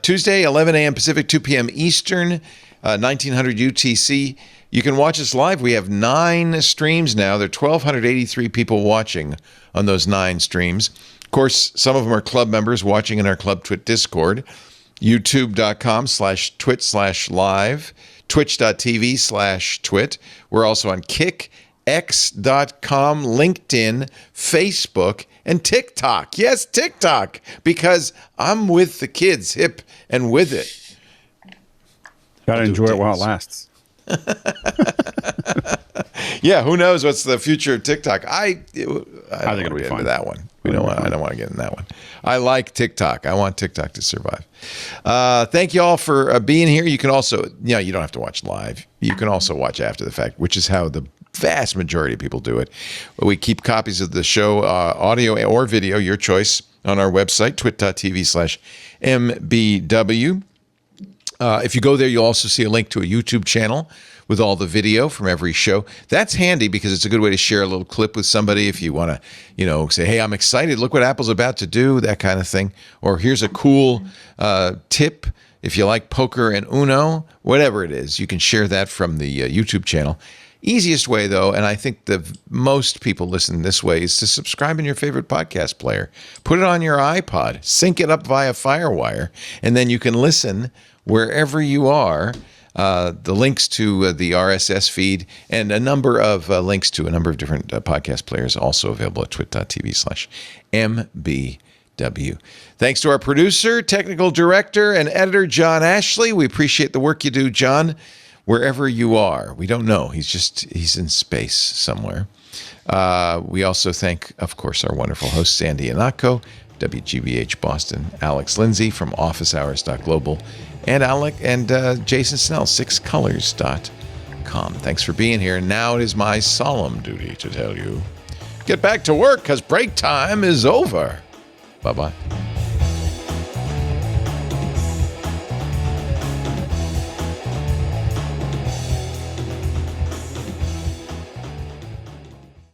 Tuesday, 11 a.m. Pacific, 2 p.m. Eastern, 1900 UTC. You can watch us live. We have 9 streams now. There are 1,283 people watching on those 9 streams. Of course, some of them are club members watching in our Club TWiT Discord. YouTube.com/TWiT/live, Twitch.tv/TWiT. We're also on Kick, X.com, LinkedIn, Facebook, and TikTok. Yes, TikTok, because I'm with the kids, hip and with it. Gotta enjoy it while it lasts. Yeah, who knows what's the future of TikTok? I think it'll be fun. That one. I don't want to get in that one. I like TikTok. I want TikTok to survive. Thank you all for being here. You can also, you don't have to watch live. You can also watch after the fact, which is how the vast majority of people do it. We keep copies of the show, audio or video, your choice, on our website, twit.tv/MBW. If you go there, you'll also see a link to a YouTube channel with all the video from every show. That's handy because it's a good way to share a little clip with somebody if you want to, say, hey, I'm excited. Look what Apple's about to do, that kind of thing. Or here's a cool tip. If you like poker and Uno, whatever it is, you can share that from the YouTube channel. Easiest way, though, and I think the most people listen this way, is to subscribe in your favorite podcast player. Put it on your iPod, sync it up via FireWire, and then you can listen wherever you are The links to the RSS feed and a number of links to a number of different podcast players also available at twit.tv/MBW. Thanks to our producer, technical director, and editor, John Ashley. We appreciate the work you do, John, wherever you are. We don't know. He's in space somewhere. We also thank, of course, our wonderful hosts, Sandy Anako, WGBH Boston, Alex Lindsay from officehours.global, and Jason Snell, sixcolors.com. Thanks for being here. Now it is my solemn duty to tell you, get back to work because break time is over. Bye-bye.